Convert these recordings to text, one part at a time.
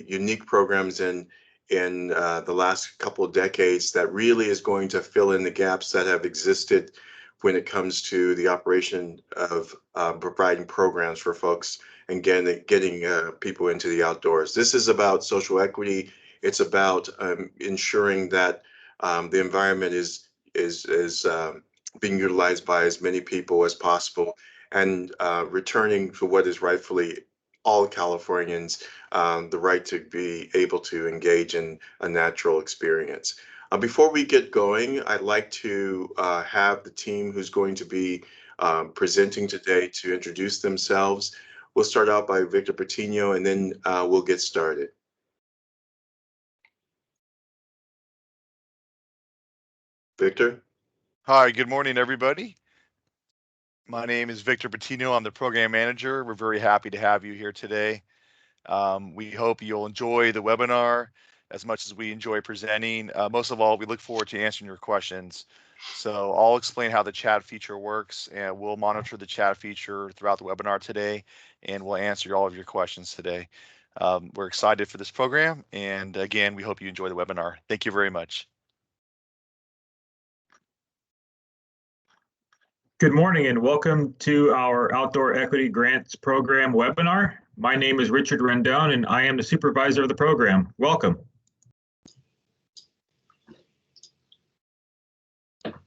unique programs in the last couple of decades that really is going to fill in the gaps that have existed when it comes to the operation of providing programs for folks and getting people into the outdoors. This is about social equity. It's about ensuring that the environment is being utilized by as many people as possible, and returning to what is rightfully all Californians, the right to be able to engage in a natural experience. Before we get going, I'd like to have the team who's going to be presenting today to introduce themselves. We'll start out by Victor Patino, and then we'll get started. Victor? Hi, good morning, everybody. My name is Victor Patino. I'm the program manager. We're very happy to have you here today. We hope you'll enjoy the webinar as much as we enjoy presenting. Most of all, we look forward to answering your questions. So I'll explain how the chat feature works, and we'll monitor the chat feature throughout the webinar today, and we'll answer all of your questions today. We're excited for this program, and again, we hope you enjoy the webinar. Thank you very much. Good morning and welcome to our Outdoor Equity Grants Program webinar. My name is Richard Rendon and I am the supervisor of the program. Welcome.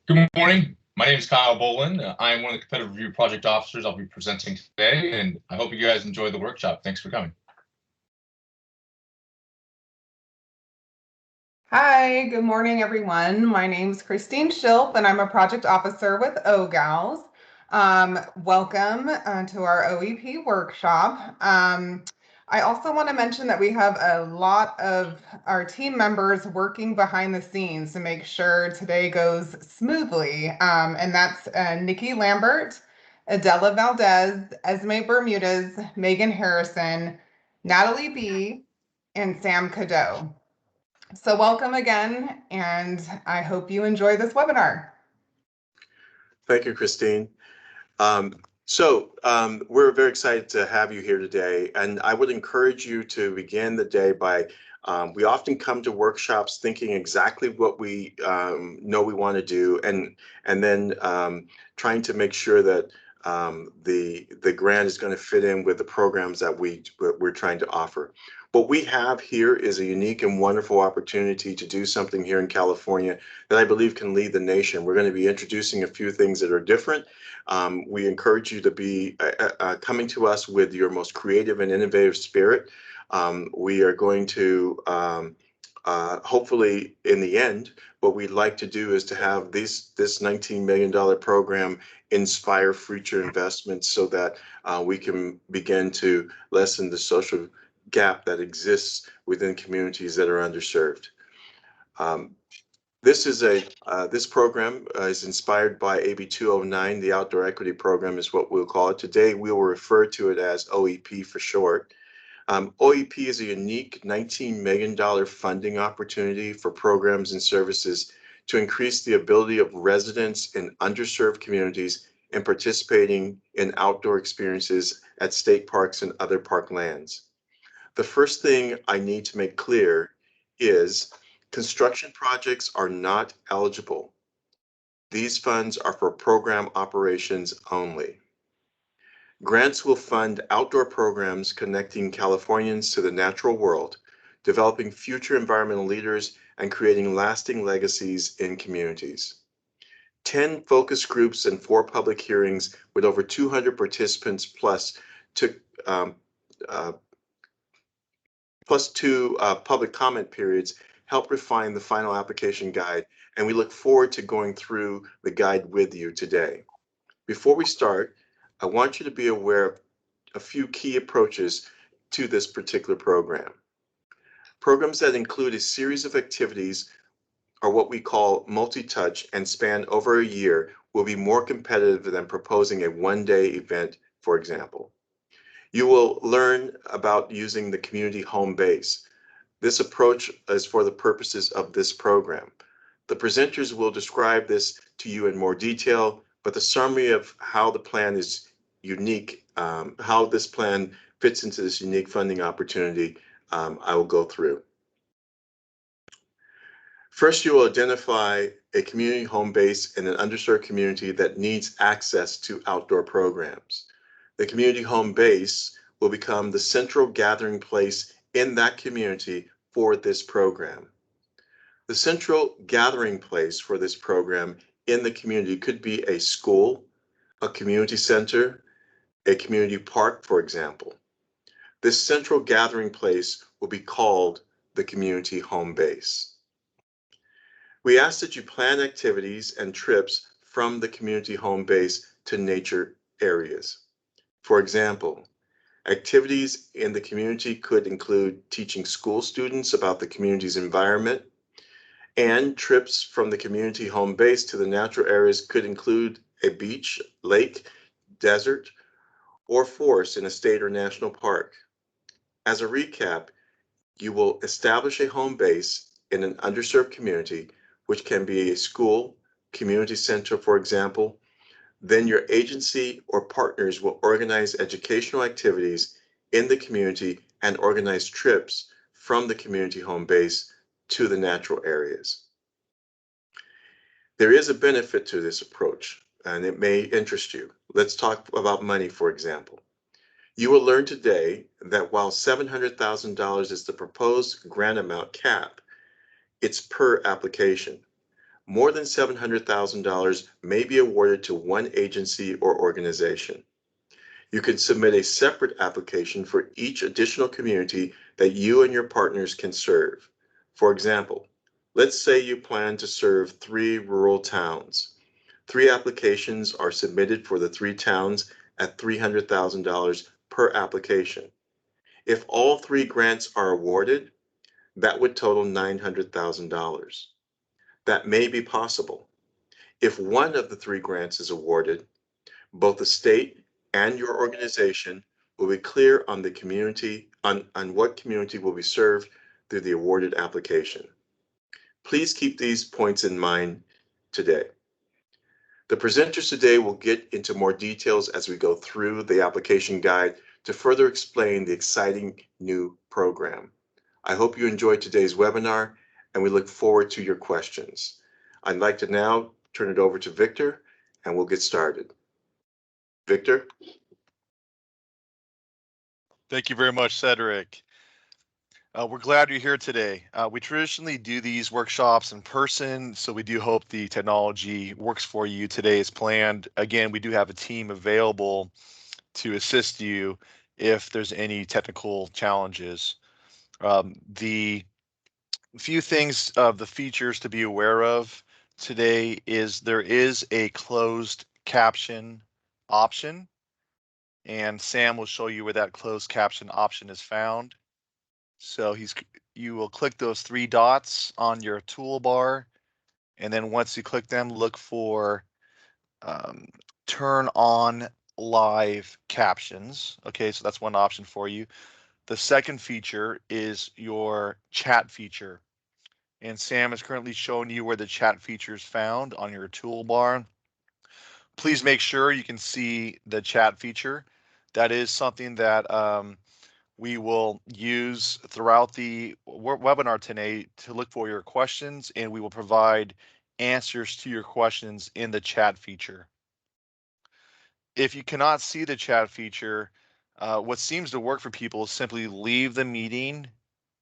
Good morning. My name is Kyle Boland. I am one of the competitive review project officers I'll be presenting today, and I hope you guys enjoy the workshop. Thanks for coming. Hi, good morning, everyone. My name is Christine Schilp, and I'm a project officer with OGALS. Welcome to our OEP workshop. I also want to mention that we have a lot of our team members working behind the scenes to make sure today goes smoothly. And that's Nikki Lambert, Adela Valdez, Esme Bermudez, Megan Harrison, Natalie B., and Sam Cadeau. So welcome again, and I hope you enjoy this webinar. Thank you, Christine. We're very excited to have you here today, and I would encourage you to begin the day by, we often come to workshops thinking exactly what we know we want to do, and then trying to make sure that the grant is going to fit in with the programs that we're trying to offer. What we have here is a unique and wonderful opportunity to do something here in California that I believe can lead the nation. We're going to be introducing a few things that are different. We encourage you to be coming to us with your most creative and innovative spirit. We are going to, hopefully in the end, what we'd like to do is to have this $19 million program inspire future investments so that we can begin to lessen the social gap that exists within communities that are underserved. This program is inspired by AB 209. The Outdoor Equity Program is what we'll call it. Today, we will refer to it as OEP for short. OEP is a unique $19 million funding opportunity for programs and services to increase the ability of residents in underserved communities in participating in outdoor experiences at state parks and other park lands. The first thing I need to make clear is construction projects are not eligible. These funds are for program operations only. Grants will fund outdoor programs connecting Californians to the natural world, developing future environmental leaders, and creating lasting legacies in communities. 10 focus groups and 4 public hearings with over 200 participants plus two public comment periods help refine the final application guide, and we look forward to going through the guide with you today. Before we start, I want you to be aware of a few key approaches to this particular program. Programs that include a series of activities are what we call multi-touch and span over a year will be more competitive than proposing a one-day event, for example. You will learn about using the community home base. This approach is for the purposes of this program. The presenters will describe this to you in more detail, but the summary of how the plan is unique, how this plan fits into this unique funding opportunity I will go through. First, you will identify a community home base in an underserved community that needs access to outdoor programs. The community home base will become the central gathering place in that community for this program. The central gathering place for this program in the community could be a school, a community center, a community park, for example. This central gathering place will be called the community home base. We ask that you plan activities and trips from the community home base to nature areas. For example, activities in the community could include teaching school students about the community's environment, and trips from the community home base to the natural areas could include a beach, lake, desert, or forest in a state or national park. As a recap, you will establish a home base in an underserved community, which can be a school, community center, for example. Then your agency or partners will organize educational activities in the community and organize trips from the community home base to the natural areas. There is a benefit to this approach, and it may interest you. Let's talk about money, for example. You will learn today that while $700,000 is the proposed grant amount cap, it's per application. More than $700,000 may be awarded to one agency or organization. You can submit a separate application for each additional community that you and your partners can serve. For example, let's say you plan to serve 3 rural towns. 3 applications are submitted for the 3 towns at $300,000 per application. If all 3 grants are awarded, that would total $900,000. That may be possible. If one of the 3 grants is awarded, both the state and your organization will be clear on the community, on what community will be served through the awarded application. Please keep these points in mind today. The presenters today will get into more details as we go through the application guide to further explain the exciting new program. I hope you enjoyed today's webinar, and we look forward to your questions. I'd like to now turn it over to Victor, and we'll get started. Victor? Thank you very much, Cedric. We're glad you're here today. We traditionally do these workshops in person, so we do hope the technology works for you today as planned. Again, we do have a team available to assist you if there's any technical challenges. The few things of the features to be aware of today is there is a closed caption option, and Sam will show you where that closed caption option is found. So you will click those 3 dots on your toolbar, and then once you click them, look for turn on live captions. Okay, so that's one option for you. The second feature is your chat feature, and Sam is currently showing you where the chat feature is found on your toolbar. Please make sure you can see the chat feature. That is something that we will use throughout the webinar today to look for your questions, and we will provide answers to your questions in the chat feature. If you cannot see the chat feature, what seems to work for people is simply leave the meeting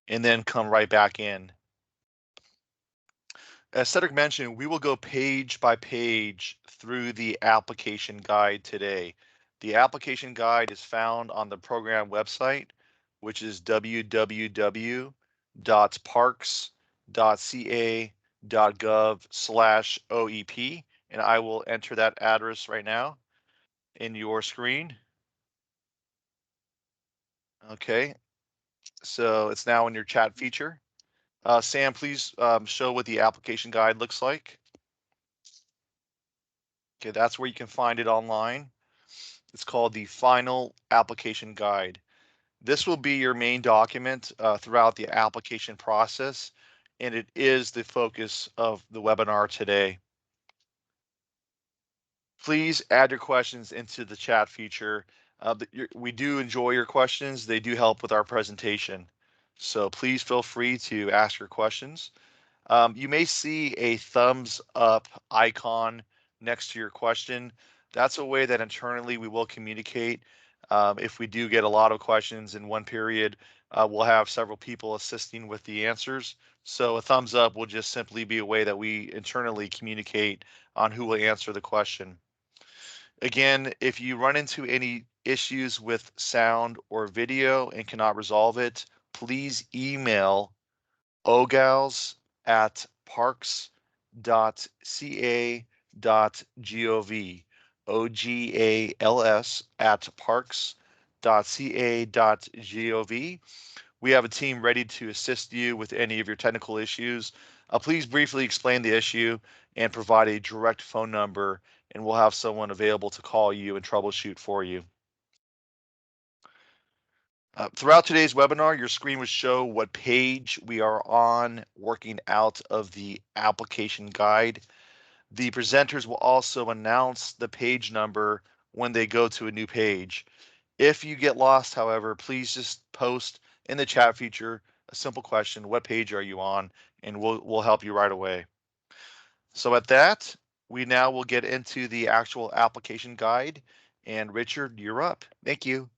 and then come right back in. As Cedric mentioned, we will go page by page through the application guide today. The application guide is found on the program website, which is www.parks.ca.gov/OEP, and I will enter that address right now in your screen. Okay, so it's now in your chat feature. Sam, please show what the application guide looks like. Okay, that's where you can find it online. It's called the Final Application Guide. This will be your main document throughout the application process, and it is the focus of the webinar today. Please add your questions into the chat feature. We do enjoy your questions. They do help with our presentation. So please feel free to ask your questions. You may see a thumbs up icon next to your question. That's a way that internally we will communicate. If we do get a lot of questions in one period, we'll have several people assisting with the answers. So a thumbs up will just simply be a way that we internally communicate on who will answer the question. Again, if you run into any issues with sound or video and cannot resolve it, please email ogals@parks.ca.gov, ogals@parks.ca.gov. We have a team ready to assist you with any of your technical issues. Please briefly explain the issue and provide a direct phone number, and we'll have someone available to call you and troubleshoot for you. Throughout today's webinar, your screen will show what page we are on working out of the application guide. The presenters will also announce the page number when they go to a new page. If you get lost, however, please just post in the chat feature a simple question, what page are you on? And we'll help you right away. So at that, we now will get into the actual application guide. And Richard, you're up. Thank you.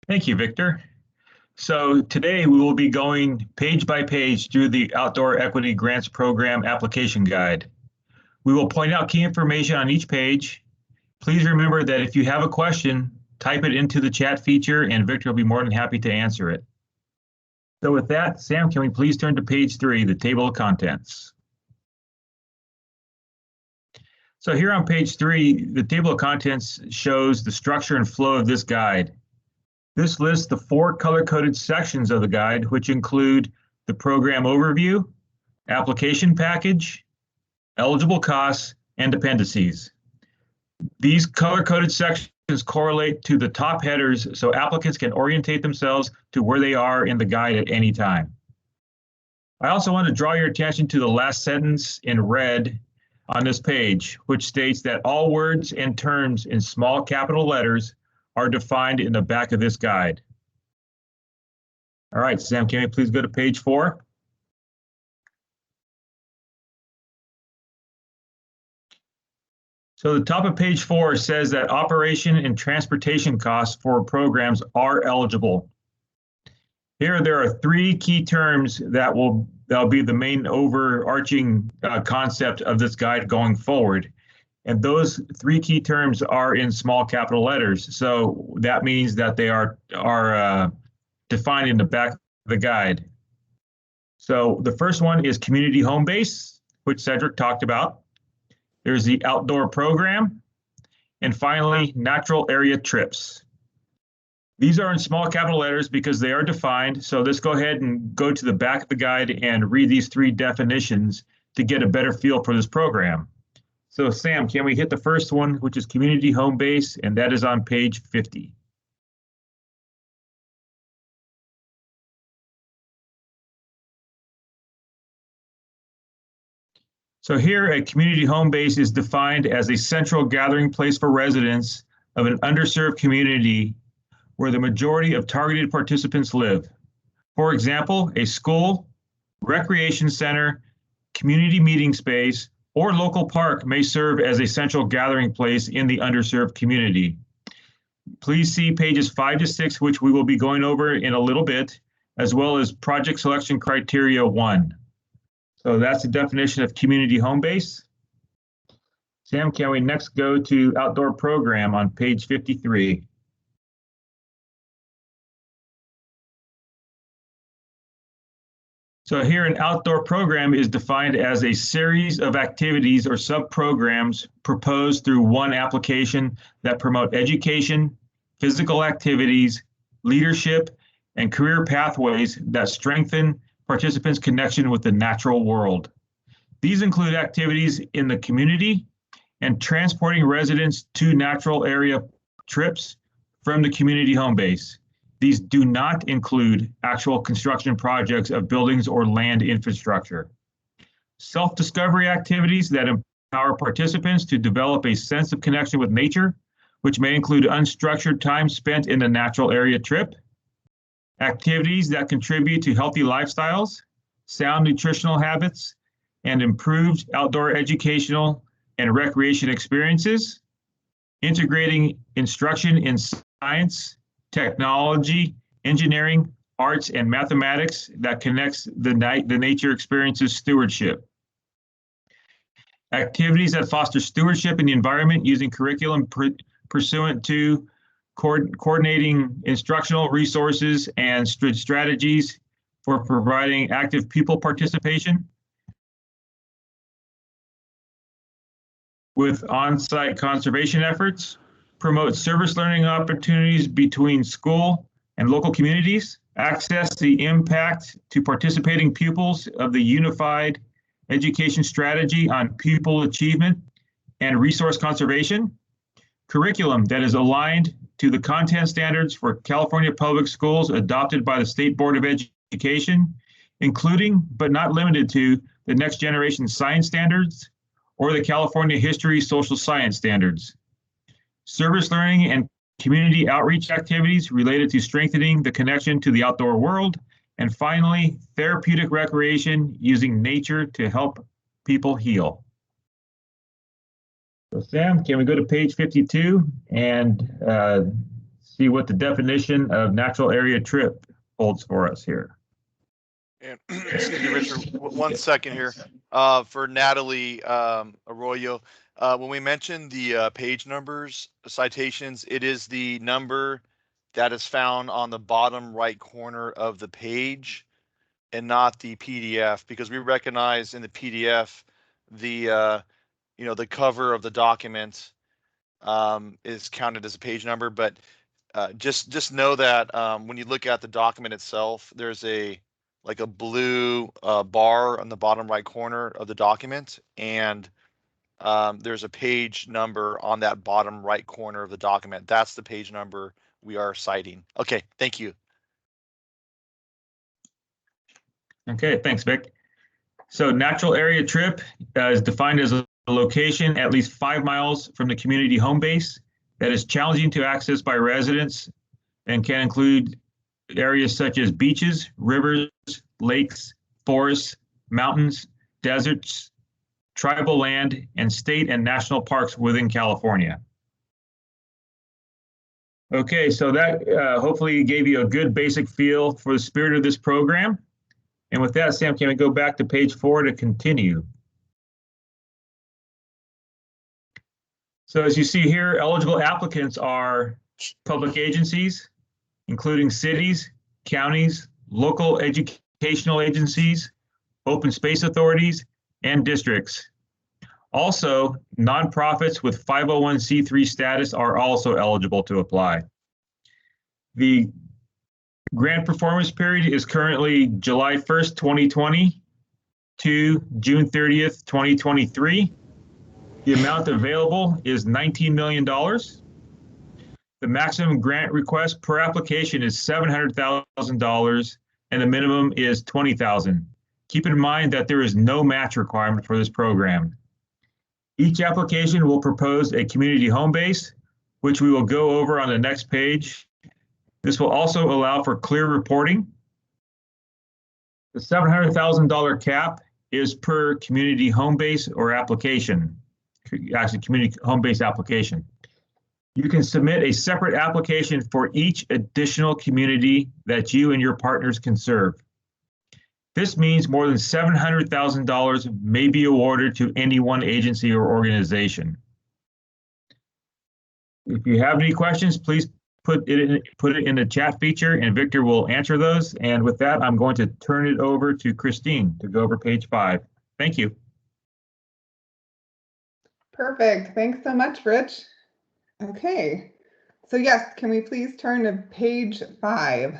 Thank you, Victor. So today we will be going page by page through the Outdoor Equity Grants Program application guide. We will point out key information on each page. Please remember that if you have a question, type it into the chat feature and Victor will be more than happy to answer it. So with that, Sam, can we please turn to page 3, the table of contents? So here on page 3, the table of contents shows the structure and flow of this guide. This lists the 4 color-coded sections of the guide, which include the program overview, application package, eligible costs, and dependencies. These color-coded sections correlate to the top headers so applicants can orientate themselves to where they are in the guide at any time. I also want to draw your attention to the last sentence in red on this page, which states that all words and terms in small capital letters are defined in the back of this guide. All right, Sam, can we please go to page 4? So the top of page 4 says that operation and transportation costs for programs are eligible. Here there are 3 key terms that'll be the main overarching concept of this guide going forward. And those 3 key terms are in small capital letters. So that means that they are defined in the back of the guide. So the first one is community home base, which Cedric talked about. There's the outdoor program. And finally, natural area trips. These are in small capital letters because they are defined. So let's go ahead and go to the back of the guide and read these 3 definitions to get a better feel for this program. So Sam, can we hit the first one, which is community home base, and that is on page 50. So here, a community home base is defined as a central gathering place for residents of an underserved community where the majority of targeted participants live. For example, a school, recreation center, community meeting space, or local park may serve as a central gathering place in the underserved community. Please see pages 5 to 6, which we will be going over in a little bit, as well as project selection criteria 1. So that's the definition of community home base. Sam, can we next go to outdoor program on page 53? So here, an outdoor program is defined as a series of activities or sub-programs proposed through one application that promote education, physical activities, leadership, and career pathways that strengthen participants' connection with the natural world. These include activities in the community and transporting residents to natural area trips from the community home base. These do not include actual construction projects of buildings or land infrastructure. Self-discovery activities that empower participants to develop a sense of connection with nature, which may include unstructured time spent in the natural area trip. activities that contribute to healthy lifestyles, sound nutritional habits, and improved outdoor educational and recreation experiences, integrating instruction in science, technology, engineering, arts, and mathematics that connects the nature experiences stewardship. Activities that foster stewardship in the environment using curriculum pursuant to coordinating instructional resources and strategies for providing active pupil participation with on-site conservation efforts, promote service learning opportunities between school and local communities, access the impact to participating pupils of the unified education strategy on pupil achievement and resource conservation, curriculum that is aligned to the content standards for California public schools adopted by the State Board of Education, including but not limited to the Next Generation Science Standards or the California History Social Science Standards. Service learning and community outreach activities related to strengthening the connection to the outdoor world. And finally, therapeutic recreation using nature to help people heal. So Sam, can we go to page 52 and see what the definition of natural area trip holds for us here? And excuse me, Richard, 1 second here. For Natalie Arroyo, when we mentioned the page numbers, citations, it is the number that is found on the bottom right corner of the page and not the PDF, because we recognize in the PDF the the cover of the document is counted as a page number, but just know that when you look at the document itself, there's a blue bar on the bottom right corner of the document, and there's a page number on that bottom right corner of the document. That's the page number we are citing. Okay, thank you. Okay, thanks, Vic. So natural area trip is defined as a location at least 5 miles from the community home base that is challenging to access by residents and can include areas such as beaches, rivers, lakes, forests, mountains, deserts, tribal land, and state and national parks within California. Okay, so that hopefully gave you a good basic feel for the spirit of this program. And with that, Sam, can we go back to page 4 to continue? So as you see here, eligible applicants are public agencies, including cities, counties, local educational agencies, open space authorities, and districts. Also, nonprofits with 501c3 status are also eligible to apply. The grant performance period is currently July 1st, 2020 to June 30th, 2023. The amount available is $19 million. The maximum grant request per application is $700,000 and the minimum is $20,000. Keep in mind that there is no match requirement for this program. Each application will propose a community home base, which we will go over on the next page. This will also allow for clear reporting. The $700,000 cap is per community home base or application, actually community home base application. You can submit a separate application for each additional community that you and your partners can serve. This means more than $700,000 may be awarded to any one agency or organization. If you have any questions, please put it in the chat feature and Victor will answer those. And with that, I'm going to turn it over to Christine to go over page 5. Thank you. Perfect. Thanks so much, Rich. Okay. So yes, can we please turn to page 5?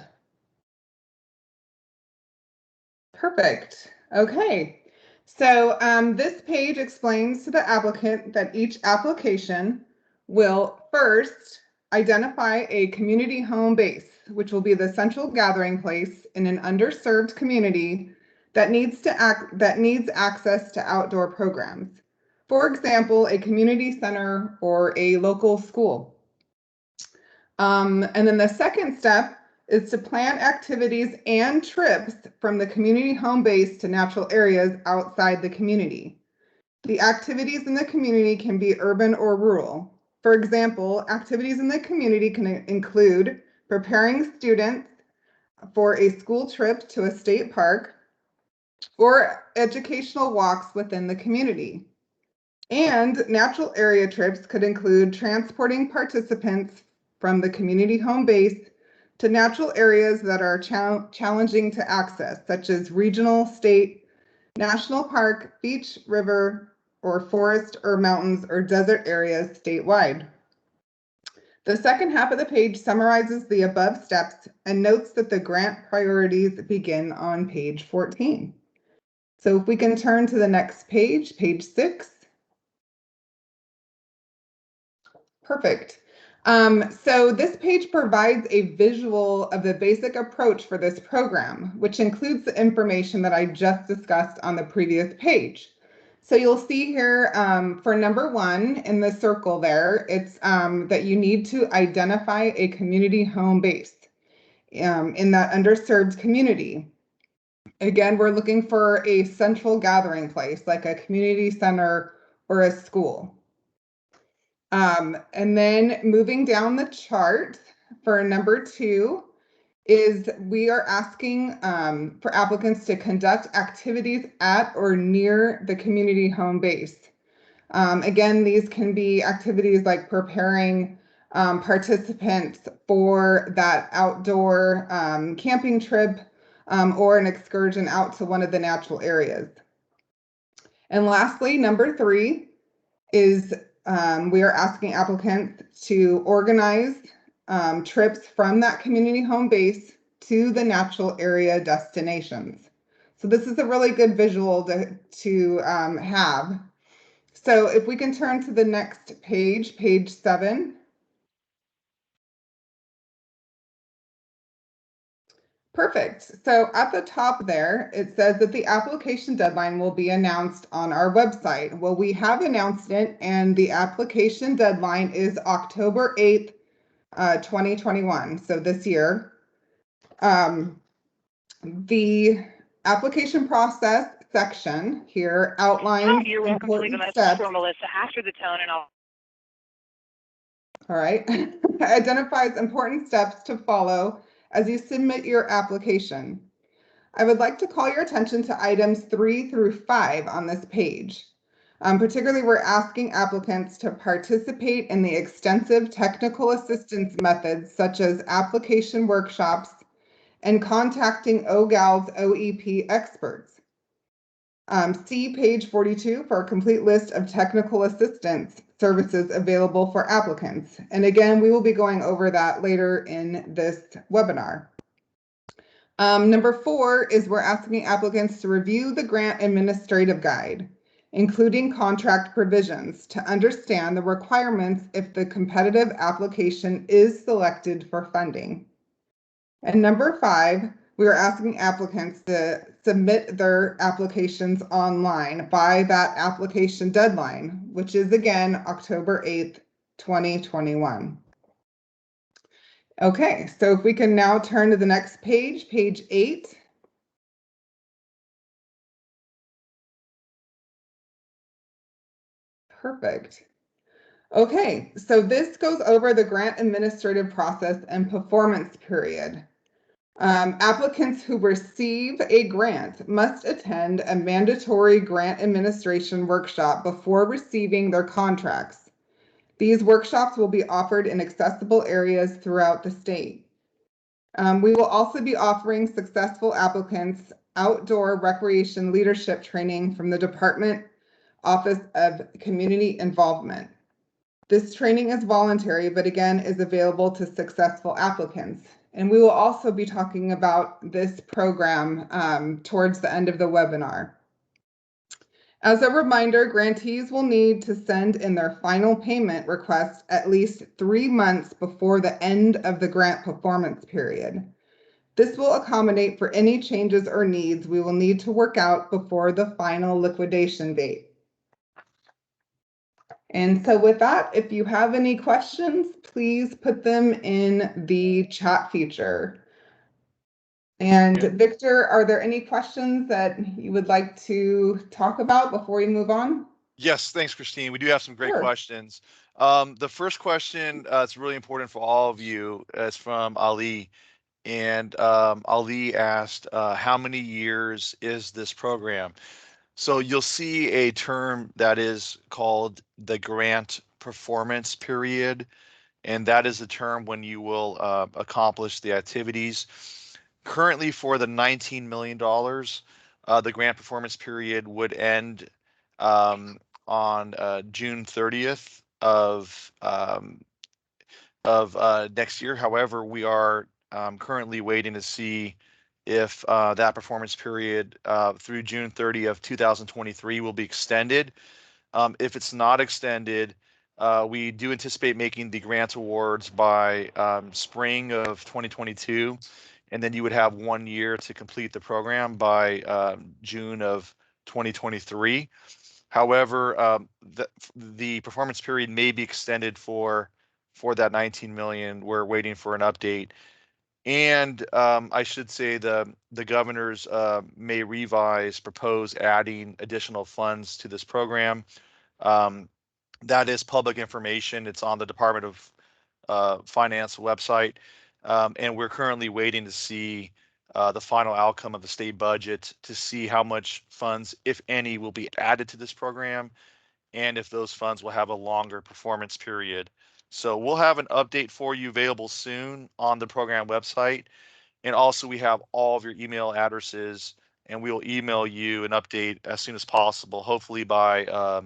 Perfect. Okay. So this page explains to the applicant that each application will first identify a community home base, which will be the central gathering place in an underserved community that needs access to outdoor programs. For example, a community center or a local school. And then the second step is to plan activities and trips from the community home base to natural areas outside the community. The activities in the community can be urban or rural. For example, activities in the community can include preparing students for a school trip to a state park or educational walks within the community. And natural area trips could include transporting participants from the community home base to natural areas that are challenging to access, such as regional, state, national park, beach, river, or forest or mountains or desert areas statewide. The second half of the page summarizes the above steps and notes that the grant priorities begin on page 14. So if we can turn to the next page, page 6. Perfect. So this page provides a visual of the basic approach for this program, which includes the information that I just discussed on the previous page. So you'll see here for number 1 in the circle there, it's that you need to identify a community home base in that underserved community. Again, we're looking for a central gathering place like a community center or a school. And then moving down the chart for number 2 is we are asking for applicants to conduct activities at or near the community home base. Again, these can be activities like preparing participants for that outdoor camping trip or an excursion out to one of the natural areas. And lastly, number 3 is we are asking applicants to organize trips from that community home base to the natural area destinations. So this is a really good visual to have. So if we can turn to the next page, page 7. Perfect. So at the top there, it says that the application deadline will be announced on our website. Well, we have announced it, and the application deadline is October 8th, 2021, so this year. The application process section here outlines You're welcome to leave a important message steps. for Melissa after the tone, and I'll. All right. Identifies important steps to follow as you submit your application. I would like to call your attention to items 3 through 5 on this page. Particularly, we're asking applicants to participate in the extensive technical assistance methods such as application workshops and contacting OGAL's OEP experts. See page 42 for a complete list of technical assistance services available for applicants. And again, we will be going over that later in this webinar. Number 4 is we're asking applicants to review the grant administrative guide, including contract provisions, to understand the requirements if the competitive application is selected for funding. And number 5, we are asking applicants to submit their applications online by that application deadline, which is again October 8th, 2021. Okay, so if we can now turn to the next page, page 8. Perfect. Okay, so this goes over the grant administrative process and performance period. Applicants who receive a grant must attend a mandatory grant administration workshop before receiving their contracts. These workshops will be offered in accessible areas throughout the state. We will also be offering successful applicants outdoor recreation leadership training from the Department Office of Community Involvement. This training is voluntary, but again is available to successful applicants. And we will also be talking about this program towards the end of the webinar. As a reminder, grantees will need to send in their final payment request at least 3 months before the end of the grant performance period. This will accommodate for any changes or needs we will need to work out before the final liquidation date. And so with that, if you have any questions, please put them in the chat feature. And Yeah. Victor, are there any questions that you would like to talk about before we move on? Yes, thanks, Christine. We do have some great Sure. questions. The first question, it's really important for all of you, is from Ali. And Ali asked, how many years is this program? So you'll see a term that is called the grant performance period, and that is the term when you will accomplish the activities. Currently, for the $19 million, the grant performance period would end on June 30th of next year. However, we are currently waiting to see if that performance period through June 30 of 2023 will be extended. If it's not extended, we do anticipate making the grant awards by spring of 2022, and then you would have 1 year to complete the program by June of 2023. However, the performance period may be extended for that 19 million. We're waiting for an update. And I should say the governors may propose adding additional funds to this program. That is public information. It's on the Department of Finance website. And we're currently waiting to see the final outcome of the state budget to see how much funds, if any, will be added to this program, and if those funds will have a longer performance period. So we'll have an update for you available soon on the program website. And also we have all of your email addresses, and we will email you an update as soon as possible. Hopefully by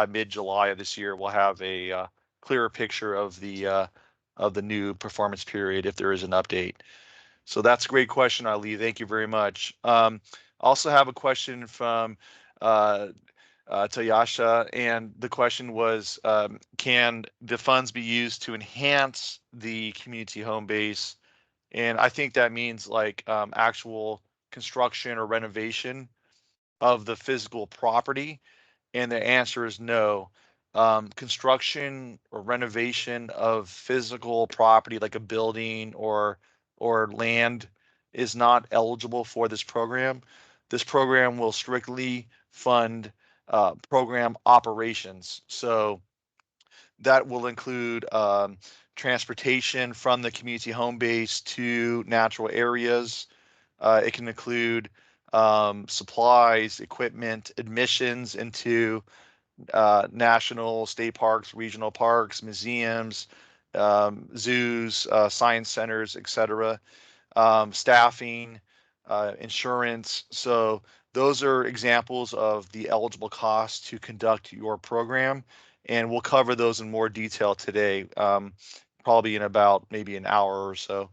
mid-July of this year, we'll have a clearer picture of the new performance period if there is an update. So that's a great question, Ali. Thank you very much. Also have a question from Tayasha, and the question was, can the funds be used to enhance the community home base? And I think that means like actual construction or renovation of the physical property. And the answer is no. Construction or renovation of physical property like a building or land is not eligible for this program. This program will strictly fund program operations. So that will include transportation from the community home base to natural areas. It can include supplies, equipment, admissions into national, state parks, regional parks, museums, zoos, science centers, etc. Staffing, insurance. So those are examples of the eligible costs to conduct your program, and we'll cover those in more detail today, probably in about maybe an hour or so.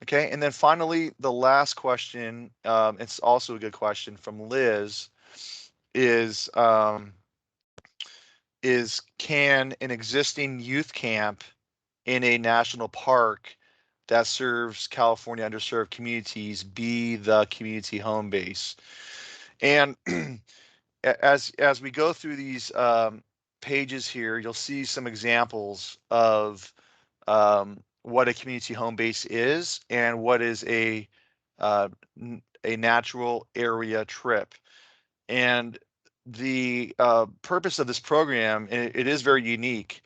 Okay, and then finally, the last question, it's also a good question from Liz, is can an existing youth camp in a national park that serves California underserved communities be the community home base? And as we go through these pages here, you'll see some examples of what a community home base is and what is a natural area trip. And the purpose of this program, and it is very unique,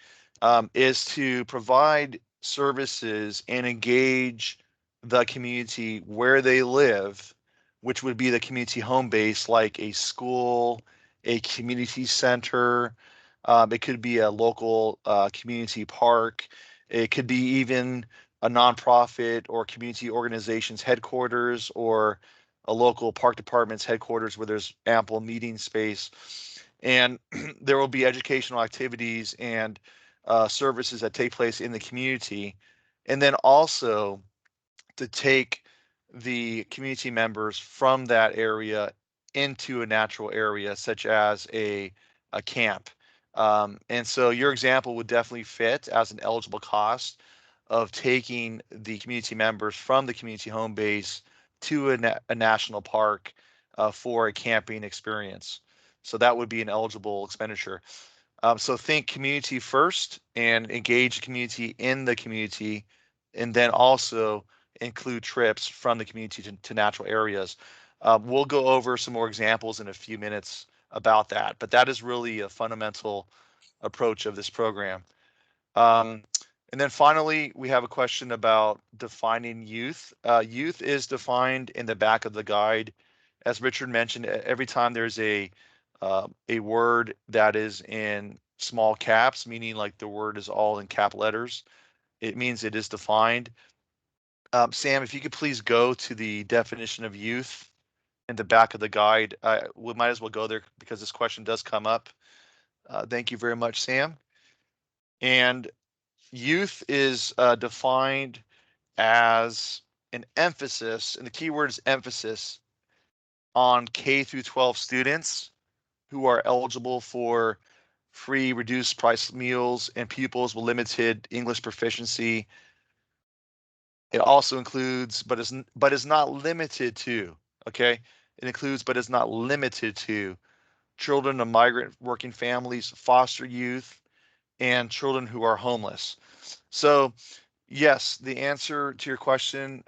is to provide services and engage the community where they live, which would be the community home base, like a school, a community center. It could be a local community park. It could be even a nonprofit or community organization's headquarters, or a local park department's headquarters where there's ample meeting space. And there will be educational activities and services that take place in the community. And then also to take the community members from that area into a natural area, such as a camp. And so your example would definitely fit as an eligible cost of taking the community members from the community home base to a national park for a camping experience. So that would be an eligible expenditure. So think community first and engage the community in the community, and then also include trips from the community to natural areas. We'll go over some more examples in a few minutes about that, but that is really a fundamental approach of this program. And then finally, we have a question about defining youth. Youth is defined in the back of the guide. As Richard mentioned, every time there's a word that is in small caps, meaning like the word is all in cap letters, it means it is defined. Sam, if you could please go to the definition of youth in the back of the guide. We might as well go there because this question does come up. Thank you very much, Sam. And youth is defined as an emphasis, and the key word is emphasis, on K through 12 students who are eligible for free reduced price meals and pupils with limited English proficiency. It also includes, but is not limited to, okay? It includes, but is not limited to, children of migrant working families, foster youth, and children who are homeless. So yes, the answer to your question,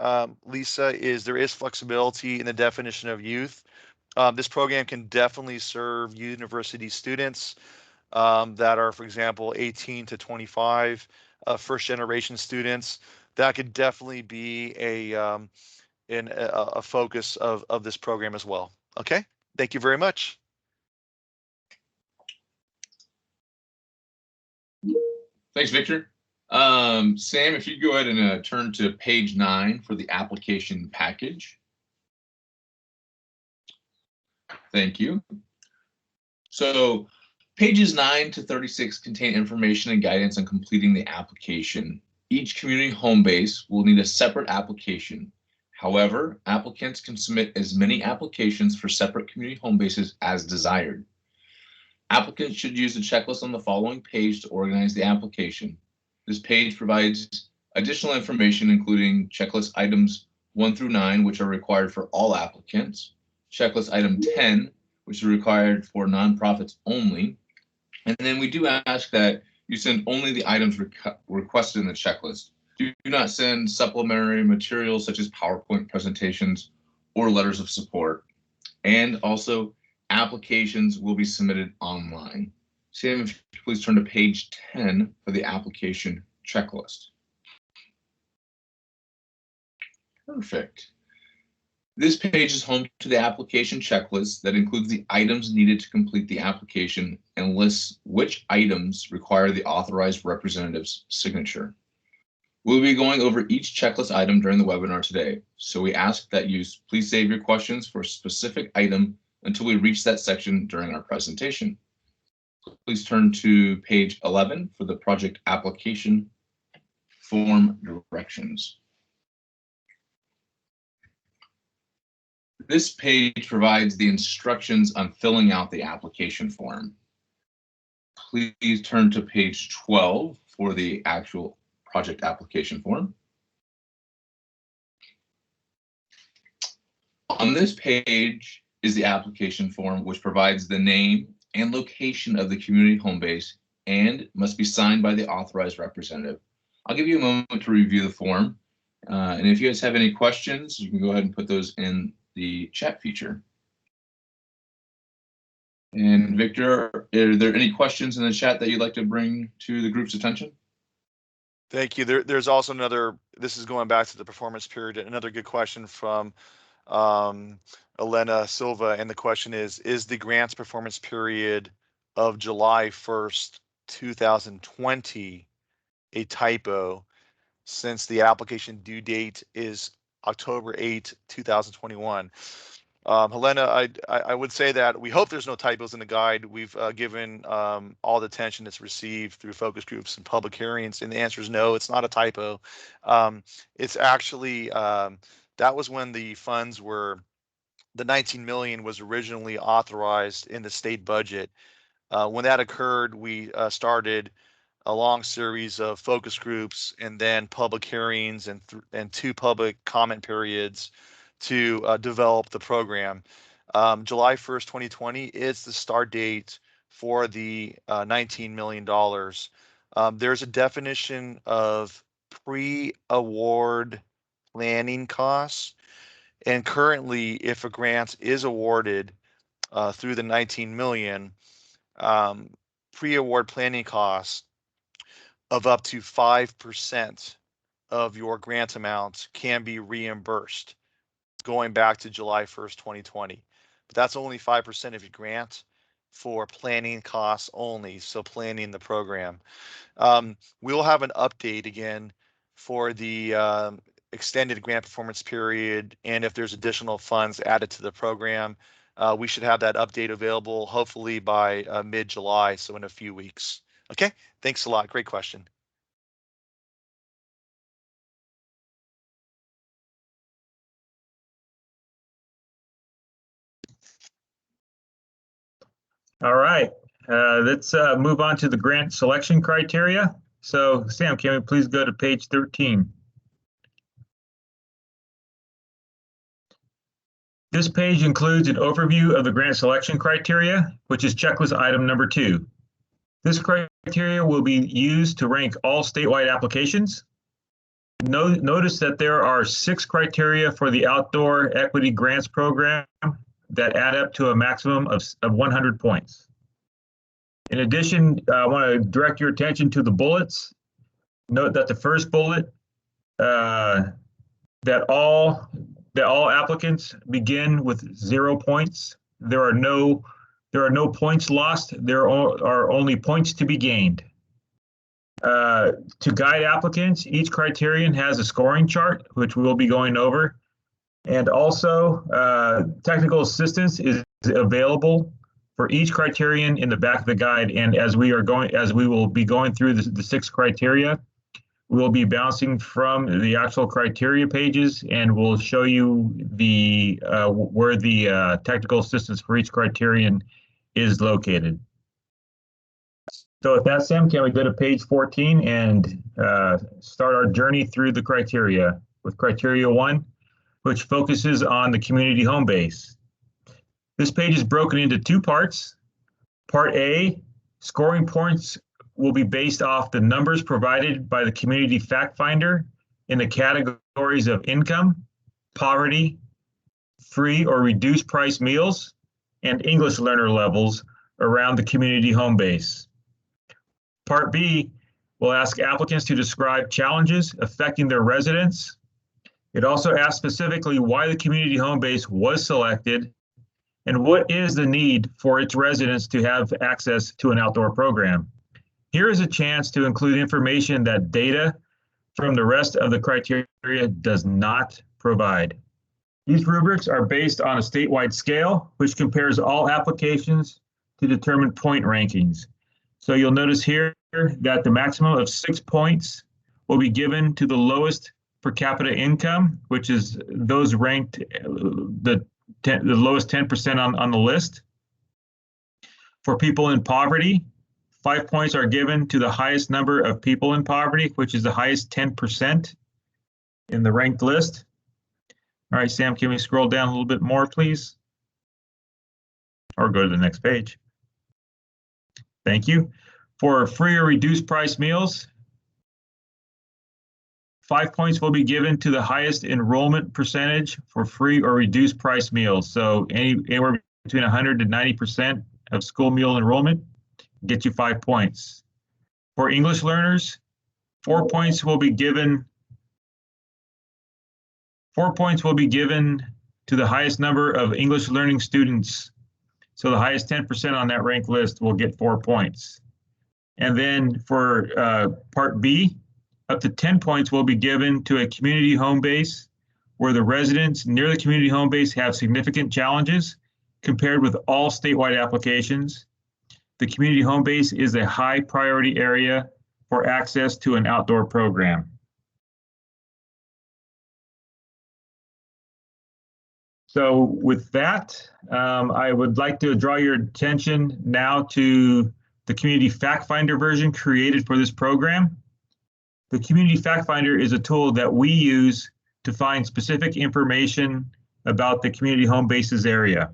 Lisa, is there is flexibility in the definition of youth. This program can definitely serve university students that are, for example, 18 to 25, first generation students. That could definitely be a focus of this program as well. Okay, thank you very much. Thanks, Victor. Sam, if you go ahead and turn to page 9 for the application package. Thank you. So pages 9 to 36 contain information and guidance on completing the application. Each community home base will need a separate application. However, applicants can submit as many applications for separate community home bases as desired. Applicants should use the checklist on the following page to organize the application. This page provides additional information, including checklist items 1 through 9, which are required for all applicants, checklist item 10, which is required for nonprofits only. And then we do ask that you send only the items requested in the checklist. Do not send supplementary materials such as PowerPoint presentations or letters of support. And also, applications will be submitted online. Sam, if you please turn to page 10 for the application checklist. Perfect. This page is home to the application checklist that includes the items needed to complete the application and lists which items require the authorized representative's signature. We'll be going over each checklist item during the webinar today, so we ask that you please save your questions for a specific item until we reach that section during our presentation. Please turn to page 11 for the project application form directions. This page provides the instructions on filling out the application form. Please turn to page 12 for the actual project application form. On this page is the application form, which provides the name and location of the community home base and must be signed by the authorized representative. I'll give you a moment to review the form. And if you guys have any questions, you can go ahead and put those in the chat feature. And Victor, are there any questions in the chat that you'd like to bring to the group's attention? Thank you. There's also another, this is going back to the performance period, another good question from Elena Silva, and the question is the grants performance period of July 1st, 2020 a typo, since the application due date is October 8, 2021? Helena, I would say that we hope there's no typos in the guide. We've given all the attention it's received through focus groups and public hearings, and the answer is no, it's not a typo. It's actually, that was when the funds were, the 19 million was originally authorized in the state budget. When that occurred, we started a long series of focus groups and then public hearings and 2 public comment periods to develop the program. July 1st, 2020 is the start date for the $19 million. There's a definition of pre-award planning costs. And currently, if a grant is awarded through the 19 million, pre-award planning costs of up to 5% of your grant amount can be reimbursed going back to July 1st, 2020. But that's only 5% of your grant for planning costs only, so planning the program. We'll have an update again for the extended grant performance period, and if there's additional funds added to the program, we should have that update available hopefully by mid-July, so in a few weeks. Okay, thanks a lot. Great question. All right, let's move on to the grant selection criteria. So Sam, can we please go to page 13? This page includes an overview of the grant selection criteria, which is checklist item number 2. This criteria will be used to rank all statewide applications. Notice that there are 6 criteria for the Outdoor Equity Grants Program that add up to a maximum of 100 points. In addition, I want to direct your attention to the bullets. Note that the first bullet, that all applicants begin with 0 points. There are no points lost. There are only points to be gained. To guide applicants, each criterion has a scoring chart, which we will be going over. And also, technical assistance is available for each criterion in the back of the guide. And as we will be going through the 6 criteria, we'll be bouncing from the actual criteria pages, and we'll show you the where the technical assistance for each criterion is located. So with that, Sam, can we go to page 14 and start our journey through the criteria with criteria 1, which focuses on the community home base. This page is broken into 2 parts. Part A, scoring points will be based off the numbers provided by the community fact finder in the categories of income, poverty, free or reduced price meals, and English learner levels around the community home base. Part B will ask applicants to describe challenges affecting their residents. It also asks specifically why the community home base was selected and what is the need for its residents to have access to an outdoor program. Here is a chance to include information that data from the rest of the criteria does not provide. These rubrics are based on a statewide scale, which compares all applications to determine point rankings. So you'll notice here that the maximum of 6 points will be given to the lowest per capita income, which is those ranked the lowest 10% on the list. For people in poverty, 5 points are given to the highest number of people in poverty, which is the highest 10% in the ranked list. All right, Sam, can we scroll down a little bit more, please? Or go to the next page. Thank you. For free or reduced price meals, 5 points will be given to the highest enrollment percentage for free or reduced price meals. So anywhere between 100 to 90% of school meal enrollment gets you 5 points. For English learners, 4 points will be given. 4 points will be given to the highest number of English learning students. So the highest 10% on that ranked list will get 4 points. And then for part B, up to 10 points will be given to a community home base where the residents near the community home base have significant challenges compared with all statewide applications. The community home base is a high priority area for access to an outdoor program. So with that, I would like to draw your attention now to the Community Fact Finder version created for this program. The Community Fact Finder is a tool that we use to find specific information about the community home bases area.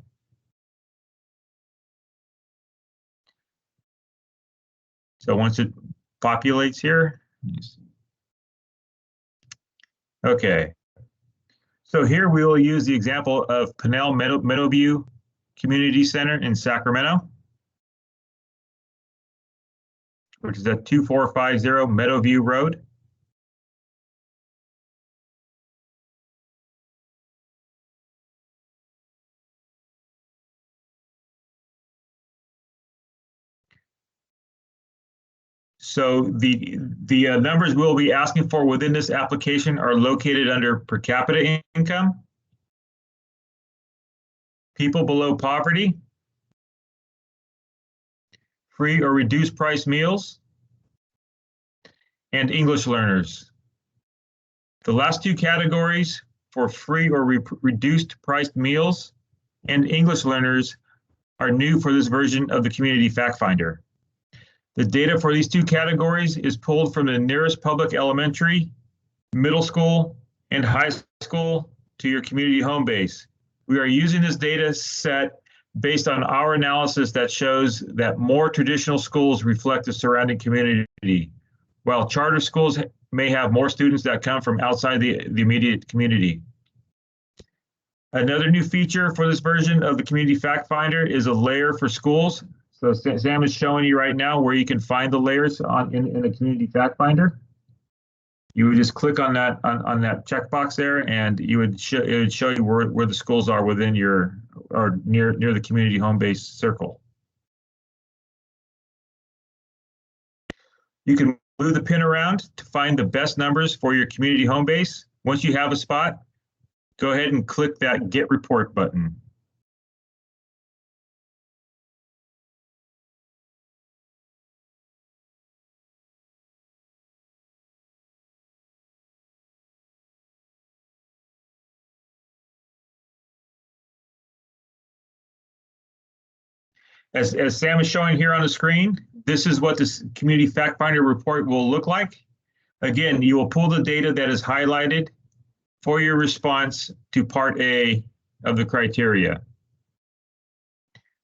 So once it populates here, okay. So here we will use the example of Pinnell Meadowview Community Center in Sacramento, which is at 2450 Meadowview Road. So the numbers we'll be asking for within this application are located under per capita income, people below poverty, free or reduced price meals, and English learners. The last two categories for free or reduced priced meals and English learners are new for this version of the Community Fact Finder. The data for these two categories is pulled from the nearest public elementary, middle school, and high school to your community home base. We are using this data set based on our analysis that shows that more traditional schools reflect the surrounding community, while charter schools may have more students that come from outside the immediate community. Another new feature for this version of the Community Fact Finder is a layer for schools. So Sam is showing you right now where you can find the layers in the Community Fact Finder. You would just click on that checkbox there, and it would show you where the schools are within your or near the community home base circle. You can move the pin around to find the best numbers for your community home base. Once you have a spot, go ahead and click that Get Report button. As Sam is showing here on the screen, this is what this Community Fact Finder report will look like. Again, you will pull the data that is highlighted for your response to Part A of the criteria.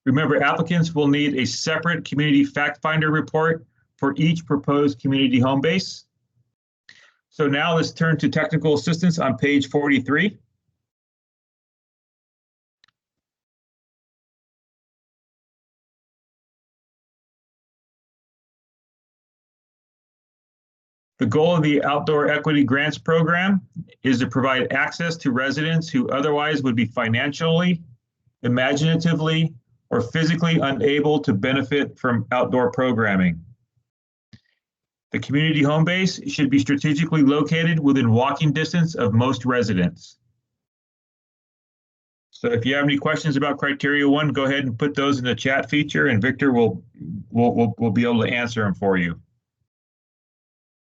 Remember, applicants will need a separate Community Fact Finder report for each proposed community home base. So now let's turn to technical assistance on page 43. The goal of the Outdoor Equity Grants Program is to provide access to residents who otherwise would be financially, imaginatively, or physically unable to benefit from outdoor programming. The community home base should be strategically located within walking distance of most residents. So if you have any questions about criteria 1, go ahead and put those in the chat feature, and Victor will be able to answer them for you.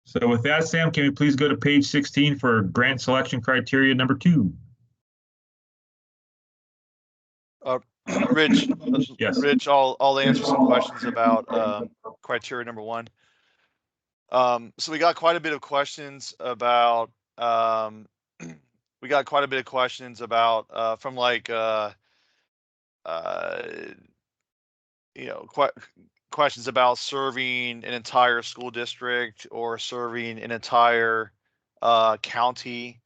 So with that, Sam, can we please go to page 16 for grant selection criteria number 2? Rich, Yes. Rich, I'll answer some questions about criteria number 1. So we got quite a bit of questions about from like questions about serving an entire school district or serving an entire county,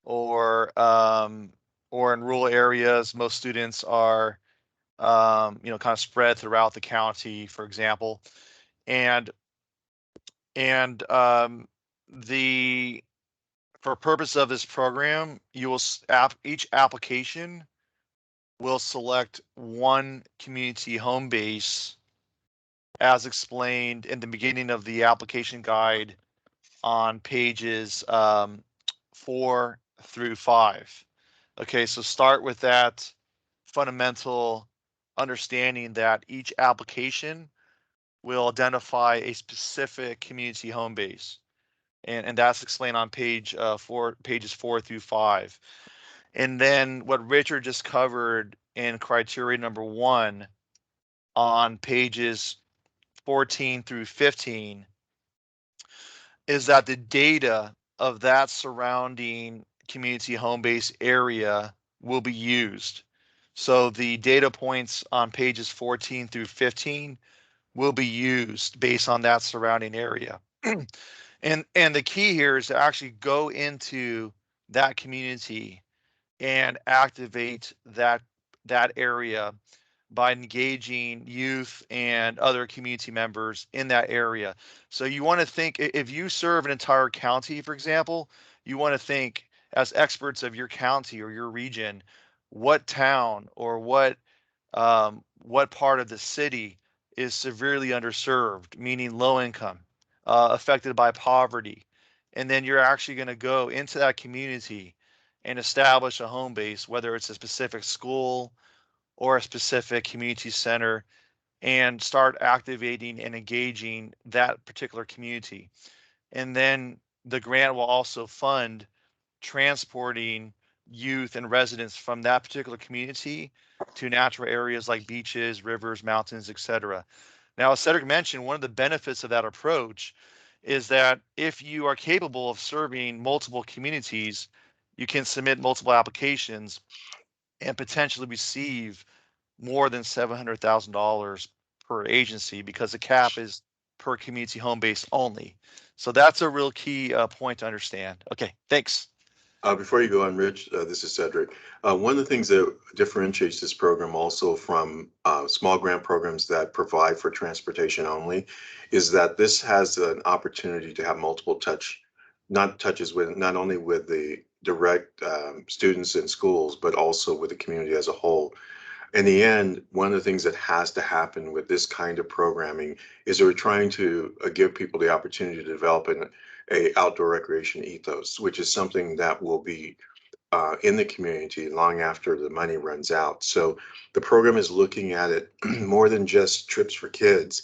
or in rural areas, most students are kind of spread throughout the county, for example. And for purpose of this program, each application will select one community home base as explained in the beginning of the application guide on pages 4 through 5. Okay, so start with that fundamental understanding that each application will identify a specific community home base. And that's explained on pages 4 through 5. And then what Richard just covered in criteria number 1 on pages 14 through 15 is that the data of that surrounding community home base area will be used. So the data points on pages 14 through 15 will be used based on that surrounding area. And the key here is to actually go into that community and activate that area by engaging youth and other community members in that area. So you want to think, if you serve an entire county, for example, you want to think as experts of your county or your region, what town or what part of the city is severely underserved, meaning low income, affected by poverty. And then you're actually going to go into that community and establish a home base, whether it's a specific school or a specific community center, and start activating and engaging that particular community. And then the grant will also fund transporting youth and residents from that particular community to natural areas like beaches, rivers, mountains, etc. Now, as Cedric mentioned, one of the benefits of that approach is that if you are capable of serving multiple communities, you can submit multiple applications and potentially receive more than $700,000 per agency, because the cap is per community home base only. So that's a real key point to understand. Okay, thanks. Before you go on, Rich, this is Cedric. One of the things that differentiates this program also from small grant programs that provide for transportation only is that this has an opportunity to have multiple touches with not only with the direct students in schools, but also with the community as a whole. In the end, one of the things that has to happen with this kind of programming is we're trying to give people the opportunity to develop a outdoor recreation ethos, which is something that will be in the community long after the money runs out. So the program is looking at it more than just trips for kids,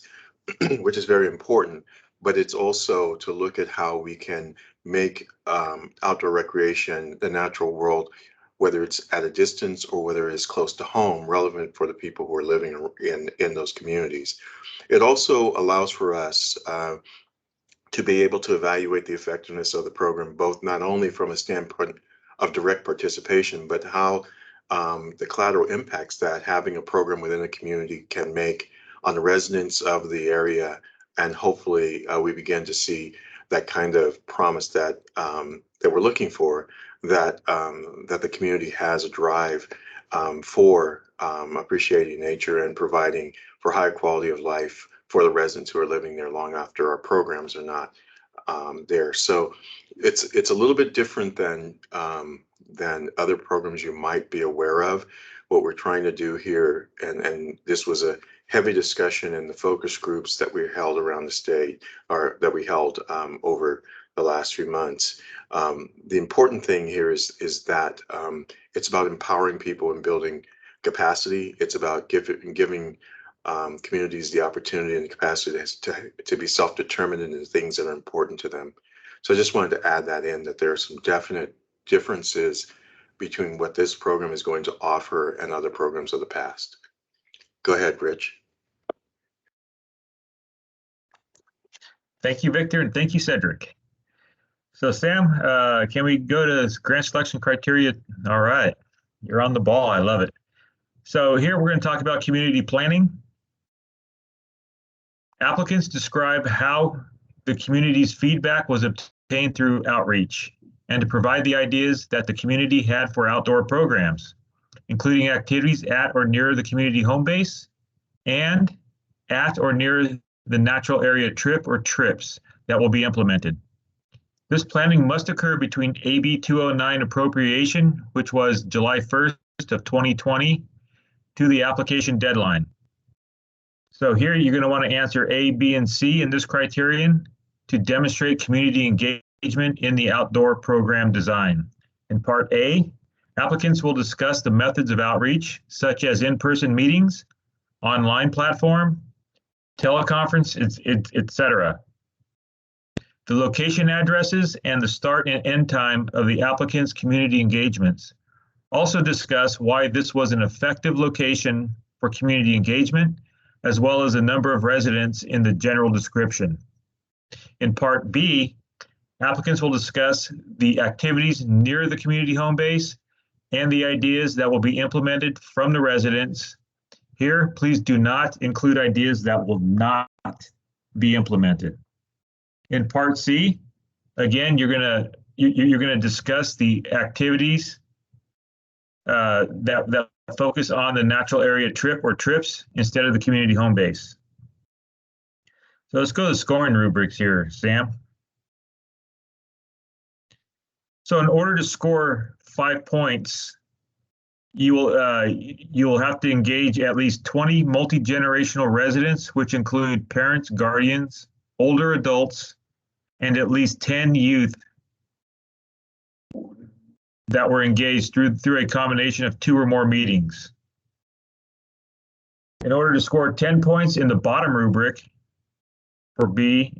which is very important, but it's also to look at how we can make outdoor recreation, the natural world, whether it's at a distance or whether it's close to home, relevant for the people who are living in those communities. It also allows for us to be able to evaluate the effectiveness of the program, both not only from a standpoint of direct participation, but how the collateral impacts that having a program within a community can make on the residents of the area. And hopefully we begin to see that kind of promise that that we're looking for, that that the community has a drive for appreciating nature and providing for higher quality of life for the residents who are living there long after our programs are not there. So it's a little bit different than other programs you might be aware of. What we're trying to do here, and this was a heavy discussion in the focus groups that we held around the state, or that we held over the last few months. The important thing here is that it's about empowering people and building capacity. It's about giving communities the opportunity and the capacity to be self-determined in the things that are important to them. So I just wanted to add that in, that there are some definite differences between what this program is going to offer and other programs of the past. Go ahead, Rich. Thank you, Victor, and thank you, Cedric. So Sam, can we go to grant selection criteria? All right, you're on the ball. I love it. So here we're going to talk about community planning. Applicants describe how the community's feedback was obtained through outreach, and to provide the ideas that the community had for outdoor programs, including activities at or near the community home base and at or near the natural area trip or trips that will be implemented. This planning must occur between AB 209 appropriation, which was July 1st of 2020, to the application deadline. So here you're going to want to answer A, B, and C in this criterion to demonstrate community engagement in the outdoor program design. In part A, applicants will discuss the methods of outreach, such as in-person meetings, online platform, teleconference, etc. The location addresses and the start and end time of the applicant's community engagements. Also discuss why this was an effective location for community engagement, as well as the number of residents in the general description. In part B, applicants will discuss the activities near the community home base and the ideas that will be implemented from the residents. Here, please do not include ideas that will not be implemented. In part C, again, you're gonna discuss the activities that focus on the natural area trip or trips instead of the community home base. So let's go to scoring rubrics here, Sam. So in order to score 5 points, you will have to engage at least 20 multi-generational residents, which include parents, guardians, older adults, and at least 10 youth that were engaged through a combination of 2 or more meetings. In order to score 10 points in the bottom rubric for B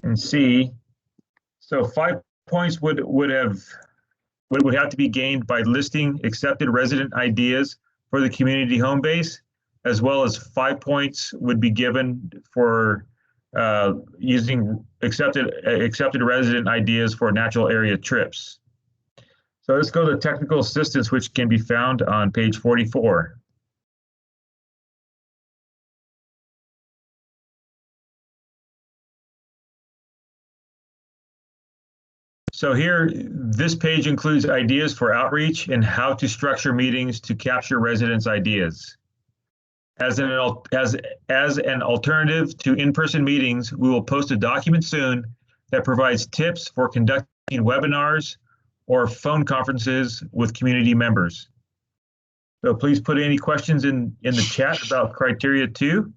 and C, so 5 points would have to be gained by listing accepted resident ideas for the community home base, as well as 5 points would be given for using accepted resident ideas for natural area trips. So let's go to technical assistance, which can be found on page 44. So here, this page includes ideas for outreach and how to structure meetings to capture residents' ideas. As an alternative to in-person meetings, we will post a document soon that provides tips for conducting webinars or phone conferences with community members. So please put any questions in the chat about criteria 2.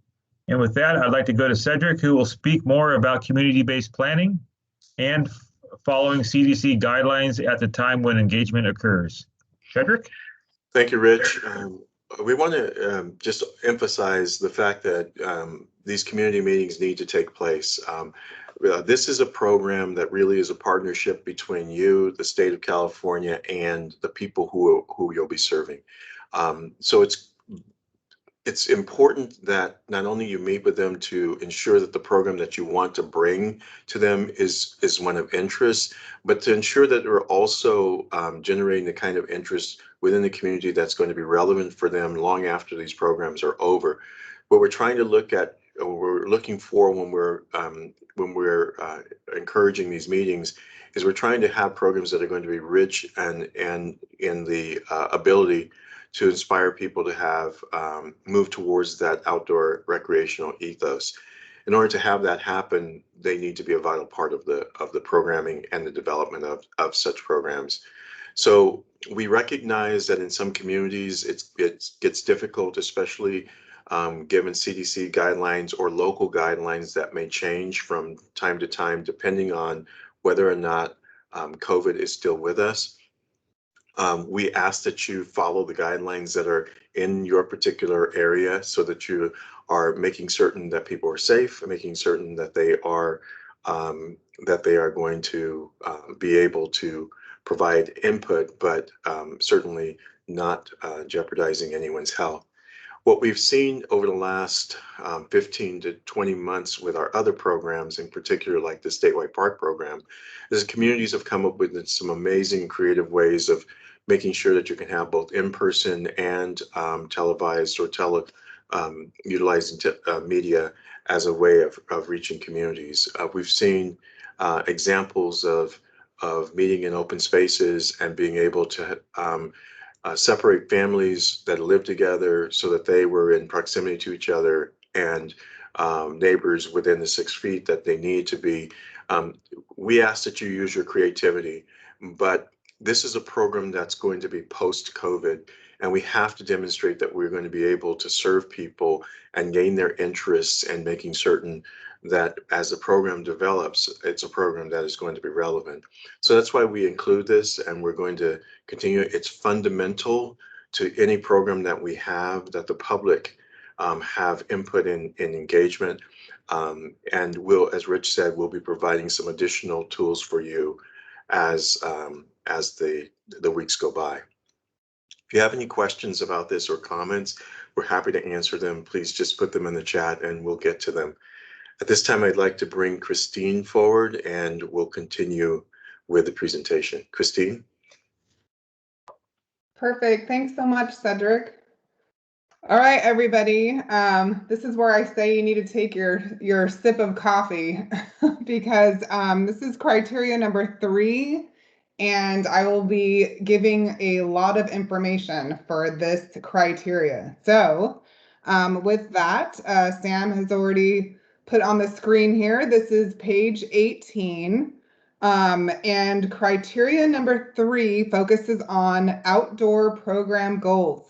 And with that, I'd like to go to Cedric, who will speak more about community-based planning and following CDC guidelines at the time when engagement occurs. Cedric? Thank you, Rich. We want to just emphasize the fact that these community meetings need to take place. This is a program that really is a partnership between you, the state of California, and the people who you'll be serving. So it's important that not only you meet with them to ensure that the program that you want to bring to them is one of interest, but to ensure that they're also generating the kind of interest within the community that's going to be relevant for them long after these programs are over. What we're trying to look at, what we're looking for when we're encouraging these meetings, is we're trying to have programs that are going to be rich and in the ability to inspire people to have move towards that outdoor recreational ethos. In order to have that happen, they need to be a vital part of the programming and the development of such programs. So we recognize that in some communities it gets difficult, especially given CDC guidelines or local guidelines that may change from time to time depending on whether or not COVID is still with us. We ask that you follow the guidelines that are in your particular area so that you are making certain that people are safe, making certain that they are going to be able to provide input, but certainly not jeopardizing anyone's health. What we've seen over the last 15 to 20 months with our other programs, in particular like the statewide park program, is communities have come up with some amazing creative ways of making sure that you can have both in-person and televised or utilizing media as a way of reaching communities. We've seen examples of meeting in open spaces and being able to separate families that live together so that they were in proximity to each other and neighbors within the 6 feet that they need to be. We ask that you use your creativity, but this is a program that's going to be post-COVID, and we have to demonstrate that we're going to be able to serve people and gain their interests, and making certain that as the program develops, it's a program that is going to be relevant. So that's why we include this, and we're going to continue. It's fundamental to any program that we have that the public have input in engagement. And we'll, as Rich said, we'll be providing some additional tools for you as the weeks go by. If you have any questions about this or comments, we're happy to answer them. Please just put them in the chat and we'll get to them. At this time, I'd like to bring Christine forward and we'll continue with the presentation. Christine? Perfect. Thanks so much, Cedric. All right, everybody. This is where I say you need to take your sip of coffee because this is criteria number 3 and I will be giving a lot of information for this criteria. So with that, Sam has already put on the screen here. This is page 18. And criteria number 3 focuses on outdoor program goals.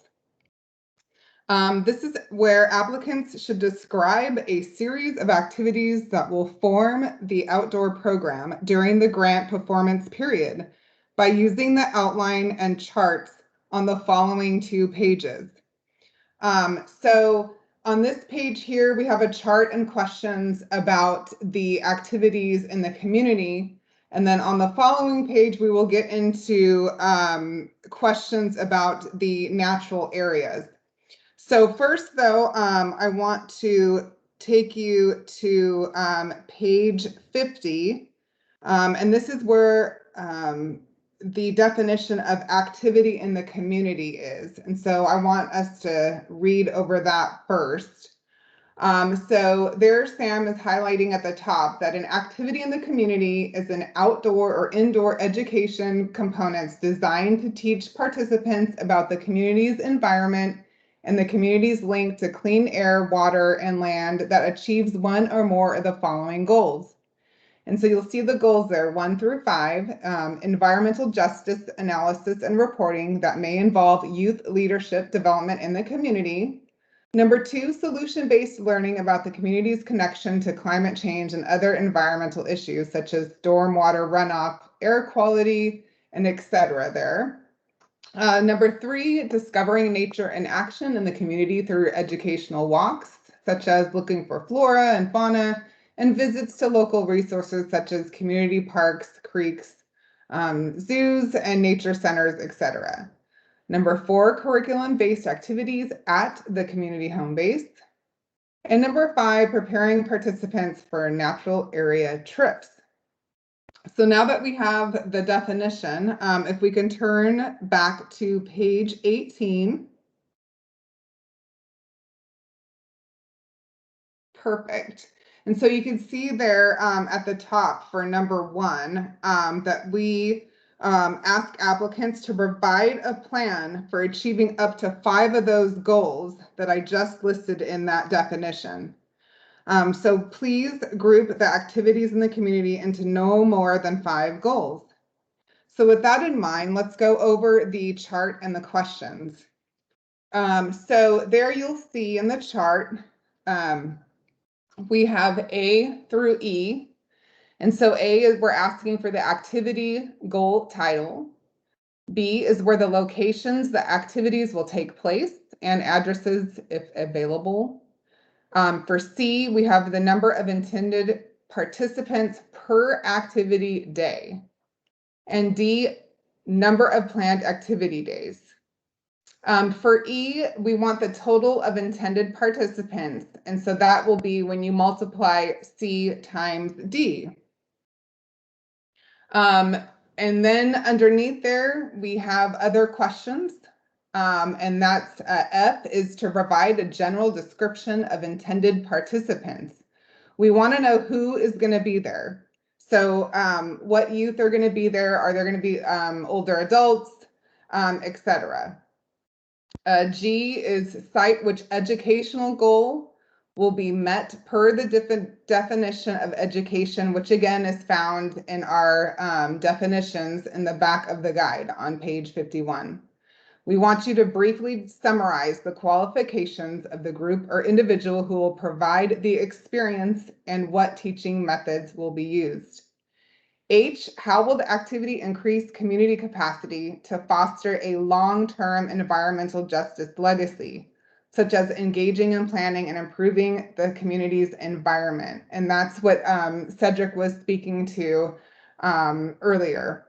This is where applicants should describe a series of activities that will form the outdoor program during the grant performance period by using the outline and charts on the following 2 pages. So on this page here, we have a chart and questions about the activities in the community. And then on the following page, we will get into questions about the natural areas. So first, though, I want to take you to page 50. And this is where the definition of activity in the community is. And so I want us to read over that first. So there Sam is highlighting at the top that an activity in the community is an outdoor or indoor education components designed to teach participants about the community's environment and the community's link to clean air, water, and land that achieves one or more of the following goals. And so you'll see the goals there, 1 through 5, environmental justice analysis and reporting that may involve youth leadership development in the community. Number 2, solution-based learning about the community's connection to climate change and other environmental issues such as stormwater runoff, air quality, and etc. there. Number 3, discovering nature and action in the community through educational walks, such as looking for flora and fauna, and visits to local resources such as community parks, creeks, zoos, and nature centers, etc. Number 4, curriculum-based activities at the community home base. And number 5, preparing participants for natural area trips. So now that we have the definition, if we can turn back to page 18. Perfect. And so you can see there at the top for number 1 that we ask applicants to provide a plan for achieving up to 5 of those goals that I just listed in that definition. So please group the activities in the community into no more than 5 goals. So with that in mind, let's go over the chart and the questions. So there you'll see in the chart, we have A through E. And so A is we're asking for the activity goal title. B is where the locations the activities will take place and addresses if available. For C, we have the number of intended participants per activity day. And D, number of planned activity days. For E, we want the total of intended participants. And so that will be when you multiply C times D. And then underneath there, we have other questions. And that's F is to provide a general description of intended participants. We want to know who is going to be there. So what youth are going to be there? Are there going to be older adults, etc. G is cite which educational goal will be met per the definition of education, which again is found in our definitions in the back of the guide on page 51. We want you to briefly summarize the qualifications of the group or individual who will provide the experience and what teaching methods will be used. H, how will the activity increase community capacity to foster a long-term environmental justice legacy, such as engaging in planning and improving the community's environment? And that's what Cedric was speaking to earlier.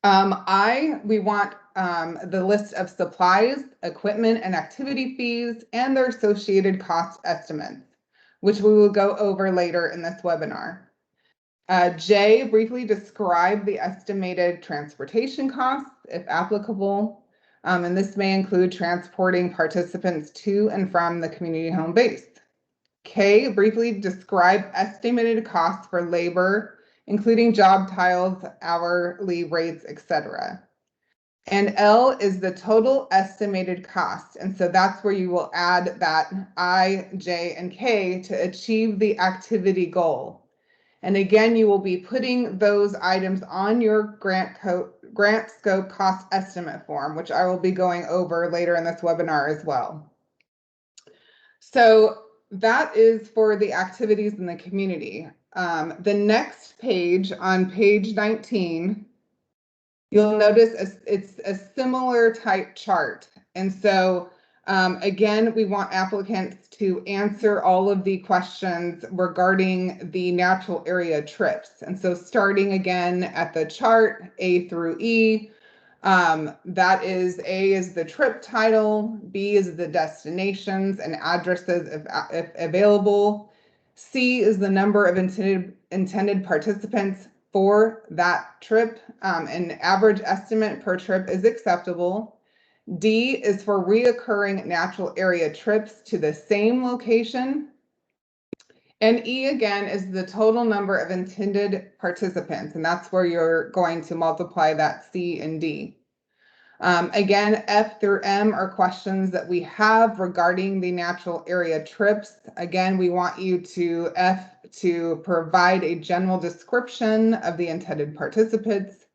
We want the list of supplies, equipment, and activity fees, and their associated cost estimates, which we will go over later in this webinar. J, briefly describe the estimated transportation costs, if applicable, and this may include transporting participants to and from the community home base. K, briefly describe estimated costs for labor including job titles, hourly rates, etc. And L is the total estimated cost. And so that's where you will add that I, J, and K to achieve the activity goal. And again, you will be putting those items on your grant scope cost estimate form, which I will be going over later in this webinar as well. So that is for the activities in the community. The next page, on page 19, you'll notice it's a similar type chart. And so again, we want applicants to answer all of the questions regarding the natural area trips. And so starting again at the chart, A through E, that is, A is the trip title, B is the destinations and addresses if available, C is the number of intended participants for that trip. An average estimate per trip is acceptable. D is for reoccurring natural area trips to the same location. And E again is the total number of intended participants, and that's where you're going to multiply that C and D. Again, F through M are questions that we have regarding the natural area trips. Again, we want you to F to provide a general description of the intended participants.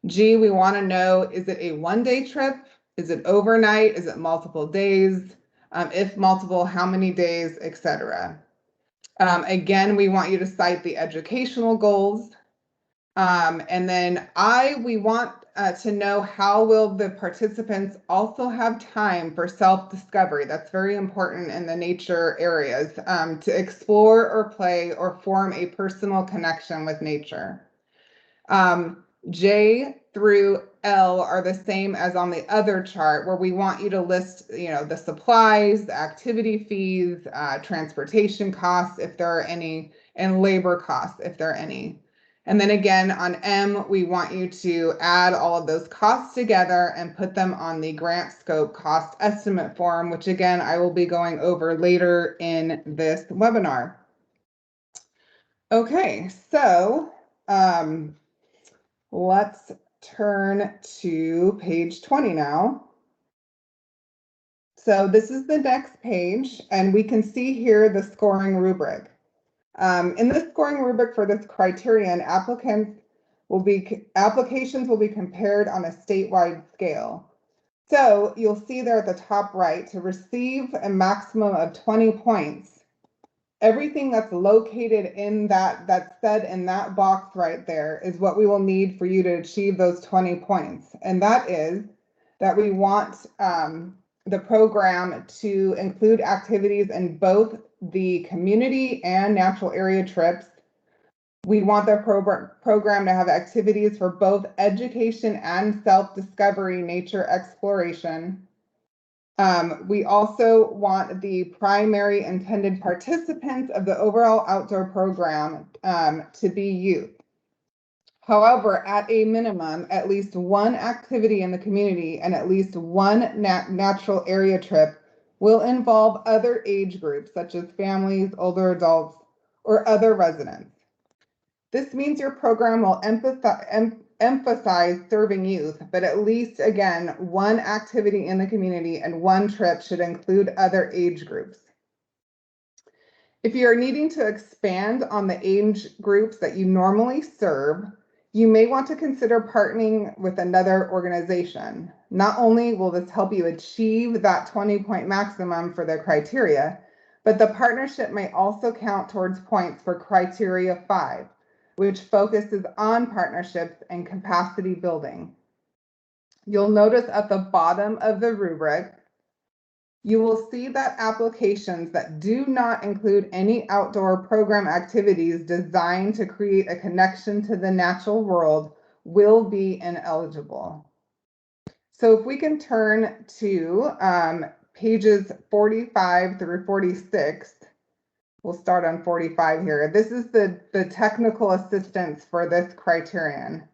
G, we want to know, is it a one-day trip? Is it overnight? Is it multiple days? If multiple, how many days, etc. Again, we want you to cite the educational goals. And then I, we want to know how will the participants also have time for self-discovery. That's very important in the nature areas, to explore or play or form a personal connection with nature. J through L are the same as on the other chart, where we want you to list, the supplies, the activity fees, transportation costs, if there are any, and labor costs, if there are any. And then again, on M, we want you to add all of those costs together and put them on the grant scope cost estimate form, which again, I will be going over later in this webinar. Okay, so let's turn to page 20 now. So this is the next page, and we can see here the scoring rubric. In the scoring rubric for this criterion, applications will be compared on a statewide scale. So you'll see there at the top right, to receive a maximum of 20 points, everything that's located in that's said in that box right there is what we will need for you to achieve those 20 points. And that is that we want the program to include activities in both the community and natural area trips. We want the program to have activities for both education and self-discovery nature exploration. We also want the primary intended participants of the overall outdoor program to be youth. However, at a minimum, at least one activity in the community and at least one natural area trip will involve other age groups, such as families, older adults, or other residents. This means your program will emphasize serving youth, but at least, again, one activity in the community and one trip should include other age groups. If you are needing to expand on the age groups that you normally serve, you may want to consider partnering with another organization. Not only will this help you achieve that 20-point maximum for the criteria, but the partnership may also count towards points for criteria 5, which focuses on partnerships and capacity building. You'll notice at the bottom of the rubric, you will see that applications that do not include any outdoor program activities designed to create a connection to the natural world will be ineligible. So if we can turn to pages 45 through 46, we'll start on 45 here. This is the technical assistance for this criterion.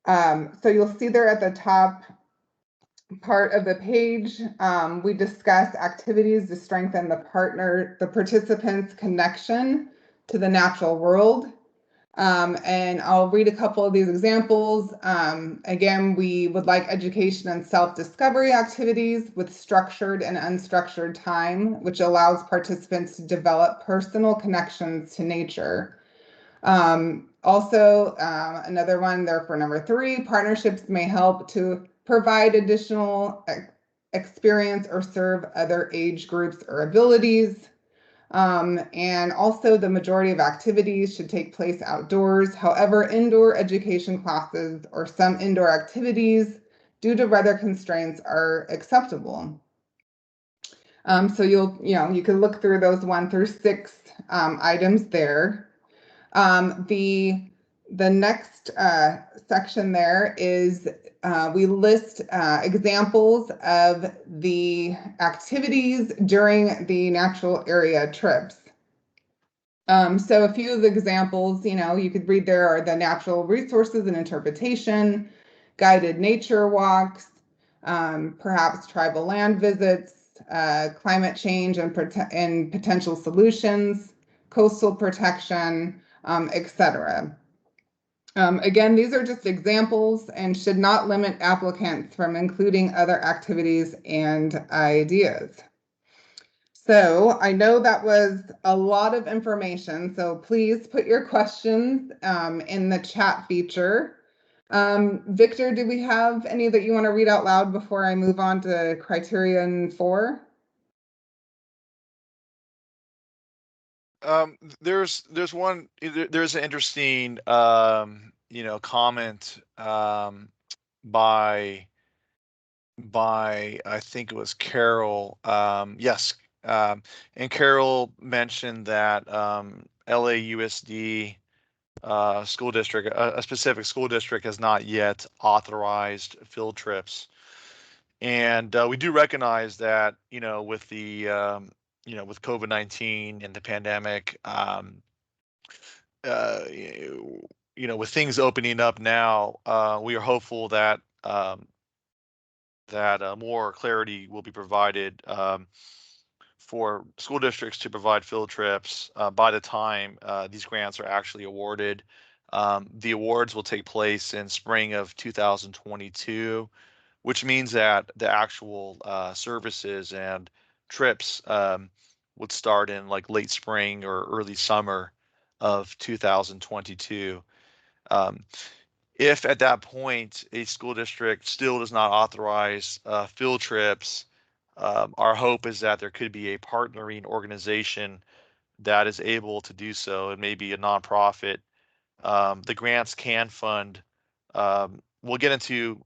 So you'll see there at the top part of the page, we discuss activities to strengthen the participants' connection to the natural world. And I'll read a couple of these examples. Again, we would like education and self-discovery activities with structured and unstructured time, which allows participants to develop personal connections to nature. Also, another one there for number 3, partnerships may help to provide additional experience or serve other age groups or abilities. And also the majority of activities should take place outdoors. However, indoor education classes or some indoor activities due to weather constraints are acceptable. So you can look through those 1 through 6 items there. The next section there is we list examples of the activities during the natural area trips. So a few of the examples, you could read there are the natural resources and interpretation, guided nature walks, perhaps tribal land visits, climate change and potential solutions, coastal protection, etc. Again, these are just examples and should not limit applicants from including other activities and ideas. So I know that was a lot of information, so please put your questions in the chat feature. Victor, do we have any that you want to read out loud before I move on to Criterion 4? There's an interesting comment by I think it was Carol. Yes, and Carol mentioned that LAUSD school district, a specific school district, has not yet authorized field trips, and we do recognize that with the with COVID-19 and the pandemic, with things opening up now, we are hopeful that more clarity will be provided for school districts to provide field trips by the time these grants are actually awarded. The awards will take place in spring of 2022, which means that the actual services and trips would start in like late spring or early summer of 2022. If at that point a school district still does not authorize field trips, our hope is that there could be a partnering organization that is able to do so. It may be a nonprofit. The grants can fund. We'll get into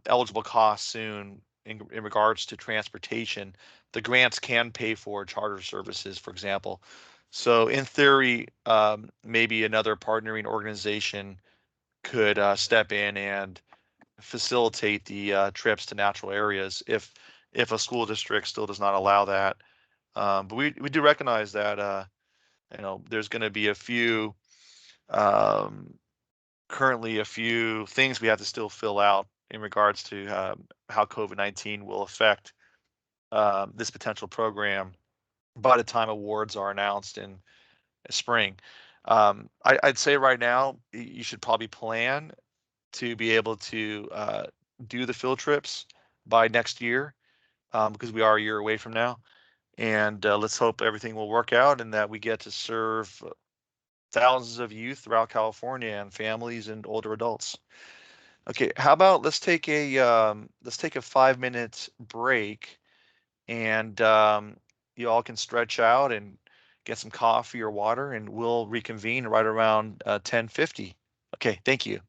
eligible costs soon in regards to transportation. The grants can pay for charter services, for example. So in theory, maybe another partnering organization could step in and facilitate the trips to natural areas if a school district still does not allow that. But we do recognize that there's going to be currently a few things we have to still fill out in regards to how COVID-19 will affect this potential program by the time awards are announced in spring. I'd say right now you should probably plan to be able to do the field trips by next year, because we are a year away from now. And let's hope everything will work out and that we get to serve thousands of youth throughout California and families and older adults. Okay, how about let's take a 5-minute break, and you all can stretch out and get some coffee or water, and we'll reconvene right around 10:50. Okay, thank you.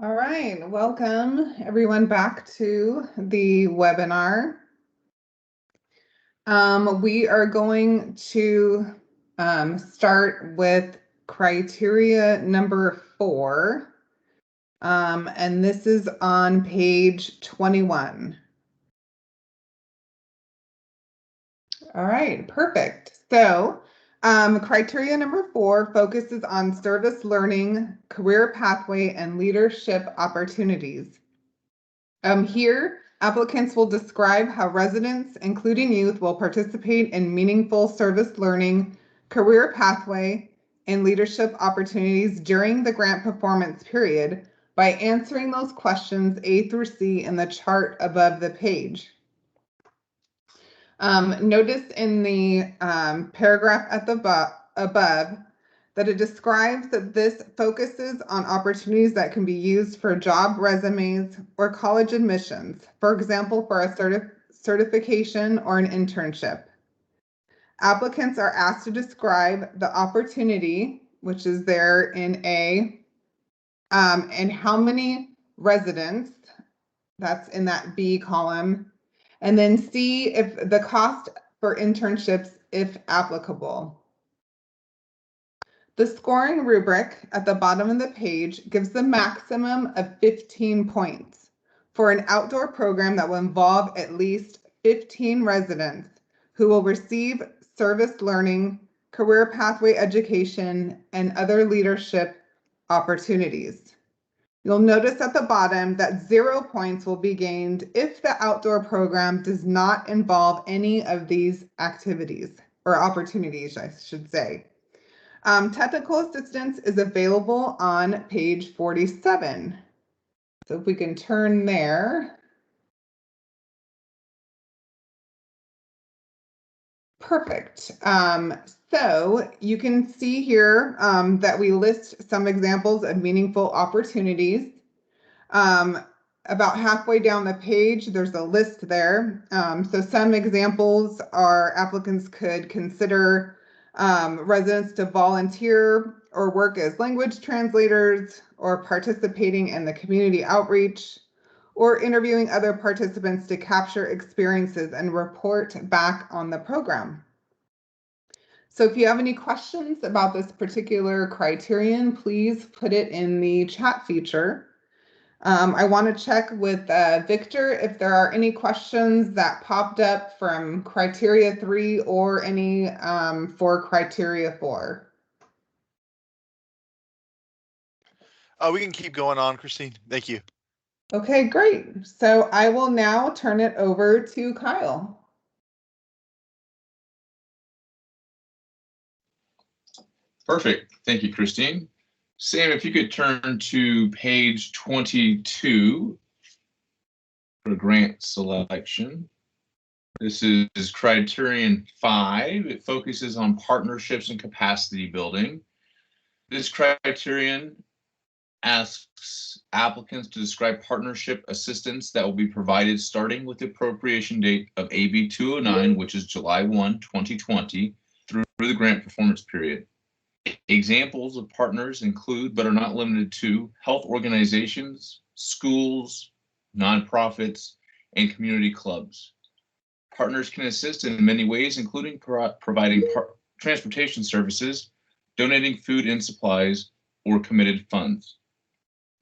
All right, welcome everyone back to the webinar. We are going to start with criteria number 4, and this is on page 21. All right, perfect. So criteria number 4 focuses on service learning, career pathway, and leadership opportunities. Here, applicants will describe how residents, including youth, will participate in meaningful service learning, career pathway, and leadership opportunities during the grant performance period by answering those questions A through C in the chart above the page. Notice in the paragraph at the above that it describes that this focuses on opportunities that can be used for job resumes or college admissions, for example, for a certification or an internship. Applicants are asked to describe the opportunity, which is there in A, and how many residents, that's in that B column, and then C, if the cost for internships, if applicable. The scoring rubric at the bottom of the page gives the maximum of 15 points for an outdoor program that will involve at least 15 residents who will receive service learning, career pathway education, and other leadership opportunities. You'll notice at the bottom that 0 points will be gained if the outdoor program does not involve any of these activities or opportunities, I should say. Technical assistance is available on page 47. So if we can turn there. Perfect. So you can see here that we list some examples of meaningful opportunities. About halfway down the page, there's a list there. So some examples are applicants could consider residents to volunteer or work as language translators, or participating in the community outreach, or interviewing other participants to capture experiences and report back on the program. So if you have any questions about this particular criterion, please put it in the chat feature. I want to check with Victor if there are any questions that popped up from criteria 3 or any for criteria 4. We can keep going on, Christine. Thank you. Okay, great. So I will now turn it over to Kyle. Perfect. Thank you, Christine. Sam, if you could turn to page 22 for grant selection. This is criterion 5. It focuses on partnerships and capacity building. This criterion asks applicants to describe partnership assistance that will be provided starting with the appropriation date of AB 209, which is July 1, 2020, through the grant performance period. Examples of partners include, but are not limited to, health organizations, schools, nonprofits, and community clubs. Partners can assist in many ways, including providing transportation services, donating food and supplies, or committed funds.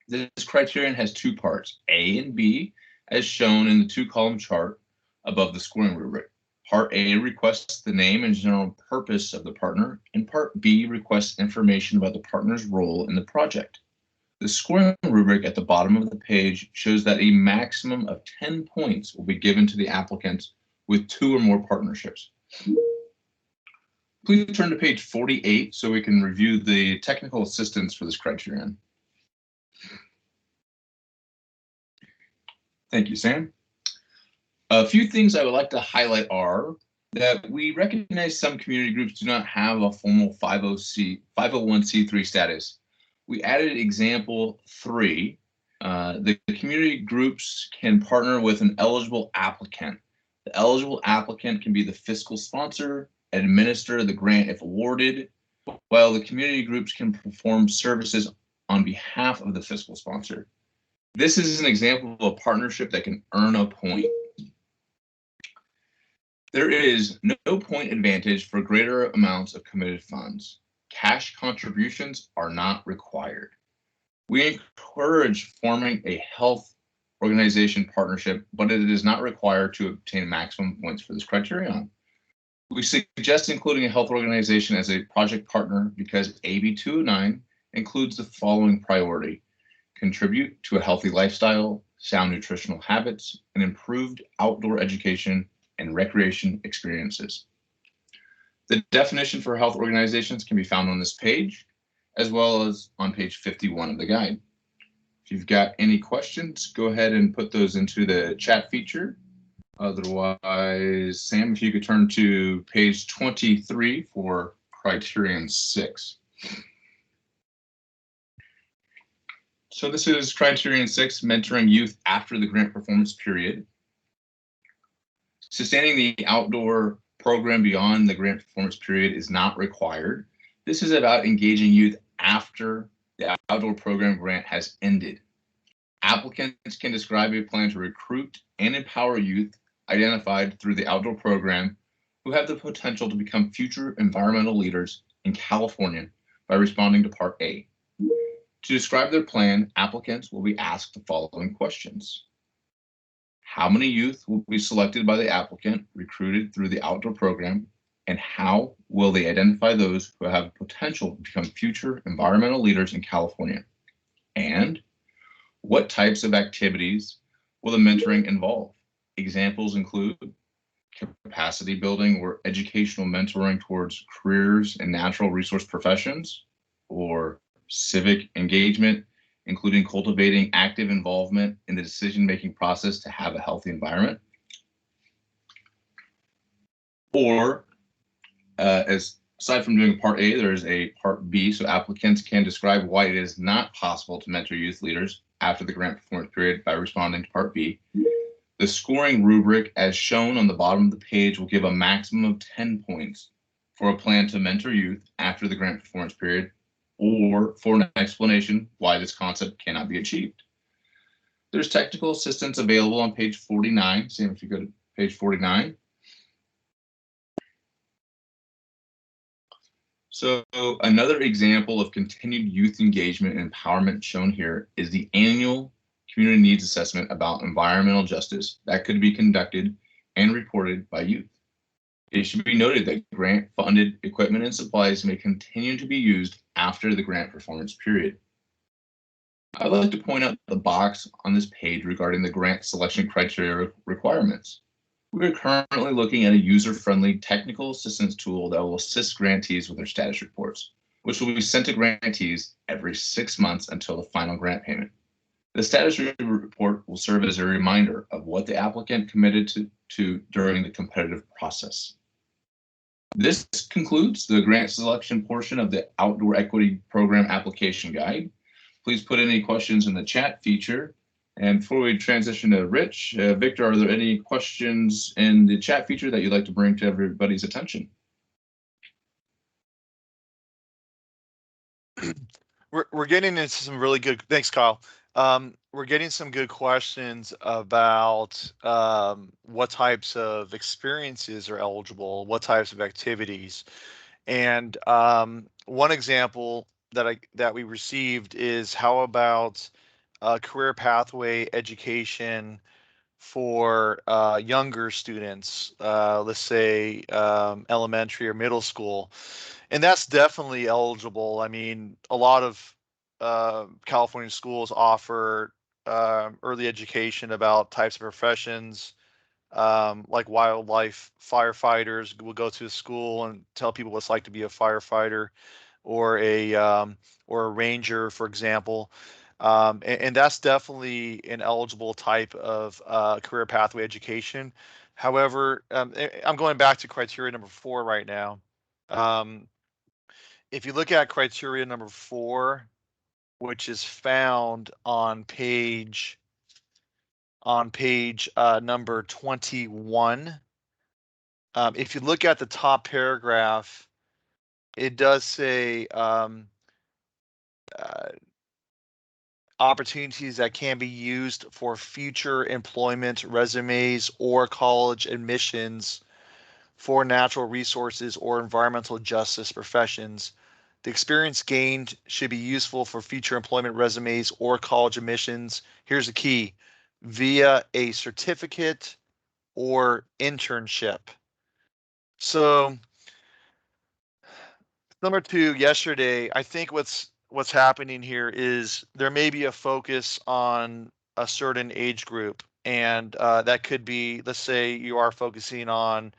This criterion has 2 parts, A and B, as shown in the 2-column chart above the scoring rubric. Part A requests the name and general purpose of the partner, and Part B requests information about the partner's role in the project. The scoring rubric at the bottom of the page shows that a maximum of 10 points will be given to the applicant with 2 or more partnerships. Please turn to page 48 so we can review the technical assistance for this criterion. Thank you, Sam. A few things I would like to highlight are that we recognize some community groups do not have a formal 501c3 status. We added example 3. The community groups can partner with an eligible applicant. The eligible applicant can be the fiscal sponsor and administer the grant if awarded, while the community groups can perform services on behalf of the fiscal sponsor. This is an example of a partnership that can earn a point. There is no point advantage for greater amounts of committed funds. Cash contributions are not required. We encourage forming a health organization partnership, but it is not required to obtain maximum points for this criterion. We suggest including a health organization as a project partner because AB 209 includes the following priority: contribute to a healthy lifestyle, sound nutritional habits, and improved outdoor education and recreation experiences. The definition for health organizations can be found on this page, as well as on page 51 of the guide. If you've got any questions, go ahead and put those into the chat feature. Otherwise, Sam, if you could turn to page 23 for Criterion 6. So this is Criterion 6, mentoring youth after the grant performance period. Sustaining the outdoor program beyond the grant performance period is not required. This is about engaging youth after the outdoor program grant has ended. Applicants can describe a plan to recruit and empower youth identified through the outdoor program who have the potential to become future environmental leaders in California by responding to Part A. To describe their plan, applicants will be asked the following questions. How many youth will be selected by the applicant recruited through the outdoor program, and how will they identify those who have potential to become future environmental leaders in California? And what types of activities will the mentoring involve? Examples include capacity building or educational mentoring towards careers in natural resource professions, or civic engagement, including cultivating active involvement in the decision-making process to have a healthy environment. Or, aside from doing Part A, there's a Part B, so applicants can describe why it is not possible to mentor youth leaders after the grant performance period by responding to Part B. The scoring rubric, as shown on the bottom of the page, will give a maximum of 10 points for a plan to mentor youth after the grant performance period, or for an explanation why this concept cannot be achieved. There's technical assistance available on page 49. Same if you go to page 49. So another example of continued youth engagement and empowerment shown here is the annual community needs assessment about environmental justice that could be conducted and reported by youth. It should be noted that grant-funded equipment and supplies may continue to be used after the grant performance period. I'd like to point out the box on this page regarding the grant selection criteria requirements. We're currently looking at a user-friendly technical assistance tool that will assist grantees with their status reports, which will be sent to grantees every 6 months until the final grant payment. The status report will serve as a reminder of what the applicant committed to during the competitive process. This concludes the grant selection portion of the Outdoor Equity Program Application Guide. Please put any questions in the chat feature. And before we transition to Rich, Victor, are there any questions in the chat feature that you'd like to bring to everybody's attention? We're getting into some really good, thanks, Kyle. We're getting some good questions about what types of experiences are eligible, what types of activities. And one example that we received is how about career pathway education for younger students, let's say elementary or middle school. And that's definitely eligible. I mean, a lot of California schools offer early education about types of professions, like wildlife firefighters will go to a school and tell people what it's like to be a firefighter, or a ranger, for example. And that's definitely an eligible type of career pathway education. However, I'm going back to criteria number 4 right now. If you look at criteria number 4, which is found on page number 21, if you look at the top paragraph, it does say opportunities that can be used for future employment resumes or college admissions for natural resources or environmental justice professions. The experience gained should be useful for future employment resumes or college admissions. Here's the key: via a certificate or internship. So similar to yesterday, I think what's happening here is there may be a focus on a certain age group, and that could be, let's say you are focusing on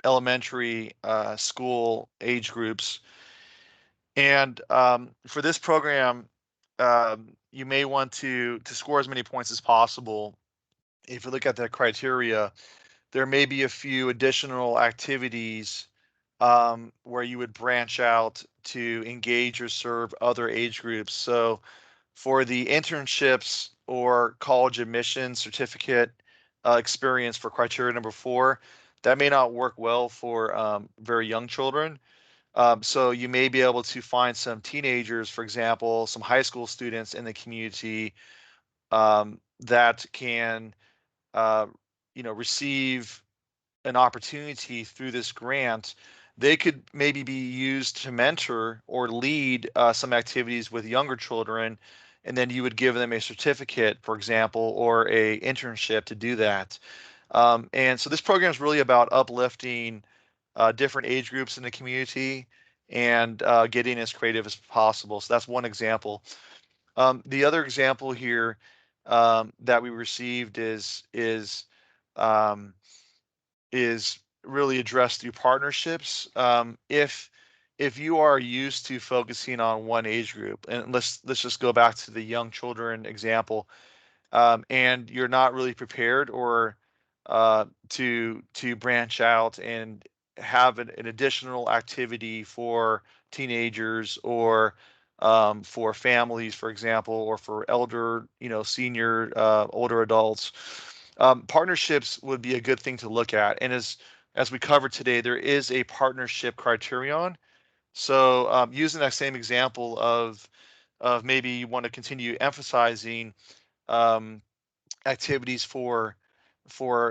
elementary school age groups. And for this program, you may want to score as many points as possible. If you look at the criteria, there may be a few additional activities where you would branch out to engage or serve other age groups. So for the internships or college admission certificate experience for criteria number 4, that may not work well for very young children. So you may be able to find some teenagers, for example, some high school students in the community that can, receive an opportunity through this grant. They could maybe be used to mentor or lead some activities with younger children, and then you would give them a certificate, for example, or a internship to do that. And so this program is really about uplifting different age groups in the community and getting as creative as possible. So that's one example. The other example here that we received um, is really addressed through partnerships. If you are used to focusing on one age group, and let's just go back to the young children example, and you're not really prepared or to branch out and have an additional activity for teenagers or for families, for example, or for elder, senior, older adults. Partnerships would be a good thing to look at. And as we covered today, there is a partnership criterion. So using that same example of maybe you want to continue emphasizing um, activities for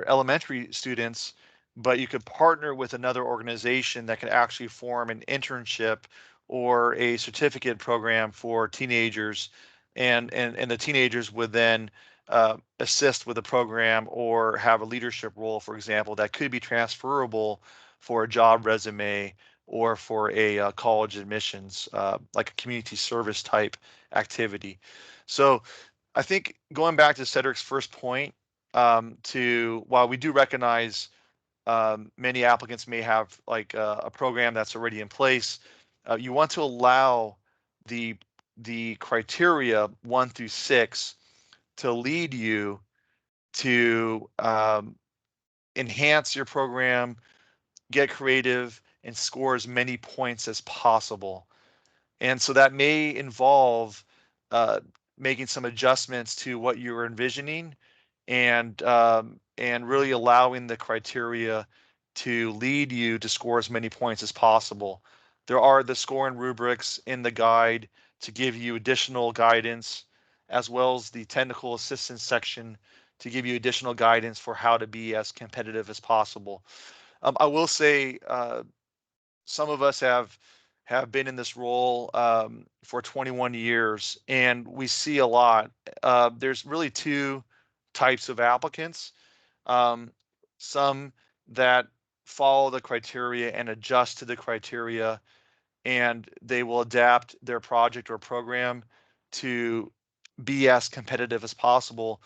elementary students, but you could partner with another organization that can actually form an internship or a certificate program for teenagers, and the teenagers would then assist with the program or have a leadership role, for example, that could be transferable for a job resume or for a college admissions, like a community service type activity. So I think going back to Cedric's first point, while we do recognize many applicants may have like a program that's already in place, you want to allow the criteria 1 through 6 to lead you to enhance your program, get creative, and score as many points as possible. And so that may involve uh, making some adjustments to what you were envisioning, and really allowing the criteria to lead you to score as many points as possible. There are the scoring rubrics in the guide to give you additional guidance, as well as the technical assistance section to give you additional guidance for how to be as competitive as possible. I will say some of us have been in this role for 21 years, and we see a lot. There's really 2 types of applicants. Some that follow the criteria and adjust to the criteria, and they will adapt their project or program to be as competitive as possible.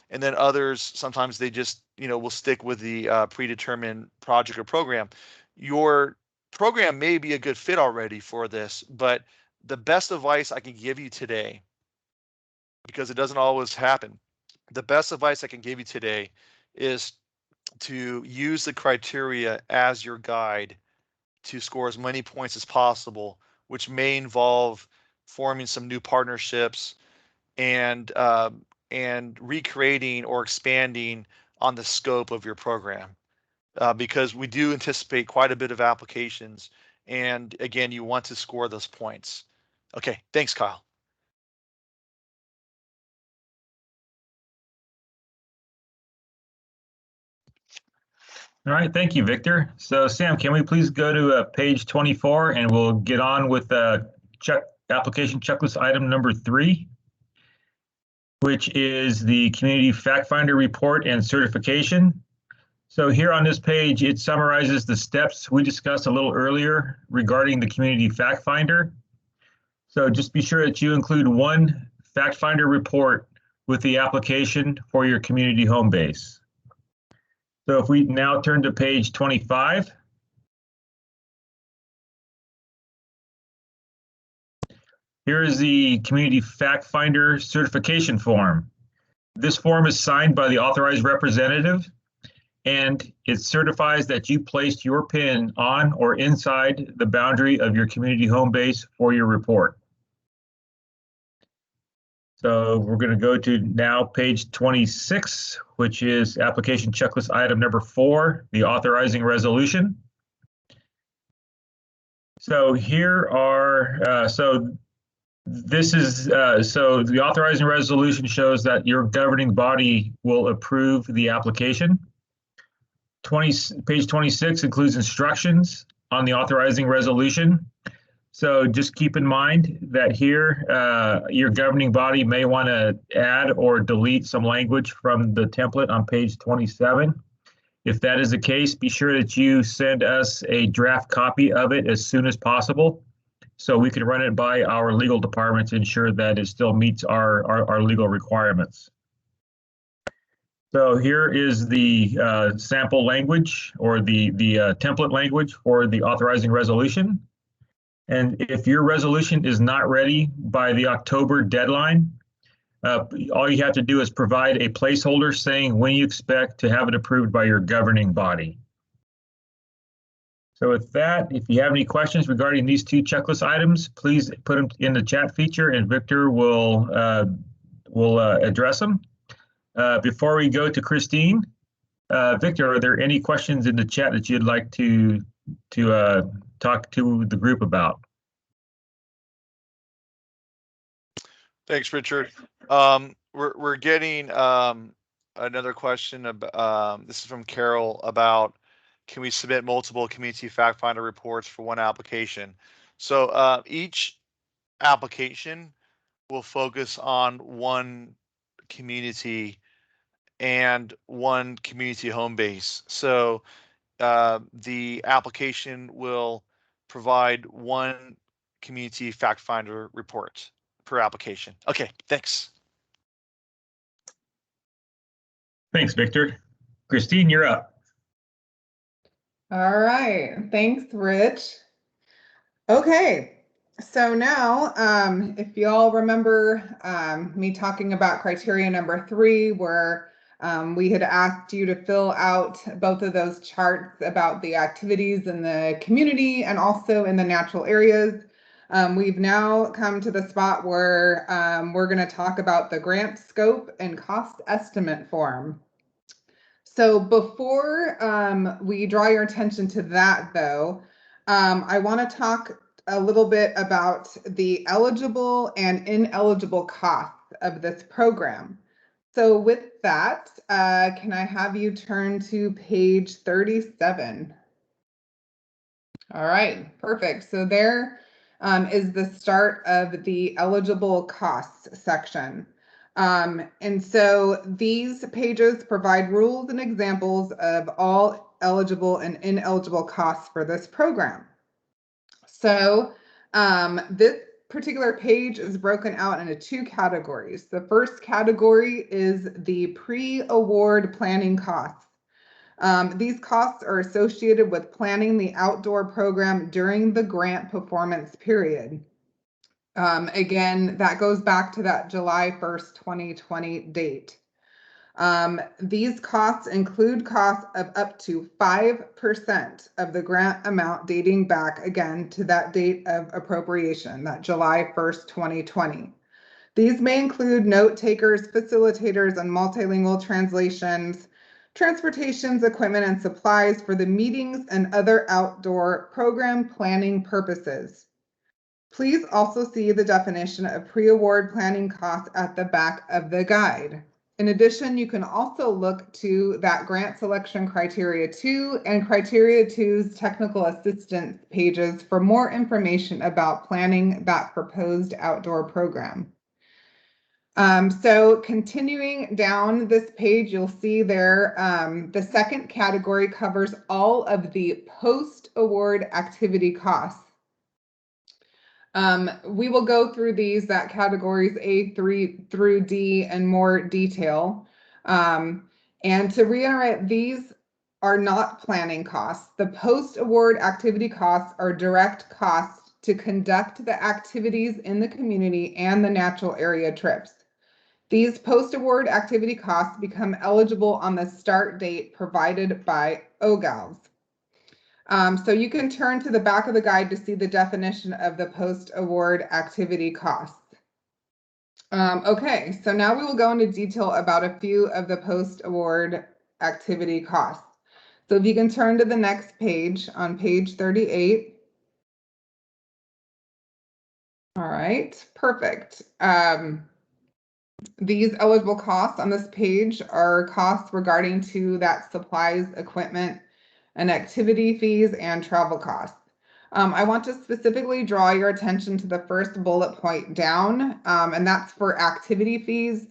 And then others, sometimes they just, will stick with the predetermined project or program. Your program may be a good fit already for this, but the best advice I can give you today, because it doesn't always happen, the best advice I can give you today is to use the criteria as your guide to score as many points as possible, which may involve forming some new partnerships and recreating or expanding on the scope of your program, because we do anticipate quite a bit of applications, and again, you want to score those points. Okay, thanks, Kyle. All right, thank you, Victor. So Sam, can we please go to page 24 and we'll get on with application checklist item number 3, which is the Community Fact Finder report and certification. So here on this page, it summarizes the steps we discussed a little earlier regarding the Community Fact Finder. So just be sure that you include one Fact Finder report with the application for your community home base. So if we now turn to page 25. Here is the Community Fact Finder certification form. This form is signed by the authorized representative, and it certifies that you placed your PIN on or inside the boundary of your community home base for your report. So we're going to go to now page 26, which is application checklist item number 4, the authorizing resolution. So here are, this is, so the authorizing resolution shows that your governing body will approve the application. Page 26 includes instructions on the authorizing resolution. So just keep in mind that here, your governing body may want to add or delete some language from the template on page 27. If that is the case, be sure that you send us a draft copy of it as soon as possible, so we can run it by our legal department to ensure that it still meets our legal requirements. So here is the sample language, or the template language for the authorizing resolution. And if your resolution is not ready by the October deadline, all you have to do is provide a placeholder saying when you expect to have it approved by your governing body. So with that, if you have any questions regarding these 2 checklist items, please put them in the chat feature and Victor will address them. Before we go to Christine, Victor, are there any questions in the chat that you'd like to talk to the group about? Thanks, Richard. We're getting another question about, this is from Carol, about can we submit multiple community fact finder reports for one application? So each application will focus on one community and one community home base. So the application will provide one community fact finder report per application. Okay, thanks. Thanks, Victor. Christine, you're up. All right, thanks, Rich. Okay, so now, if you all remember me talking about criteria number 3, where we had asked you to fill out both of those charts about the activities in the community and also in the natural areas. We've now come to the spot where we're going to talk about the grant scope and cost estimate form. So before we draw your attention to that, though, I want to talk a little bit about the eligible and ineligible costs of this program. So with that, can I have you turn to page 37? All right, perfect. So there is the start of the eligible costs section. And so these pages provide rules and examples of all eligible and ineligible costs for this program. So this particular page is broken out into 2 categories. The first category is the pre-award planning costs. These costs are associated with planning the outdoor program during the grant performance period. Again, that goes back to that July 1st, 2020 date. These costs include costs of up to 5% of the grant amount dating back again to that date of appropriation, that July 1st, 2020. These may include note takers, facilitators, and multilingual translations, transportations, equipment, and supplies for the meetings and other outdoor program planning purposes. Please also see the definition of pre-award planning costs at the back of the guide. In addition, you can also look to that grant selection criteria 2 and criteria 2's technical assistance pages for more information about planning that proposed outdoor program. So continuing down this page, you'll see there the second category covers all of the post-award activity costs. We will go through these, that categories A through D in more detail. And to reiterate, these are not planning costs. The post-award activity costs are direct costs to conduct the activities in the community and the natural area trips. These post-award activity costs become eligible on the start date provided by OGALS. So you can turn to the back of the guide to see the definition of the post-award activity costs. Okay, so now we will go into detail about a few of the post-award activity costs. So if you can turn to the next page, on page 38. All right, perfect. These eligible costs on this page are costs regarding to that supplies, equipment, and activity fees and travel costs. I want to specifically draw your attention to the first bullet point down, and that's for activity fees.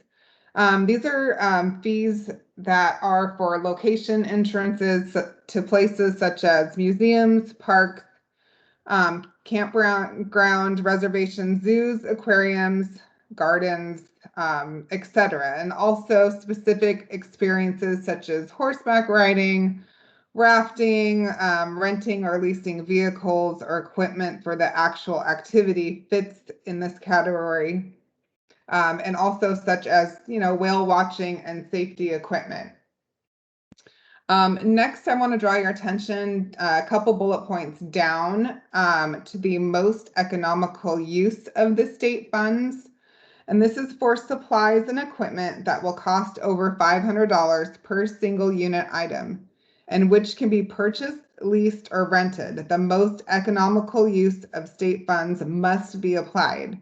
These are fees that are for location entrances to places such as museums, parks, campground reservations, zoos, aquariums, gardens, etc. And also specific experiences such as horseback riding, rafting, renting or leasing vehicles or equipment for the actual activity fits in this category. And also such as, whale watching and safety equipment. Next, I want to draw your attention a couple bullet points down to the most economical use of the state funds. And this is for supplies and equipment that will cost over $500 per single unit item, and which can be purchased, leased, or rented. The most economical use of state funds must be applied.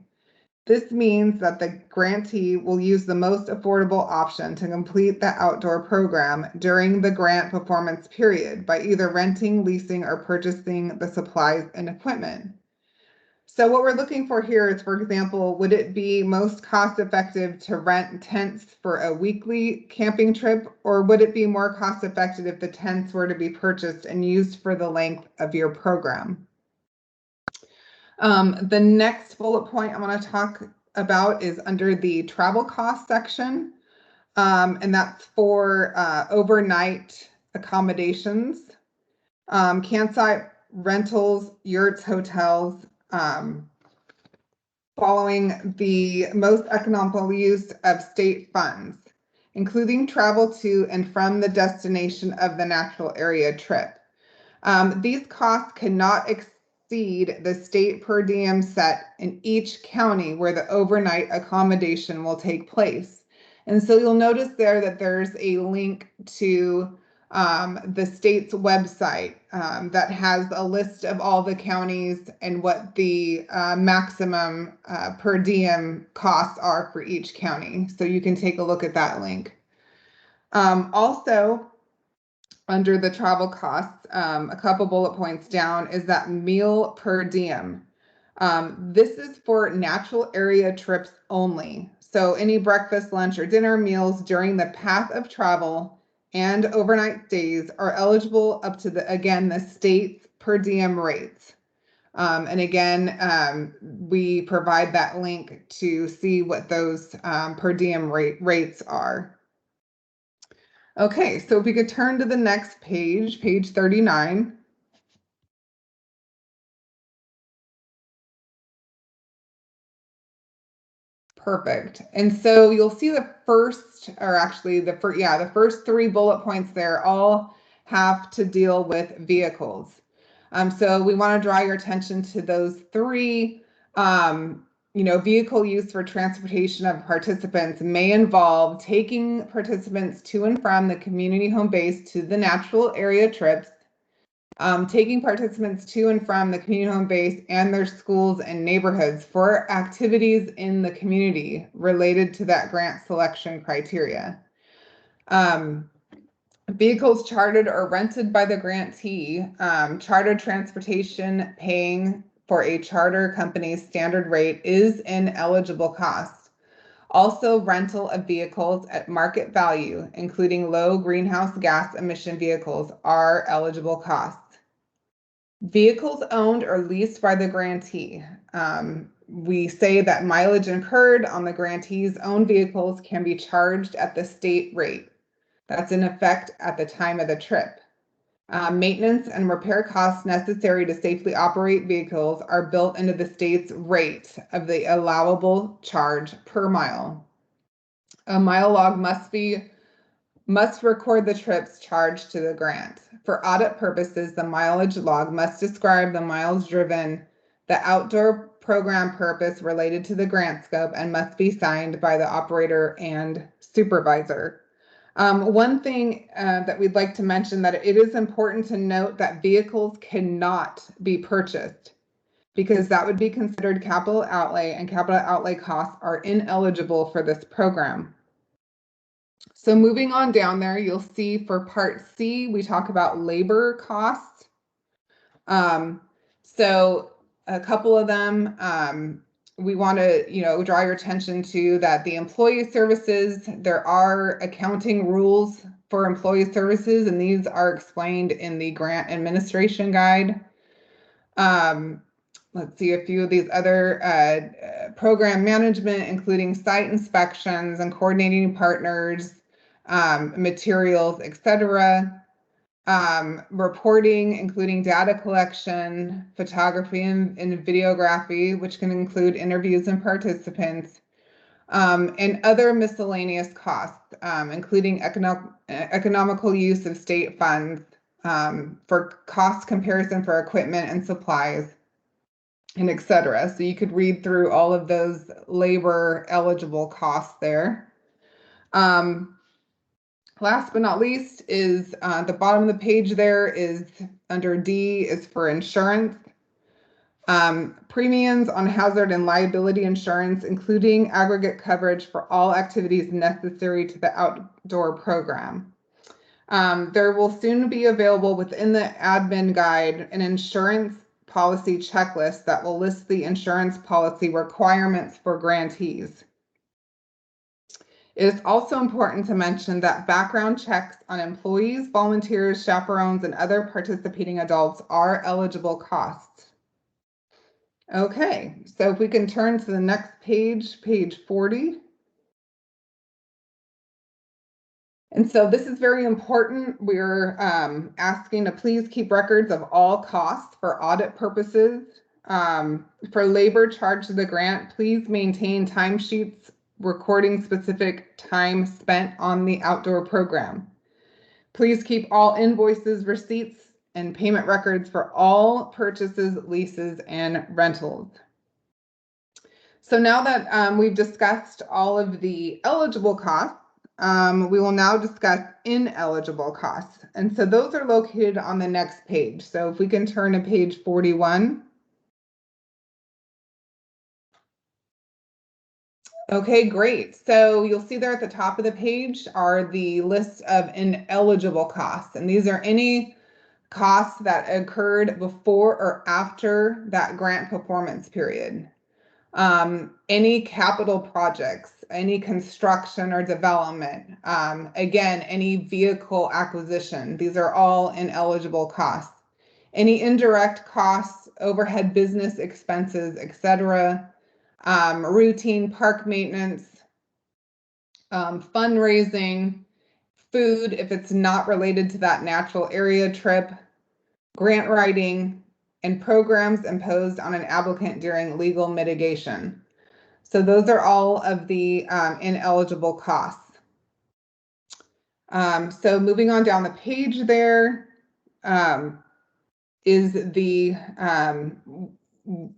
This means that the grantee will use the most affordable option to complete the outdoor program during the grant performance period by either renting, leasing, or purchasing the supplies and equipment. So what we're looking for here is, for example, would it be most cost effective to rent tents for a weekly camping trip, or would it be more cost effective if the tents were to be purchased and used for the length of your program? The next bullet point I want to talk about is under the travel cost section, and that's for overnight accommodations, campsite rentals, yurts, hotels, following the most economical use of state funds, including travel to and from the destination of the natural area trip. These costs cannot exceed the state per diem set in each county where the overnight accommodation will take place. And so you'll notice there that there's a link to the state's website that has a list of all the counties and what the maximum per diem costs are for each county. So you can take a look at that link. Also, under the travel costs, a couple bullet points down is that meal per diem. This is for natural area trips only. So any breakfast, lunch, or dinner meals during the path of travel and overnight stays are eligible up to the state's per diem rates. And again, we provide that link to see what those per diem rates are. Okay, so if we could turn to the next page, page 39. Perfect. And so you'll see the first, or actually the first three bullet points there all have to deal with vehicles. So we want to draw your attention to those three. Vehicle use for transportation of participants may involve taking participants to and from the community home base to the natural area trips, taking participants to and from the community home base and their schools and neighborhoods for activities in the community related to that grant selection criteria. Vehicles chartered or rented by the grantee, chartered transportation paying for a charter company's standard rate is ineligible cost. Also, rental of vehicles at market value, including low greenhouse gas emission vehicles, are eligible costs. Vehicles owned or leased by the grantee. We say that mileage incurred on the grantee's own vehicles can be charged at the state rate. That's in effect at the time of the trip. Maintenance and repair costs necessary to safely operate vehicles are built into the state's rate of the allowable charge per mile. A mile log must record the trips charged to the grant. For audit purposes, the mileage log must describe the miles driven, the outdoor program purpose related to the grant scope, and must be signed by the operator and supervisor. One thing that we'd like to mention, that it is important to note that vehicles cannot be purchased, because that would be considered capital outlay, and capital outlay costs are ineligible for this program. So moving on down there, you'll see for Part C, we talk about labor costs. So a couple of them, we want to, draw your attention to that the employee services, there are accounting rules for employee services, and these are explained in the grant administration guide. Let's see a few of these other program management, including site inspections and coordinating partners, materials, etc. Reporting, including data collection, photography and videography, which can include interviews and participants, and other miscellaneous costs, including economical use of state funds, for cost comparison for equipment and supplies, and etc. So you could read through all of those labor eligible costs there. Last but not least is the bottom of the page there is under D is for insurance. Premiums on hazard and liability insurance, including aggregate coverage for all activities necessary to the outdoor program. There will soon be available within the admin guide an insurance policy checklist that will list the insurance policy requirements for grantees. It is also important to mention that background checks on employees, volunteers, chaperones, and other participating adults are eligible costs. Okay, so if we can turn to the next page, page 40. And so this is very important. We're asking to please keep records of all costs for audit purposes. For labor charged to the grant, please maintain timesheets recording specific time spent on the outdoor program. Please keep all invoices, receipts, and payment records for all purchases, leases, and rentals. So now that we've discussed all of the eligible costs, we will now discuss ineligible costs. And so those are located on the next page. So if we can turn to page 41. Okay, great. So you'll see there at the top of the page are the list of ineligible costs. And these are any costs that occurred before or after that grant performance period. Any capital projects, any construction or development, again, any vehicle acquisition, these are all ineligible costs. Any indirect costs, overhead business expenses, etc., routine park maintenance, fundraising, food if it's not related to that natural area trip, grant writing, and programs imposed on an applicant during legal mitigation. So those are all of the ineligible costs. So moving on down the page there is the,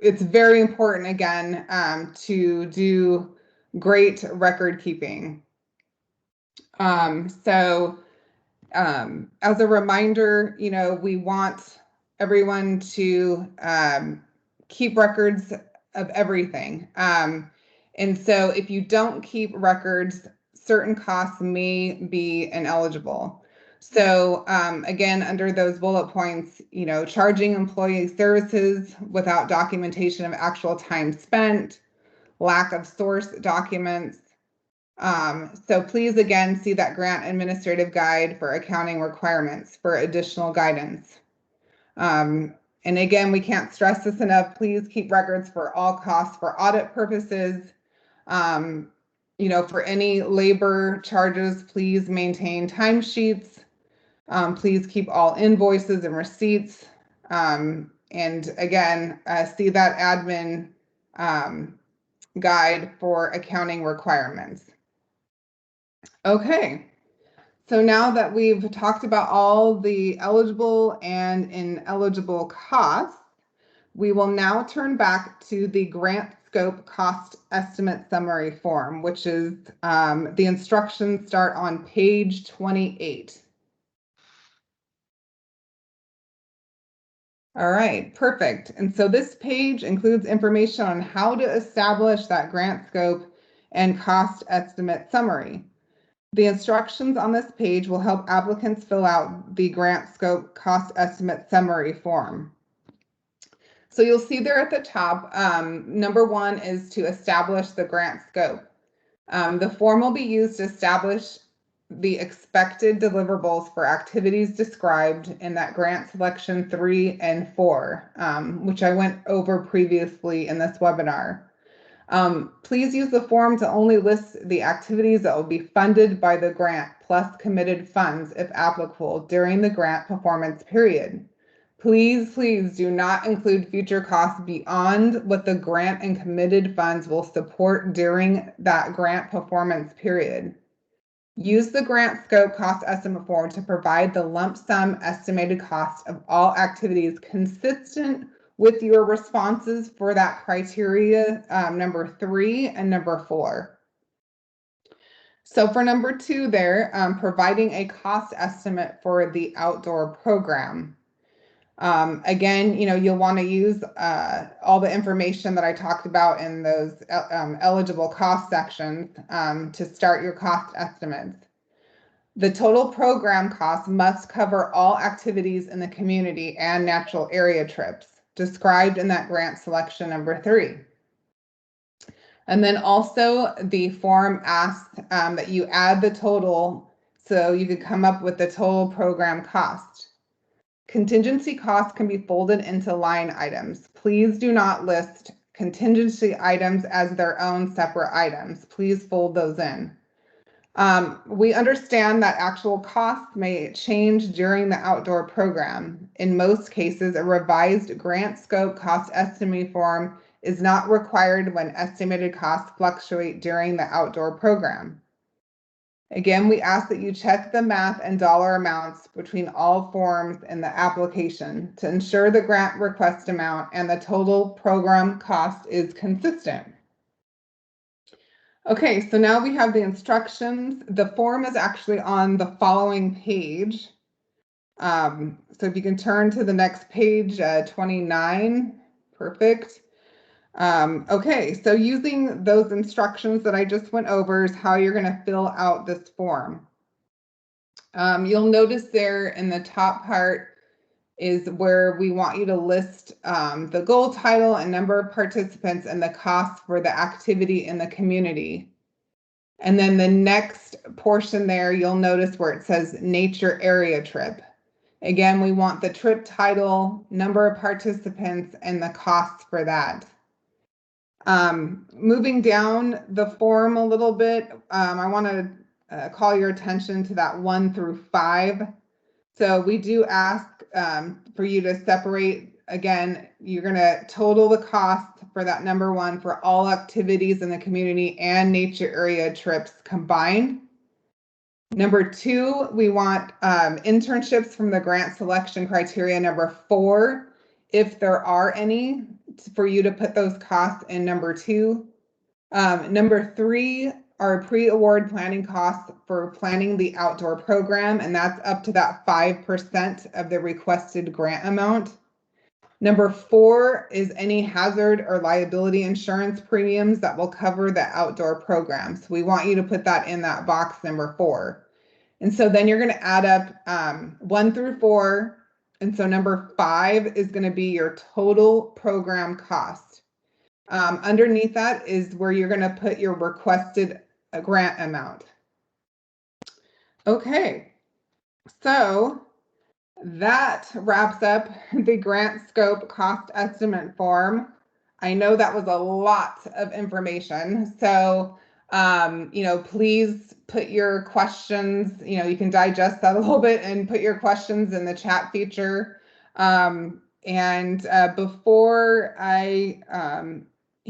it's very important again to do great record keeping. As a reminder, we want everyone to keep records of everything. And so if you don't keep records, certain costs may be ineligible. So again, under those bullet points, you know, charging employee services without documentation of actual time spent, lack of source documents. So please, again, see that grant administrative guide for accounting requirements for additional guidance. And again, we can't stress this enough. Please keep records for all costs for audit purposes. You know, for any labor charges, please maintain timesheets. Please keep all invoices and receipts. And again, see that admin guide for accounting requirements. Okay, so now that we've talked about all the eligible and ineligible costs, we will now turn back to the grant scope cost estimate summary form, which is the instructions start on page 28. All right, perfect. And so this page includes information on how to establish that grant scope and cost estimate summary. The instructions on this page will help applicants fill out the grant scope cost estimate summary form. So you'll see there at the top, number 1 is to establish the grant scope. The form will be used to establish the expected deliverables for activities described in that grant selection 3 and 4, which I went over previously in this webinar. Please use the form to only list the activities that will be funded by the grant plus committed funds, if applicable, during the grant performance period. Please do not include future costs beyond what the grant and committed funds will support during that grant performance period. Use the grant scope cost estimate form to provide the lump sum estimated cost of all activities consistent with your responses for that criteria number 3 and number 4. So for number 2 there, providing a cost estimate for the outdoor program. Again, you know, you'll want to use all the information that I talked about in those eligible cost sections to start your cost estimates. The total program cost must cover all activities in the community and natural area trips described in that grant selection number 3. And then also the form asks that you add the total so you could come up with the total program cost. Contingency costs can be folded into line items. Please do not list contingency items as their own separate items. Please fold those in. We understand that actual costs may change during the outdoor program. In most cases, a revised grant scope cost estimate form is not required when estimated costs fluctuate during the outdoor program. Again, we ask that you check the math and dollar amounts between all forms in the application to ensure the grant request amount and the total program cost is consistent. Okay, so now we have the instructions. The form is actually on the following page. So if you can turn to the next page, 29, perfect. Okay, so using those instructions that I just went over is how you're going to fill out this form. You'll notice there in the top part is where we want you to list the goal title and number of participants and the cost for the activity in the community. And then the next portion there, you'll notice where it says nature area trip. Again, we want the trip title, number of participants, and the costs for that. Moving down the form a little bit, I want to call your attention to that 1 through 5. So we do ask for you to separate. Again, you're going to total the cost for that number 1 for all activities in the community and nature area trips combined. Number 2, we want internships from the grant selection criteria number 4, if there are any, for you to put those costs in number 2. Number 3 are pre-award planning costs for planning the outdoor program, and that's up to that 5% of the requested grant amount. Number 4 is any hazard or liability insurance premiums that will cover the outdoor program. So we want you to put that in that box number 4. And so then you're going to add up 1 through 4. And so number 5 is going to be your total program cost. Underneath that is where you're going to put your requested grant amount. Okay, so that wraps up the grant scope cost estimate form. I know that was a lot of information. So, please put your questions, you can digest that a little bit and put your questions in the chat feature. Before I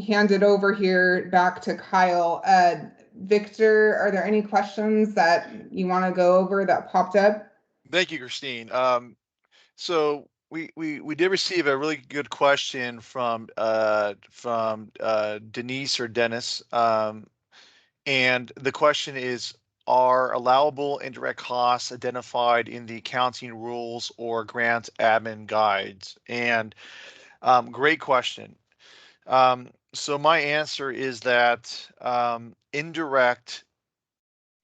hand it over here back to Kyle, Victor, are there any questions that you want to go over that popped up? Thank you, Christine. So we did receive a really good question from Denise or Dennis, and the question is: are allowable indirect costs identified in the accounting rules or grant admin guides? And great question. So my answer is that indirect,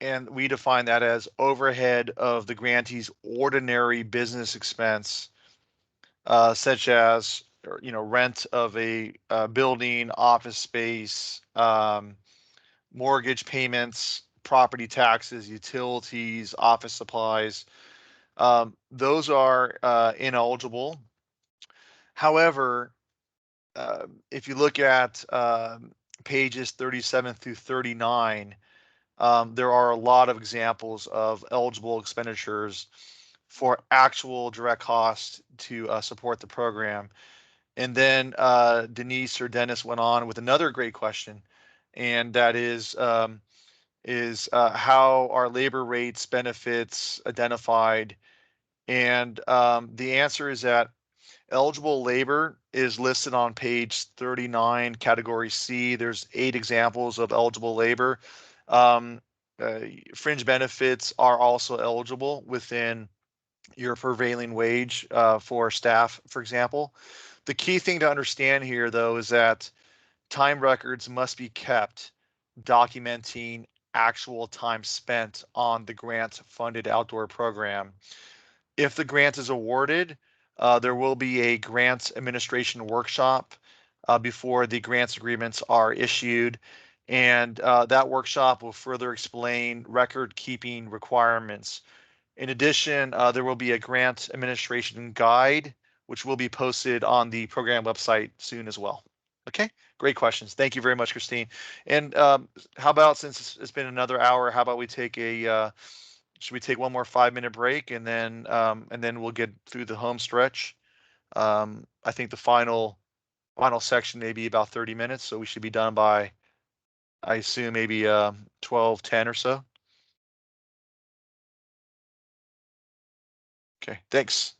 and we define that as overhead of the grantee's ordinary business expense, such as rent of a building, office space, mortgage payments, property taxes, utilities, office supplies. Those are ineligible. However, if you look at pages 37 through 39, there are a lot of examples of eligible expenditures for actual direct costs to support the program. And then Denise or Dennis went on with another great question, and that is how are labor rates, benefits identified? And the answer is that eligible labor is listed on page 39, category C. There's 8 examples of eligible labor. Fringe benefits are also eligible within your prevailing wage for staff, for example. The key thing to understand here, though, is that time records must be kept documenting actual time spent on the grant-funded outdoor program. If the grant is awarded, there will be a grants administration workshop before the grants agreements are issued. And that workshop will further explain record keeping requirements. In addition, there will be a grant administration guide, which will be posted on the program website soon as well. Okay, great questions. Thank you very much, Christine. And how about, since it's been another hour, how about we take should we take one more 5-minute break, and then we'll get through the home stretch. I think the final section may be about 30 minutes, so we should be done by, I assume, maybe 12:10 or so. Okay, thanks.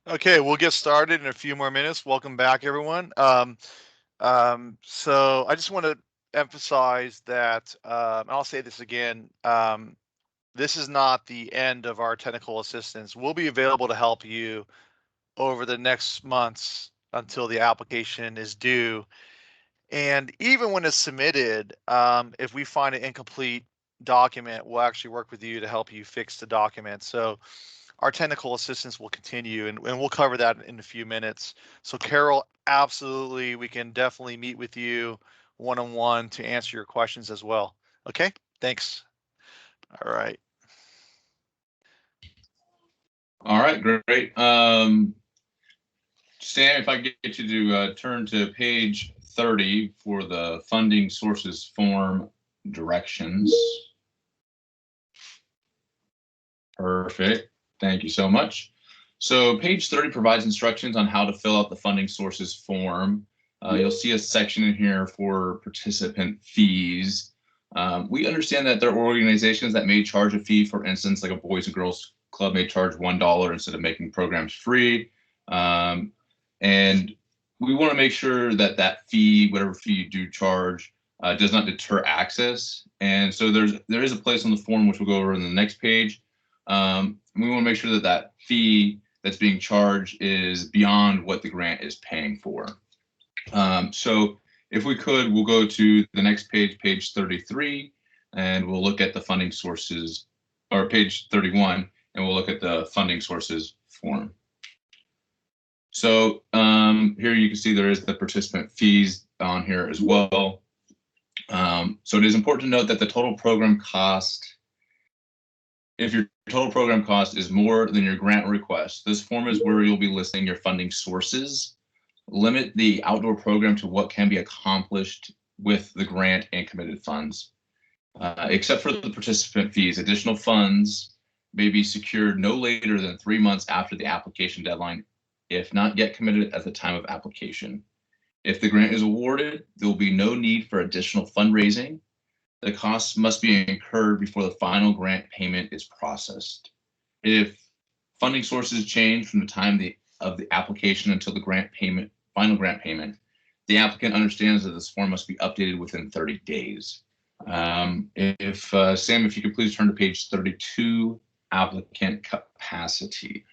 Okay, we'll get started in a few more minutes. Welcome back, everyone. So I just want to emphasize that, and I'll say this again, this is not the end of our technical assistance. We'll be available to help you over the next months until the application is due. And even when it's submitted, if we find an incomplete document, we'll actually work with you to help you fix the document. So our technical assistance will continue, and we'll cover that in a few minutes. So Carol, absolutely, we can definitely meet with you one-on-one to answer your questions as well. Okay, thanks. All right. All right, great. Sam, if I get you to turn to page 30 for the funding sources form directions. Perfect. Thank you so much. So page 30 provides instructions on how to fill out the funding sources form. You'll see a section in here for participant fees. We understand that there are organizations that may charge a fee. For instance, like a Boys and Girls Club may charge $1 instead of making programs free. And we want to make sure that that fee, whatever fee you do charge, does not deter access. And so there is a place on the form, which we'll go over in the next page. We want to make sure that that fee that's being charged is beyond what the grant is paying for. So if we could, we'll go to the next page, page 33, and we'll look at the funding sources, or page 31, and we'll look at the funding sources form. So here you can see there is the participant fees on here as well. So it is important to note that the total program cost, if your total program cost is more than your grant request, this form is where you'll be listing your funding sources. Limit the outdoor program to what can be accomplished with the grant and committed funds. Except for the participant fees, additional funds may be secured no later than 3 months after the application deadline, if not yet committed at the time of application. If the grant is awarded, there will be no need for additional fundraising. The costs must be incurred before the final grant payment is processed. If funding sources change from the time of the application until the final grant payment, the applicant understands that this form must be updated within 30 days. Sam, if you could please turn to page 32, applicant capacity.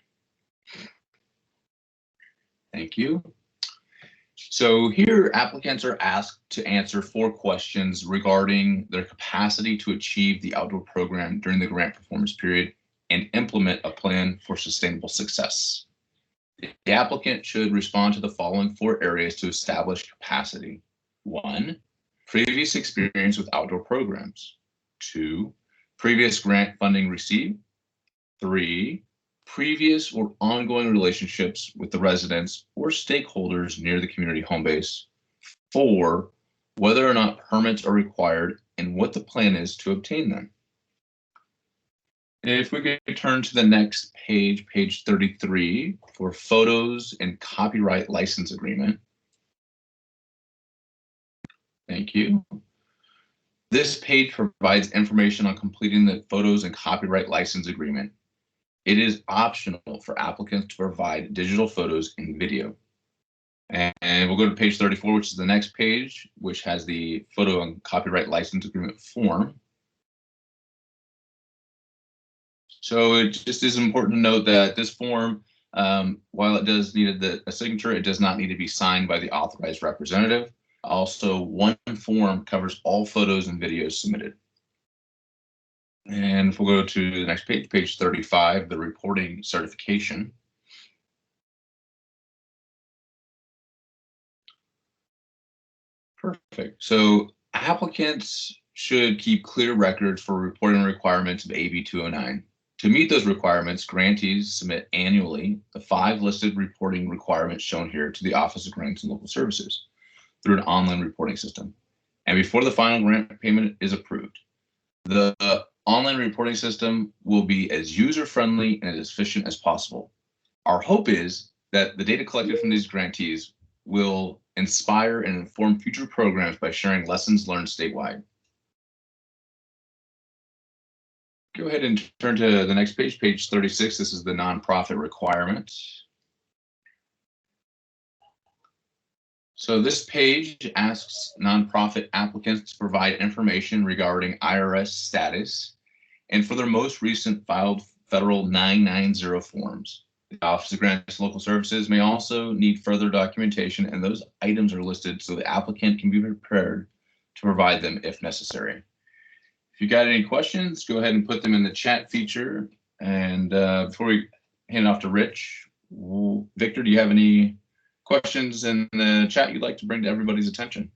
Thank you. So here, applicants are asked to answer 4 questions regarding their capacity to achieve the outdoor program during the grant performance period and implement a plan for sustainable success. The applicant should respond to the following 4 areas to establish capacity. 1, previous experience with outdoor programs. 2, previous grant funding received. 3, previous or ongoing relationships with the residents or stakeholders near the community home base. 4, whether or not permits are required and what the plan is to obtain them. If we could turn to the next page, page 33, for photos and copyright license agreement. Thank you. This page provides information on completing the photos and copyright license agreement. It is optional for applicants to provide digital photos and video. And we'll go to page 34, which is the next page, which has the photo and copyright license agreement form. So it just is important to note that this form, while it does need a signature, it does not need to be signed by the authorized representative. Also, one form covers all photos and videos submitted. And if we'll go to the next page, page 35, the reporting certification. Perfect. So applicants should keep clear records for reporting requirements of AB 209. To meet those requirements, grantees submit annually the 5 listed reporting requirements shown here to the Office of Grants and Local Services through an online reporting system. And before the final grant payment is approved, the online reporting system will be as user-friendly and as efficient as possible. Our hope is that the data collected from these grantees will inspire and inform future programs by sharing lessons learned statewide. Go ahead and turn to the next page, page 36. This is the nonprofit requirements. So this page asks nonprofit applicants to provide information regarding IRS status and for their most recent filed federal 990 forms. The Office of Grants and Local Services may also need further documentation, and those items are listed so the applicant can be prepared to provide them if necessary. If you got any questions, go ahead and put them in the chat feature. And before we hand it off to Rich, Victor, do you have any questions in the chat you'd like to bring to everybody's attention?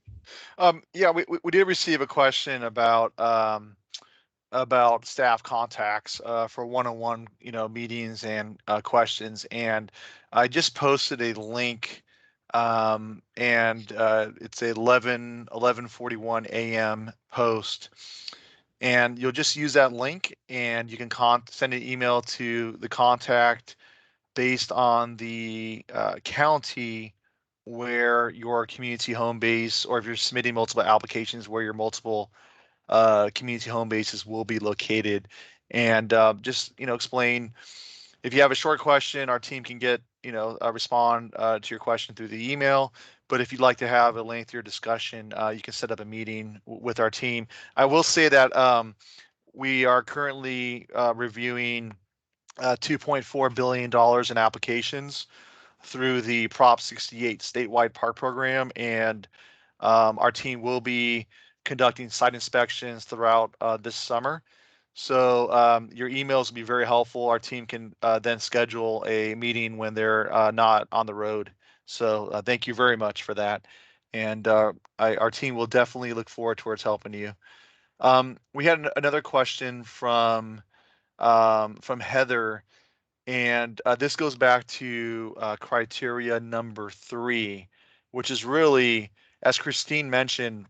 Yeah, we did receive a question about staff contacts for one-on-one, meetings and questions. And I just posted a link, and it's a 11:41 a.m. post. And you'll just use that link, and you can send an email to the contact based on the county where your community home base, or if you're submitting multiple applications, where your multiple community home bases will be located. And just explain, if you have a short question, our team can respond to your question through the email. But if you'd like to have a lengthier discussion, you can set up a meeting with our team. I will say that we are currently reviewing $2.4 billion in applications through the Prop 68 statewide park program, and our team will be conducting site inspections throughout this summer. So your emails will be very helpful. Our team can then schedule a meeting when they're not on the road. So thank you very much for that. And our team will definitely look forward towards helping you. We had another question from Heather, and this goes back to criteria number 3, which is really, as Christine mentioned,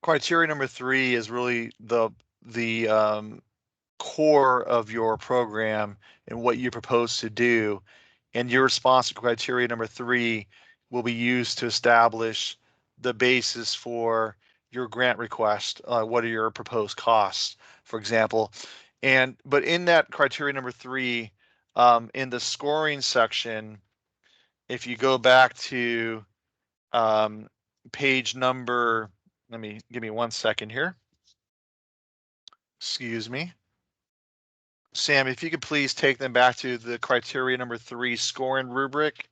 criteria number 3 is really the core of your program and what you propose to do. And your response to criteria number 3 will be used to establish the basis for your grant request. What are your proposed costs, for example? But in that criteria number 3, in the scoring section, if you go back to page number, give me 1 second here. Excuse me. Sam, if you could please take them back to the criteria number 3 scoring rubric,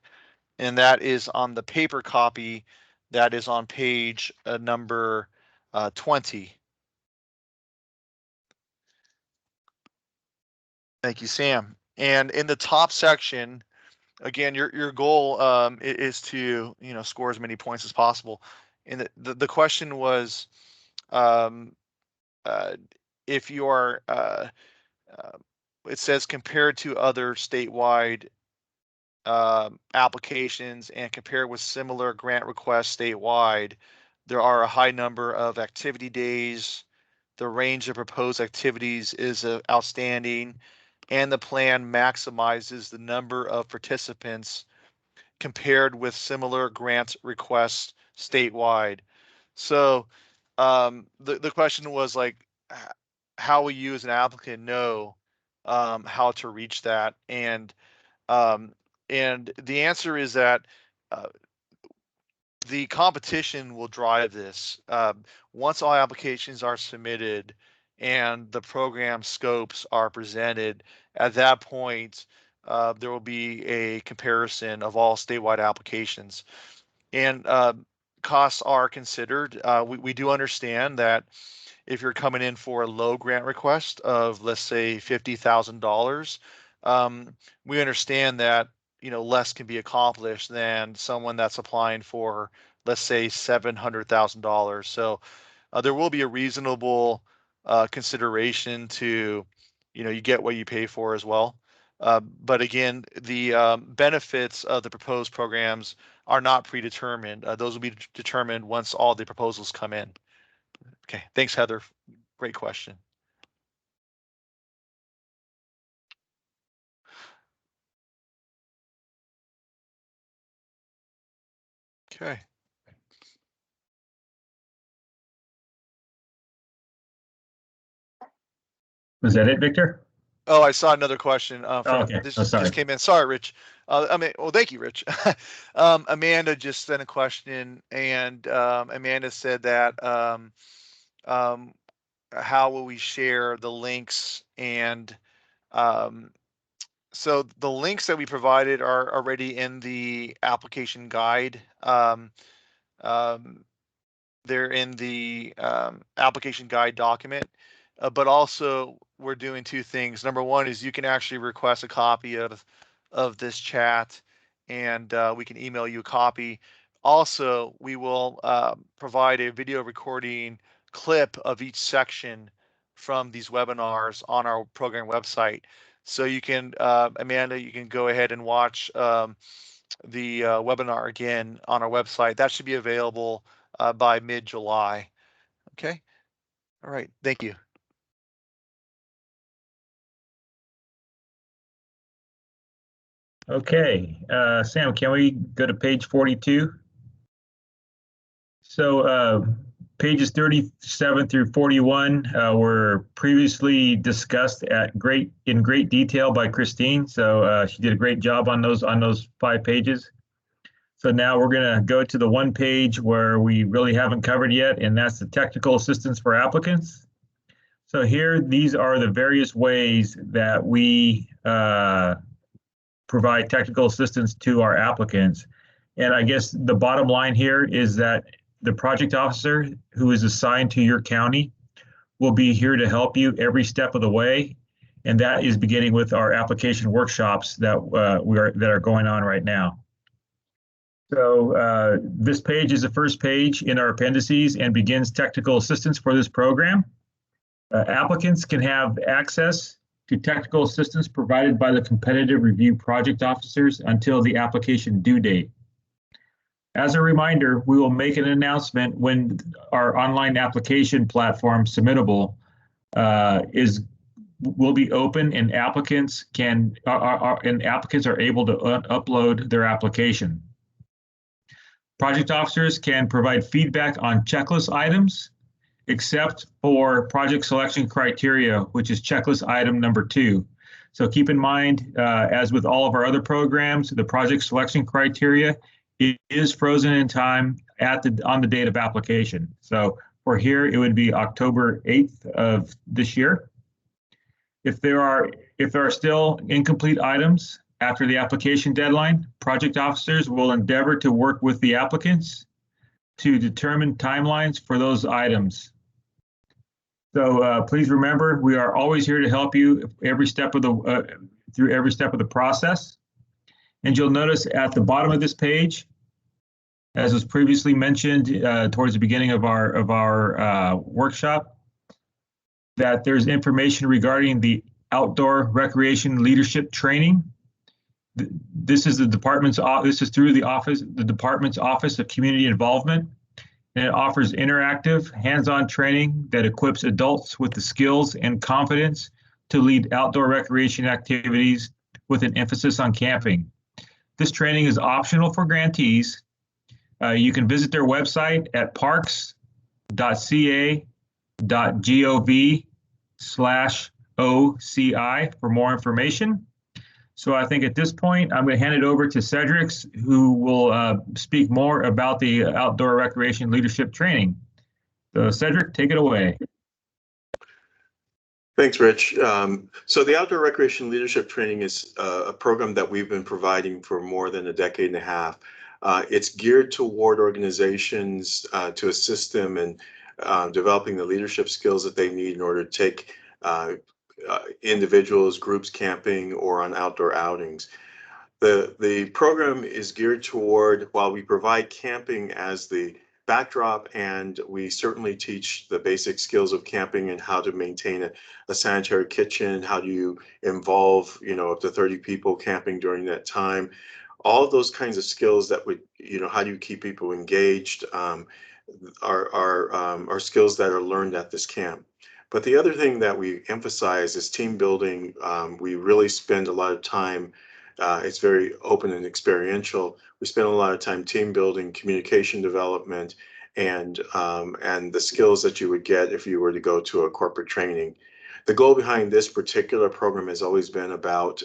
and that is on the paper copy that is on page number 20. Thank you, Sam. And in the top section, again, your goal is to score as many points as possible. And the question was, if you are it says compared to other statewide applications and compared with similar grant requests statewide, there are a high number of activity days. The range of proposed activities is outstanding, and the plan maximizes the number of participants compared with similar grant requests statewide. So the question was like, how will you as an applicant know how to reach that? And the answer is that the competition will drive this. Once all applications are submitted and the program scopes are presented, at that point, there will be a comparison of all statewide applications. And costs are considered. We do understand that if you're coming in for a low grant request of, let's say, $50,000, we understand that less can be accomplished than someone that's applying for, let's say, $700,000. So there will be a reasonable consideration to, you get what you pay for as well. But again, the benefits of the proposed programs are not predetermined. Those will be determined once all the proposals come in. Okay, thanks, Heather. Great question. Okay. Was that it, Victor? Oh, I saw another question. Okay. This sorry. just came in. Sorry, Rich. Well, thank you, Rich. Amanda just sent a question, and Amanda said that how will we share the links? And so the links that we provided are already in the application guide. They're in the application guide document, but also we're doing two things. Number one is you can actually request a copy of this chat, and we can email you a copy. Also, we will provide a video recording clip of each section from these webinars on our program website. So you can, Amanda, you can go ahead and watch the webinar again on our website. That should be available by mid-July. Okay. All right. Thank you. Okay, Sam, can we go to page 42? So pages 37 through 41 were previously discussed in great detail by Christine. So she did a great job on those 5 pages. So now we're going to go to the one page where we really haven't covered yet, and that's the technical assistance for applicants. So here, these are the various ways that we provide technical assistance to our applicants. And I guess the bottom line here is that the project officer who is assigned to your county will be here to help you every step of the way. And that is beginning with our application workshops that are going on right now. So this page is the first page in our appendices and begins technical assistance for this program. Applicants can have access to technical assistance provided by the competitive review project officers until the application due date. As a reminder, we will make an announcement when our online application platform, Submittable, will be open and applicants are able to upload their application. Project officers can provide feedback on checklist items, except for project selection criteria, which is checklist item number 2. So keep in mind, as with all of our other programs, the project selection criteria is frozen in time on the date of application. So for here, it would be October 8th of this year. If there are still incomplete items after the application deadline, project officers will endeavor to work with the applicants to determine timelines for those items. So please remember, we are always here to help you through every step of the process. And you'll notice at the bottom of this page, as was previously mentioned towards the beginning of our workshop, that there's information regarding the outdoor recreation leadership training. This is the department's. This is through the department's Office of Community Involvement, and it offers interactive, hands-on training that equips adults with the skills and confidence to lead outdoor recreation activities with an emphasis on camping. This training is optional for grantees. You can visit their website at parks.ca.gov/OCI for more information. So I think at this point, I'm going to hand it over to Cedric, who will speak more about the outdoor recreation leadership training. So Cedric, take it away. Thanks, Rich. So the Outdoor Recreation Leadership Training is a program that we've been providing for more than a decade and a half. It's geared toward organizations to assist them in developing the leadership skills that they need in order to take individuals, groups camping or on outdoor outings. The program is geared toward, while we provide camping as the backdrop, and we certainly teach the basic skills of camping and how to maintain a sanitary kitchen, how do you involve, up to 30 people camping during that time. All of those kinds of skills that would, how do you keep people engaged, are skills that are learned at this camp. But the other thing that we emphasize is team building. We really spend a lot of time, it's very open and experiential. We spend a lot of time team building, communication development, and the skills that you would get if you were to go to a corporate training. The goal behind this particular program has always been about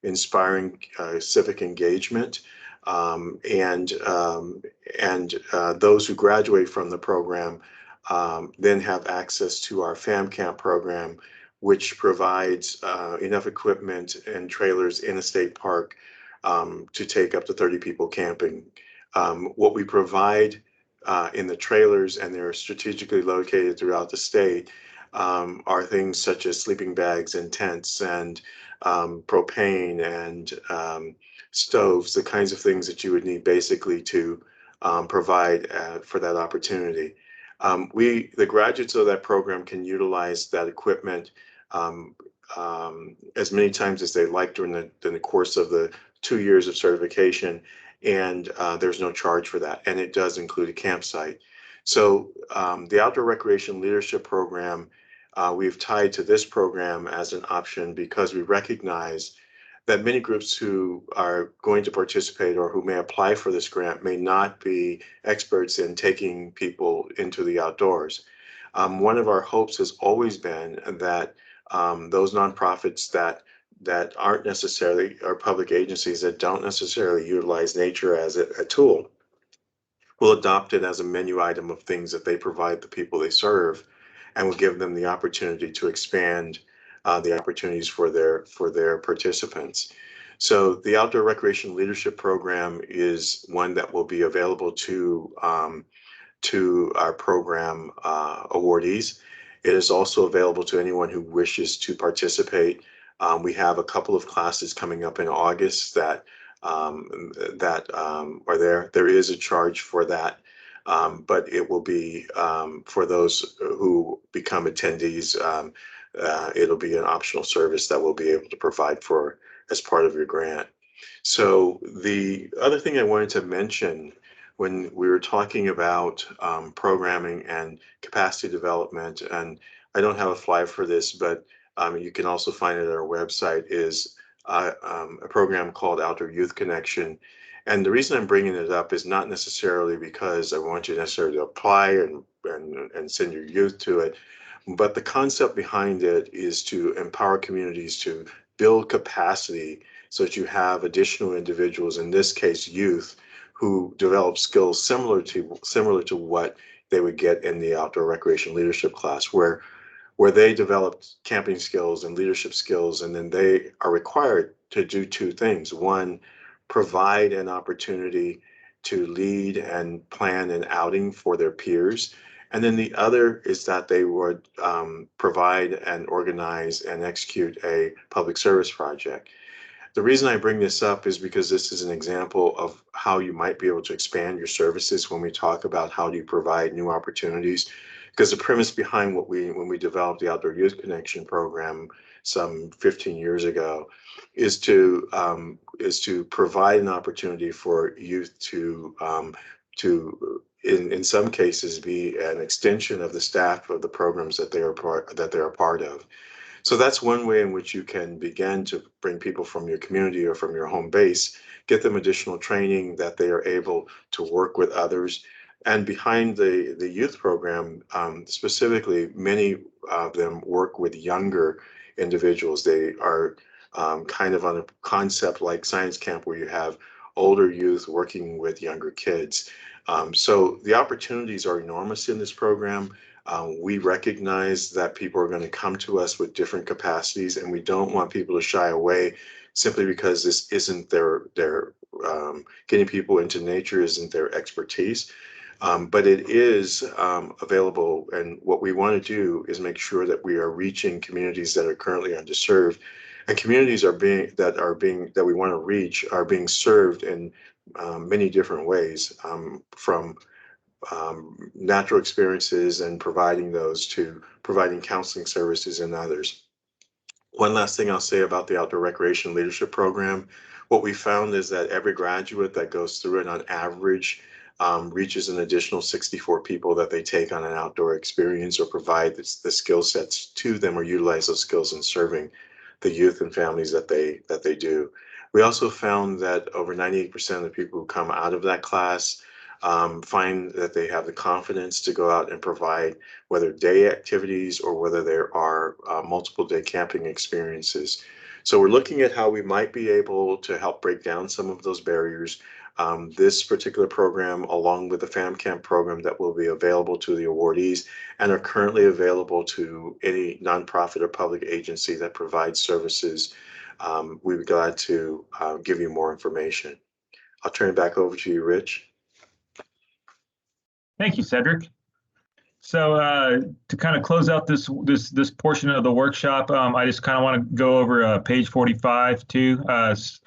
inspiring civic engagement, and those who graduate from the program then have access to our Fam Camp program, which provides enough equipment and trailers in a state park to take up to 30 people camping. What we provide in the trailers, and they're strategically located throughout the state, are things such as sleeping bags and tents and propane and stoves, the kinds of things that you would need basically to provide for that opportunity. The graduates of that program can utilize that equipment as many times as they like during the course of the 2 years of certification, and there's no charge for that, and it does include a campsite. So the Outdoor Recreation Leadership Program, we've tied to this program as an option because we recognize that many groups who are going to participate or who may apply for this grant may not be experts in taking people into the outdoors. One of our hopes has always been that those nonprofits that aren't necessarily, or public agencies that don't necessarily utilize nature as a tool, will adopt it as a menu item of things that they provide the people they serve, and will give them the opportunity to expand the opportunities for their participants. So the Outdoor Recreation Leadership Program is one that will be available to our program awardees. It is also available to anyone who wishes to participate. We have a couple of classes coming up in August that are there. There is a charge for that, but it will be for those who become attendees. It'll be an optional service that we'll be able to provide for as part of your grant. So the other thing I wanted to mention when we were talking about programming and capacity development, and I don't have a flyer for this, but you can also find it at our website, is a program called Outdoor Youth Connection. And the reason I'm bringing it up is not necessarily because I want you necessarily to apply and send your youth to it, but the concept behind it is to empower communities to build capacity so that you have additional individuals, in this case youth, who develop skills similar to what they would get in the Outdoor Recreation Leadership class, where they developed camping skills and leadership skills, and then they are required to do two things. One, provide an opportunity to lead and plan an outing for their peers. And then the other is that they would provide and organize and execute a public service project. The reason I bring this up is because this is an example of how you might be able to expand your services when we talk about how do you provide new opportunities. Because the premise behind when we developed the Outdoor Youth Connection program some 15 years ago is to provide an opportunity for youth to in some cases be an extension of the staff of the programs that they're a part of. So that's one way in which you can begin to bring people from your community or from your home base, get them additional training that they are able to work with others. And behind the youth program, specifically, many of them work with younger individuals. They are kind of on a concept like Science Camp, where you have older youth working with younger kids. So the opportunities are enormous in this program. We recognize that people are going to come to us with different capacities, and we don't want people to shy away simply because this isn't their getting people into nature isn't their expertise. But it is available, and what we want to do is make sure that we are reaching communities that are currently underserved, and communities that we want to reach are being served in many different ways, from natural experiences and providing those to providing counseling services and others. One last thing I'll say about the Outdoor Recreation Leadership Program, what we found is that every graduate that goes through it on average reaches an additional 64 people that they take on an outdoor experience or provide the skill sets to them or utilize those skills in serving the youth and families that they do. We also found that over 98% of the people who come out of that class find that they have the confidence to go out and provide whether day activities or whether there are multiple day camping experiences. So we're looking at how we might be able to help break down some of those barriers. This particular program, along with the FamCamp program that will be available to the awardees and are currently available to any nonprofit or public agency that provides services, we'd be glad to give you more information. I'll turn it back over to you, Rich. Thank you, Cedric. So to kind of close out this portion of the workshop, I just kind of want to go over page 45 too.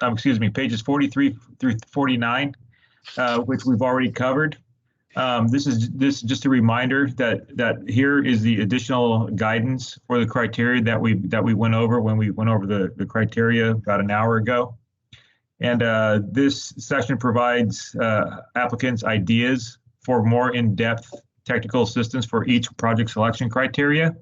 Excuse me, pages 43 through 49, which we've already covered. This is just a reminder that here is the additional guidance for the criteria that we went over when we went over the criteria about an hour ago. And this section provides applicants ideas for more in-depth technical assistance for each project selection criteria.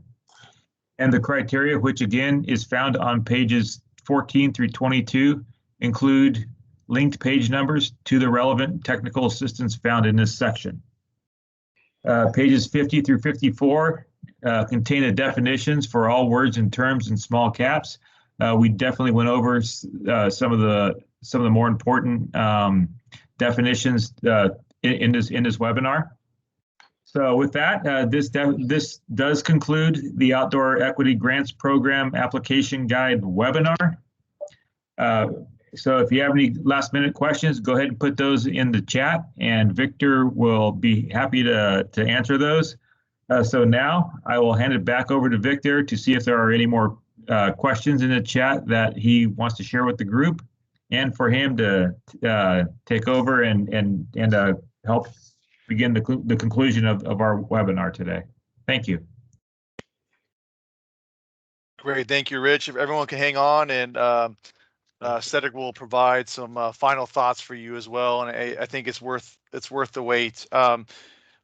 And the criteria, which again is found on pages 14 through 22, include linked page numbers to the relevant technical assistance found in this section. Pages 50 through 54 contain the definitions for all words and terms in small caps. We definitely went over some of the more important definitions in this webinar. So with that, this does conclude the Outdoor Equity Grants Program Application Guide webinar. So if you have any last minute questions, go ahead and put those in the chat and Victor will be happy to answer those. So now I will hand it back over to Victor to see if there are any more questions in the chat that he wants to share with the group, and for him to take over and help begin the conclusion of our webinar today. Thank you. Great, thank you, Rich. If everyone can hang on, and Cedric will provide some final thoughts for you as well, and I think it's worth the wait.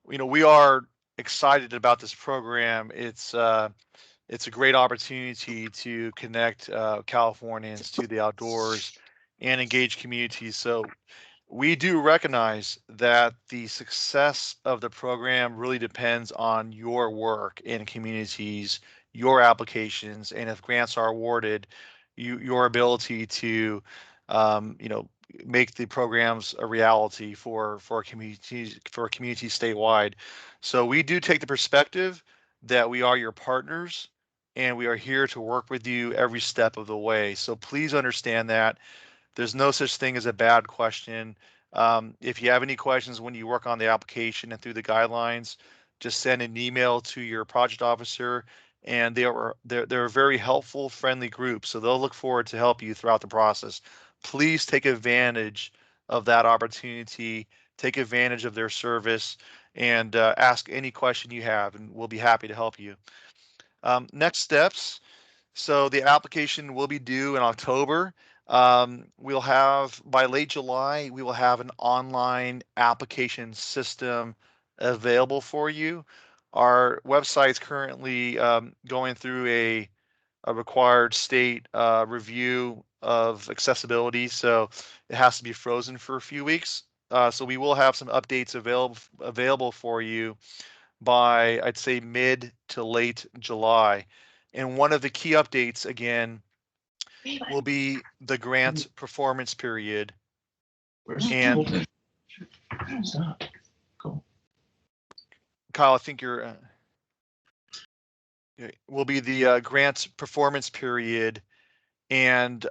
We are excited about this program. It's a great opportunity to connect Californians to the outdoors and engage communities. So we do recognize that the success of the program really depends on your work in communities, your applications, and if grants are awarded, your ability to make the programs a reality for communities statewide. So we do take the perspective that we are your partners and we are here to work with you every step of the way. So please understand that there's no such thing as a bad question. If you have any questions when you work on the application and through the guidelines, just send an email to your project officer, and they're a very helpful, friendly group. So they'll look forward to help you throughout the process. Please take advantage of that opportunity, take advantage of their service, and ask any question you have, and we'll be happy to help you. Next steps. So the application will be due in October. We'll have, by late July, we will have an online application system available for you. Our website's currently going through a required state review of accessibility, so it has to be frozen for a few weeks. So we will have some updates available for you by, I'd say, mid to late July. And one of the key updates, again, will be the grant performance period. And Kyle, I think you're will be the grant performance period, and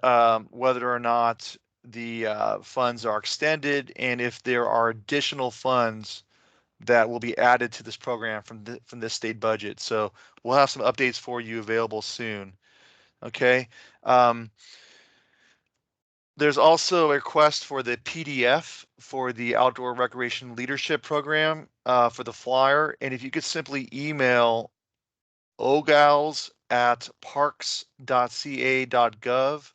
whether or not the funds are extended, and if there are additional funds that will be added to this program from this state budget. So we'll have some updates for you available soon. Okay. There's also a request for the PDF for the Outdoor Recreation Leadership Program for the flyer. And if you could simply email ogals@parks.ca.gov,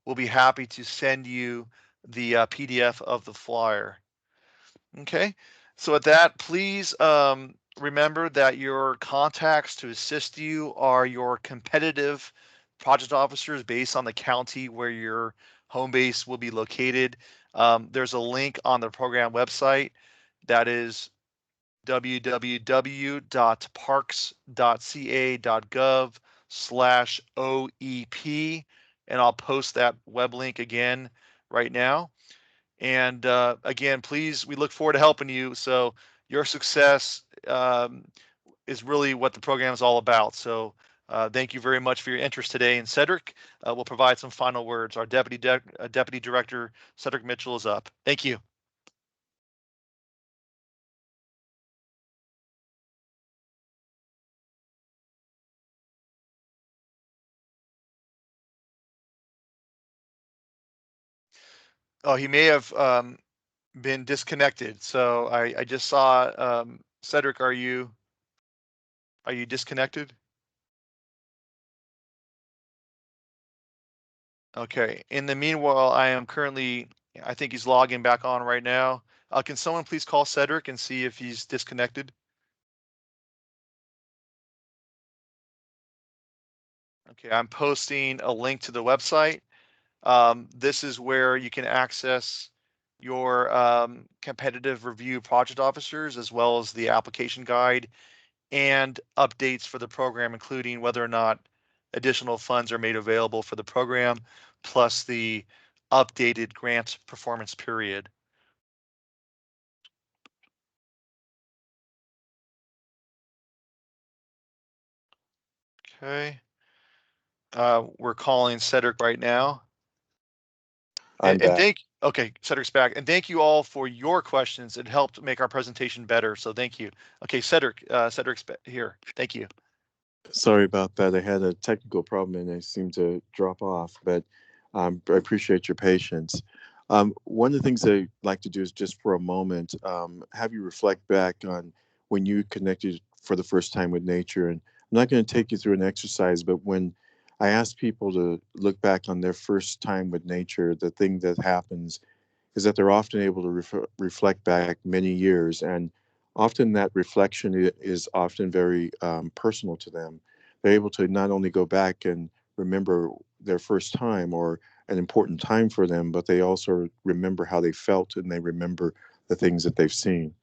we'll be happy to send you the PDF of the flyer. Okay, so with that, please remember that your contacts to assist you are your competitive project officers based on the county where your home base will be located. There's a link on the program website That is www.parks.ca.gov/OEP. And I'll post that web link again right now. And again, please, we look forward to helping you. So your success is really what the program is all about. So thank you very much for your interest today. And Cedric will provide some final words. Our Deputy Director, Cedric Mitchell, is up. Thank you. Oh, he may have been disconnected. So I just saw, Cedric, are you disconnected? Okay. In the meanwhile, I think he's logging back on right now. Can someone please call Cedric and see if he's disconnected? Okay, I'm posting a link to the website. This is where you can access your competitive review project officers, as well as the application guide and updates for the program, including whether or not additional funds are made available for the program, plus the updated grant performance period. Okay. We're calling Cedric right now. I'm back. Okay, Cedric's back. And thank you all for your questions. It helped make our presentation better. So thank you. Okay, Cedric's here. Thank you. Sorry about that. I had a technical problem and I seemed to drop off, but I appreciate your patience. One of the things I'd like to do is just for a moment, have you reflect back on when you connected for the first time with nature. And I'm not going to take you through an exercise, but when I ask people to look back on their first time with nature, the thing that happens is that they're often able to reflect back many years, and often that reflection is often very personal to them. They're able to not only go back and remember their first time or an important time for them, but they also remember how they felt and they remember the things that they've seen.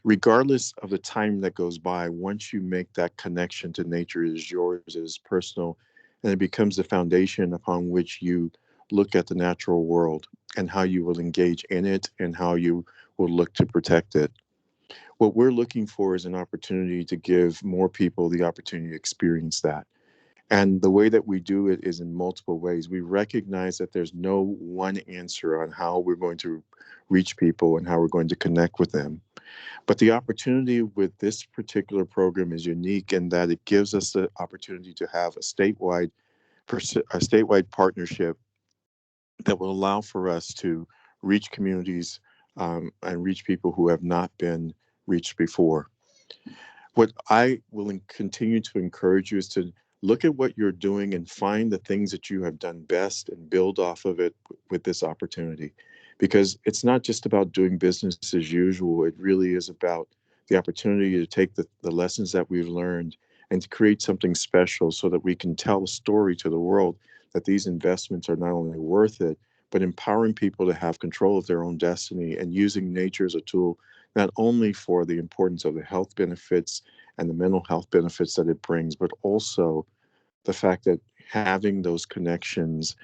Regardless of the time that goes by, once you make that connection to nature, it is yours, it is personal, and it becomes the foundation upon which you look at the natural world and how you will engage in it and how you will look to protect it. What we're looking for is an opportunity to give more people the opportunity to experience that. And the way that we do it is in multiple ways. We recognize that there's no one answer on how we're going to reach people and how we're going to connect with them. But the opportunity with this particular program is unique in that it gives us the opportunity to have a statewide partnership that will allow for us to reach communities and reach people who have not been reached before. What I will continue to encourage you is to look at what you're doing and find the things that you have done best and build off of it with this opportunity. Because it's not just about doing business as usual, it really is about the opportunity to take the lessons that we've learned and to create something special so that we can tell a story to the world that these investments are not only worth it, but empowering people to have control of their own destiny and using nature as a tool, not only for the importance of the health benefits and the mental health benefits that it brings, but also the fact that having those connections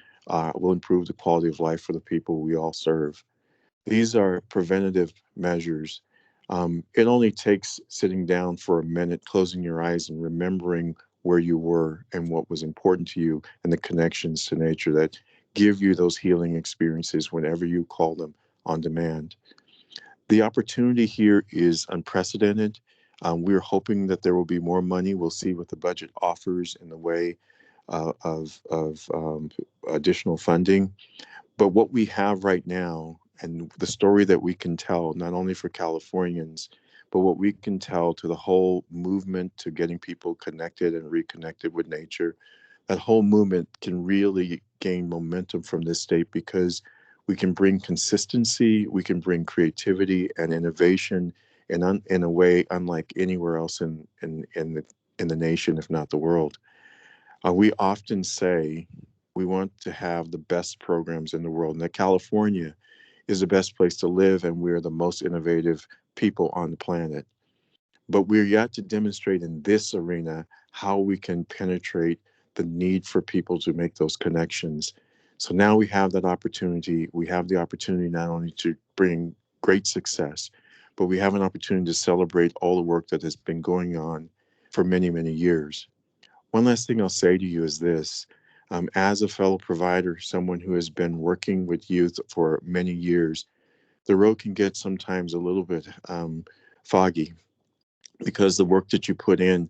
will improve the quality of life for the people we all serve. These are preventative measures. It only takes sitting down for a minute, closing your eyes and remembering where you were and what was important to you and the connections to nature that give you those healing experiences whenever you call them on demand. The opportunity here is unprecedented. We're hoping that there will be more money. We'll see what the budget offers in the way of additional funding. But what we have right now and the story that we can tell, not only for Californians, but what we can tell to the whole movement to getting people connected and reconnected with nature, that whole movement can really gain momentum from this state because we can bring consistency, we can bring creativity and innovation in a way unlike anywhere else in the nation, if not the world. We often say we want to have the best programs in the world, and that California is the best place to live and we're the most innovative people on the planet. But we're yet to demonstrate in this arena how we can penetrate the need for people to make those connections. So now we have that opportunity. We have the opportunity not only to bring great success, but we have an opportunity to celebrate all the work that has been going on for many, many years. One last thing I'll say to you is this. As a fellow provider, someone who has been working with youth for many years, the road can get sometimes a little bit foggy because the work that you put in,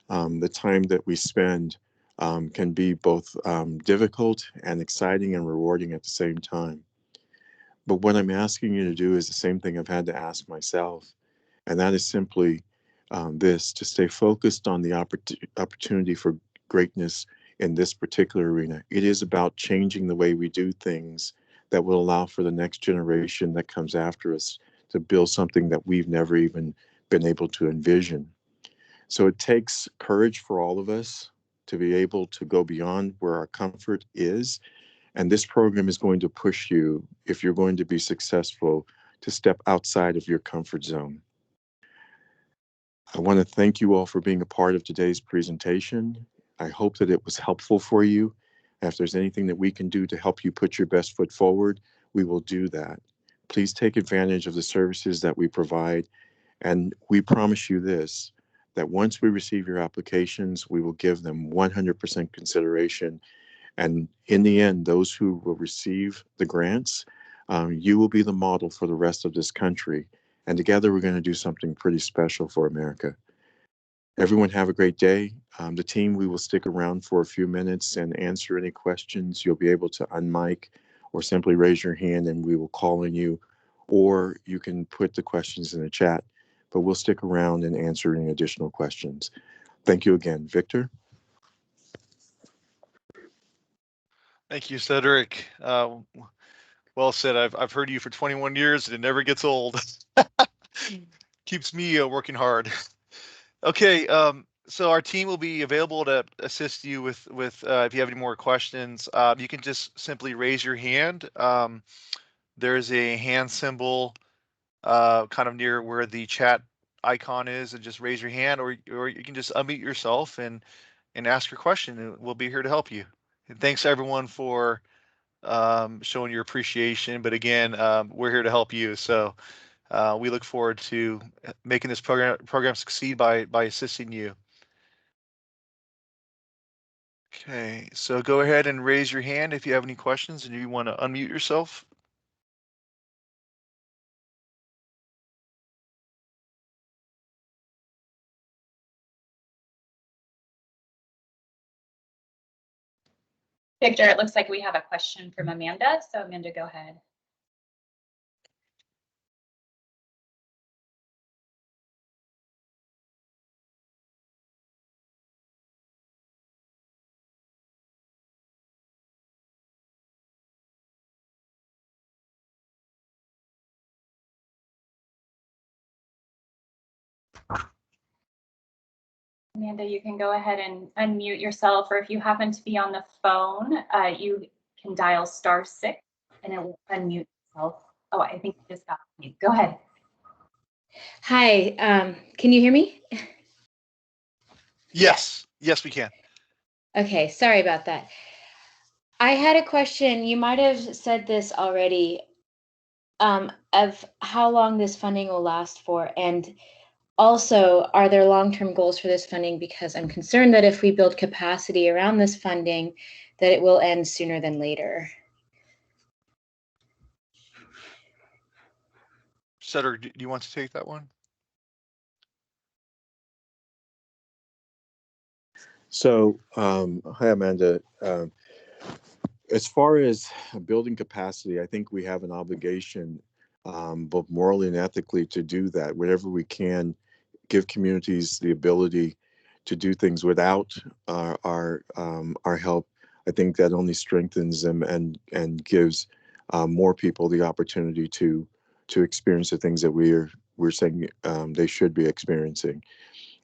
the time that we spend can be both difficult and exciting and rewarding at the same time. But what I'm asking you to do is the same thing I've had to ask myself, and that is simply this, to stay focused on the opportunity for greatness in this particular arena. It is about changing the way we do things that will allow for the next generation that comes after us to build something that we've never even been able to envision. So it takes courage for all of us to be able to go beyond where our comfort is. And this program is going to push you, if you're going to be successful, to step outside of your comfort zone. I want to thank you all for being a part of today's presentation. I hope that it was helpful for you. If there's anything that we can do to help you put your best foot forward, we will do that. Please take advantage of the services that we provide. And we promise you this, that once we receive your applications, we will give them 100% consideration. And in the end, those who will receive the grants, you will be the model for the rest of this country. And together we're going to do something pretty special for America. Everyone have a great day. The team, we will stick around for a few minutes and answer any questions. You'll be able to unmic or simply raise your hand and we will call on you, or you can put the questions in the chat, but we'll stick around and answer any additional questions. Thank you again. Victor? Thank you, Cedric. Well said. I've heard you for 21 years and it never gets old. Keeps me working hard. Okay, so our team will be available to assist you with if you have any more questions. You can just simply raise your hand. There's a hand symbol kind of near where the chat icon is, and just raise your hand, or you can just unmute yourself and ask your question, and we'll be here to help you. And thanks everyone for showing your appreciation. But again, we're here to help you. So we look forward to making this program succeed by assisting you. Okay, so go ahead and raise your hand if you have any questions and you want to unmute yourself. Victor, it looks like we have a question from Amanda. So Amanda, go ahead. Amanda, you can go ahead and unmute yourself, or if you happen to be on the phone, you can dial *6 and it will unmute yourself. Oh, I think you just got mute. Go ahead. Hi, can you hear me? Yes, we can. Okay, sorry about that. I had a question. You might have said this already, of how long this funding will last for, and also, are there long-term goals for this funding? Because I'm concerned that if we build capacity around this funding, that it will end sooner than later. Cedric, do you want to take that one? So, hi, Amanda. As far as building capacity, I think we have an obligation, both morally and ethically, to do that. Whatever we can, give communities the ability to do things without our help. I think that only strengthens them and gives more people the opportunity to experience the things that we're saying they should be experiencing.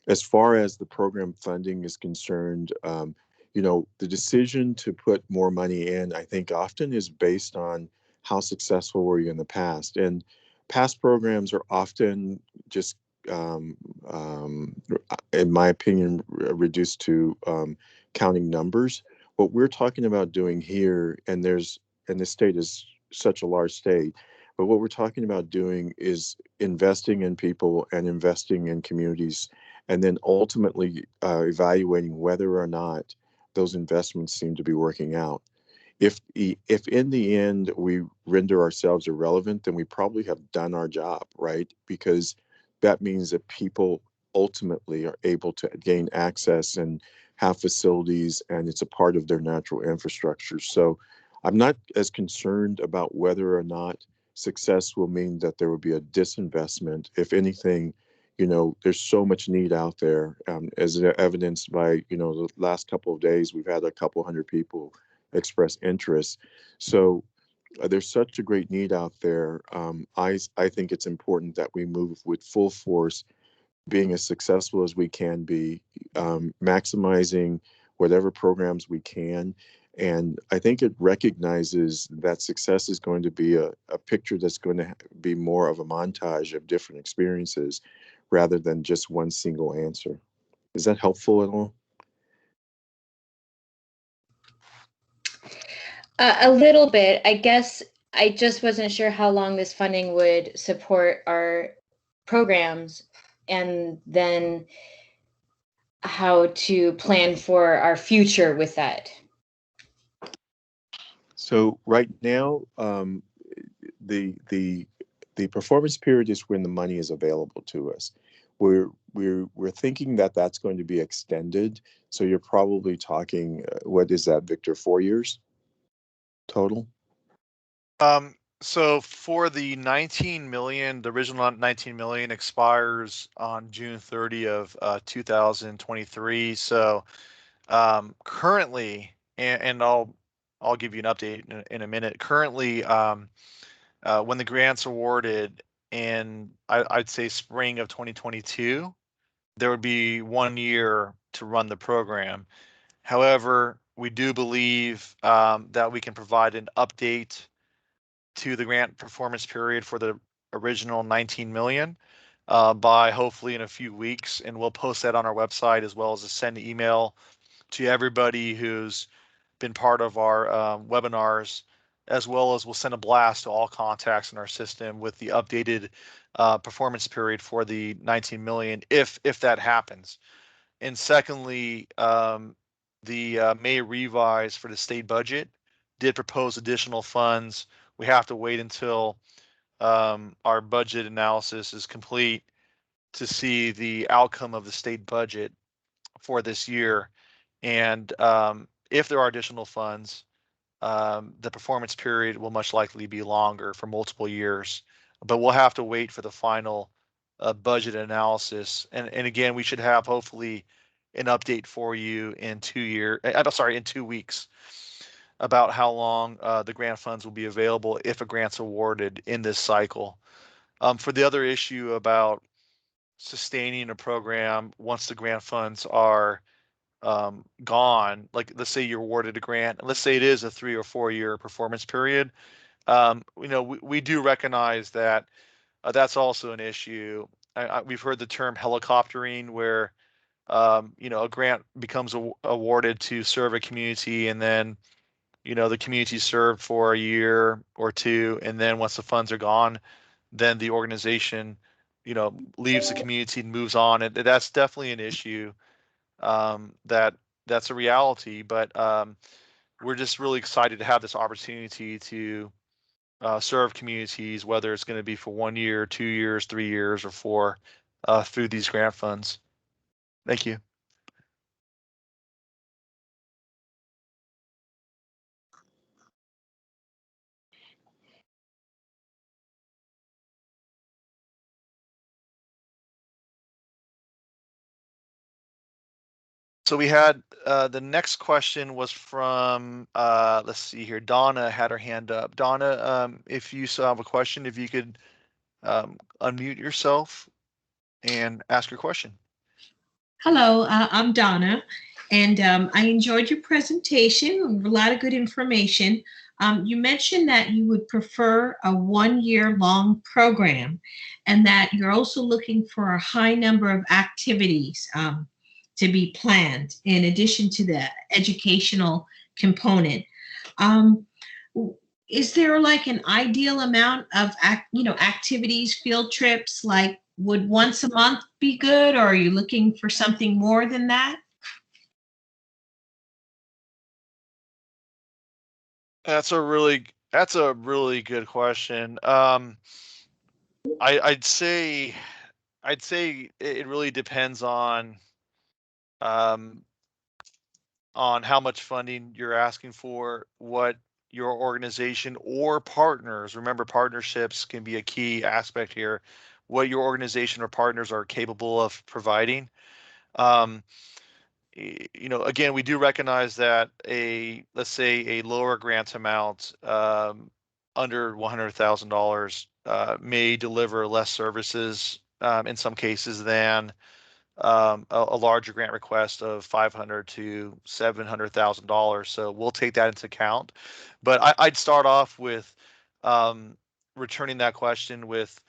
As far as the program funding is concerned, the decision to put more money in, I think often is based on how successful were you in the past? And past programs are often just, in my opinion, reduced to counting numbers. What we're talking about doing here, and the state is such a large state, but what we're talking about doing is investing in people and investing in communities, and then ultimately evaluating whether or not those investments seem to be working out. If in the end we render ourselves irrelevant, then we probably have done our job, right? Because that means that people ultimately are able to gain access and have facilities, and it's a part of their natural infrastructure. So I'm not as concerned about whether or not success will mean that there will be a disinvestment. If anything, there's so much need out there, as evidenced by, the last couple of days, we've had a couple hundred people express interest. So there's such a great need out there. I think it's important that we move with full force, being as successful as we can be, maximizing whatever programs we can. And I think it recognizes that success is going to be a picture that's going to be more of a montage of different experiences rather than just one single answer. Is that helpful at all? A little bit. I guess I just wasn't sure how long this funding would support our programs, and then how to plan for our future with that. So right now, the performance period is when the money is available to us. We're thinking that that's going to be extended. So you're probably talking, what is that, Victor? 4 years total? So for the 19 million, the original 19 million expires on June 30 of 2023. So currently, and I'll give you an update in a minute. Currently, when the grant's awarded in, I'd say spring of 2022, there would be 1 year to run the program. However, we do believe that we can provide an update to the grant performance period for the original 19 million by hopefully in a few weeks, and we'll post that on our website, as well as send an email to everybody who's been part of our webinars, as well as we'll send a blast to all contacts in our system with the updated performance period for the 19 million, if that happens. And secondly, the May revise for the state budget did propose additional funds. We have to wait until our budget analysis is complete to see the outcome of the state budget for this year. And if there are additional funds, the performance period will much likely be longer for multiple years. But we'll have to wait for the final budget analysis. And again, we should have hopefully an update for you in 2 weeks about how long the grant funds will be available if a grant's awarded in this cycle. For the other issue about sustaining a program once the grant funds are gone, like let's say you're awarded a grant, and let's say it is a 3 or 4 year performance period, we do recognize that that's also an issue. We've heard the term helicoptering, where a grant becomes awarded to serve a community, and then the community served for a year or two, and then once the funds are gone, then the organization leaves the community and moves on. And that's definitely an issue. That's a reality, but we're just really excited to have this opportunity to serve communities, whether it's going to be for 1 year, 2 years, 3 years, or 4, through these grant funds. Thank you. So we had the next question was from, let's see here, Donna had her hand up. Donna, if you still have a question, if you could unmute yourself and ask your question. Hello, I'm Donna, and I enjoyed your presentation. A lot of good information. You mentioned that you would prefer a 1-year long program and that you're also looking for a high number of activities to be planned in addition to the educational component. Is there like an ideal amount of activities, field trips? Like, would once a month be good, or are you looking for something more than that? That's a really good question. I'd say it really depends on how much funding you're asking for, what your organization or partners, remember partnerships can be a key aspect here, what your organization or partners are capable of providing. Again, we do recognize that let's say a lower grant amount under $100,000 may deliver less services in some cases than a larger grant request of $500,000 to $700,000. So we'll take that into account. But I'd start off with returning that question with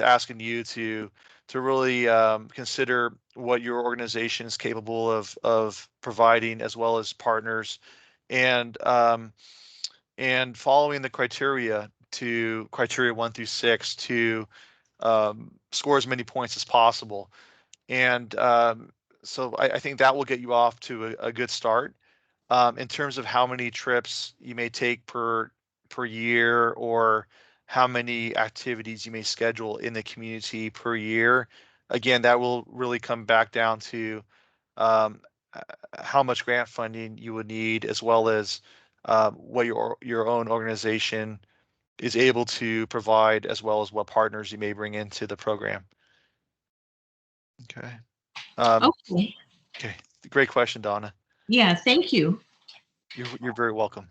asking you to really consider what your organization is capable of providing, as well as partners, and following the criteria 1 through 6 to score as many points as possible. And so I think that will get you off to a good start. In terms of how many trips you may take per year, or how many activities you may schedule in the community per year, again, that will really come back down to how much grant funding you would need, as well as what your own organization is able to provide, as well as what partners you may bring into the program. Okay. Okay. Okay. Great question, Donna. Yeah, thank you. You're very welcome.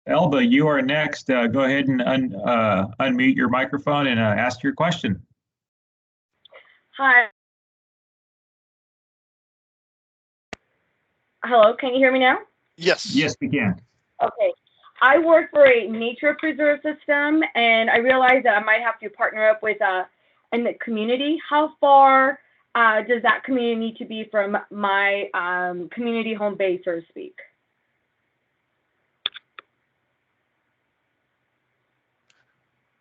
Elba, you are next. Go ahead and unmute your microphone and ask your question. Hi. Hello, can you hear me now? Yes. Yes, we can. Okay. I work for a nature preserve system, and I realized that I might have to partner up with in the community. How far does that community need to be from my community home base, so to speak?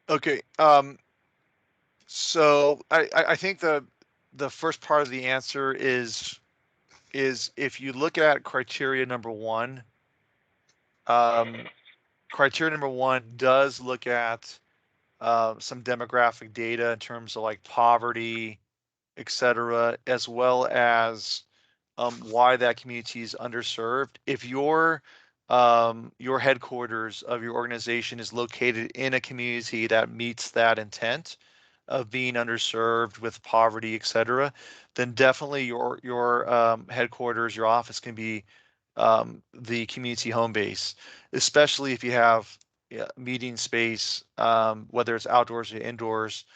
Okay. So I think the first part of the answer is if you look at criteria number 1, criteria number 1 does look at some demographic data in terms of like poverty, etc., as well as why that community is underserved. If your headquarters of your organization is located in a community that meets that intent of being underserved with poverty, etc., then definitely your headquarters, your office can be the community home base, especially if you have meeting space, whether it's outdoors or indoors,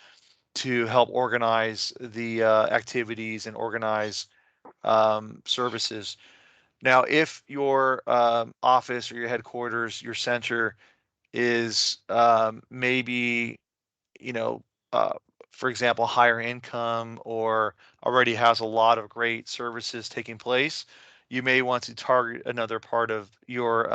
to help organize the activities and organize services. Now, if your office or your headquarters, your center is maybe, for example, higher income, or already has a lot of great services taking place, you may want to target another part of your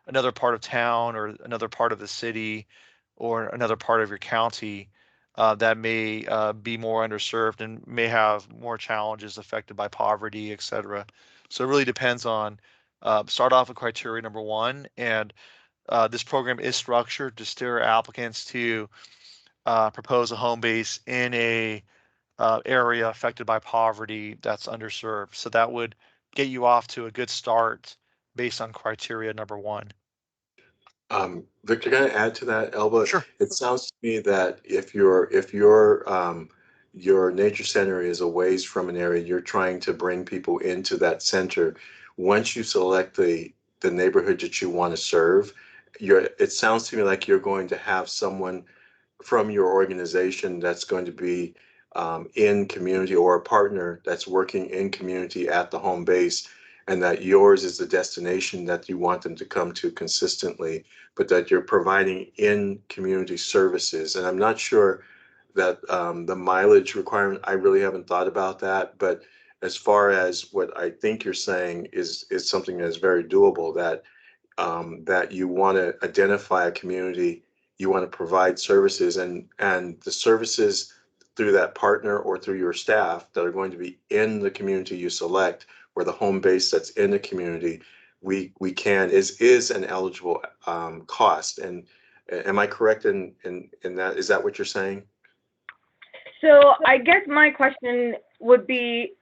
another part of town, or another part of the city, or another part of your county that may be more underserved and may have more challenges affected by poverty, etc. So it really depends on, start off with criteria number 1, and this program is structured to steer applicants to propose a home base in a area affected by poverty that's underserved. So that would get you off to a good start based on criteria number 1. Victor, can I add to that, Elba? Sure. It sounds to me that if your nature center is a ways from an area, you're trying to bring people into that center. Once you select the neighborhood that you want to serve, it sounds to me like you're going to have someone from your organization that's going to be in community, or a partner that's working in community at the home base, and that yours is the destination that you want them to come to consistently, but that you're providing in community services. And I'm not sure that the mileage requirement, I really haven't thought about that, but as far as what I think you're saying is something that is very doable, that that you want to identify a community, you want to provide services, and the services through that partner or through your staff that are going to be in the community you select, or the home base that's in the community, we can is an eligible cost. And am I correct in that? Is that what you're saying? So I guess my question would be,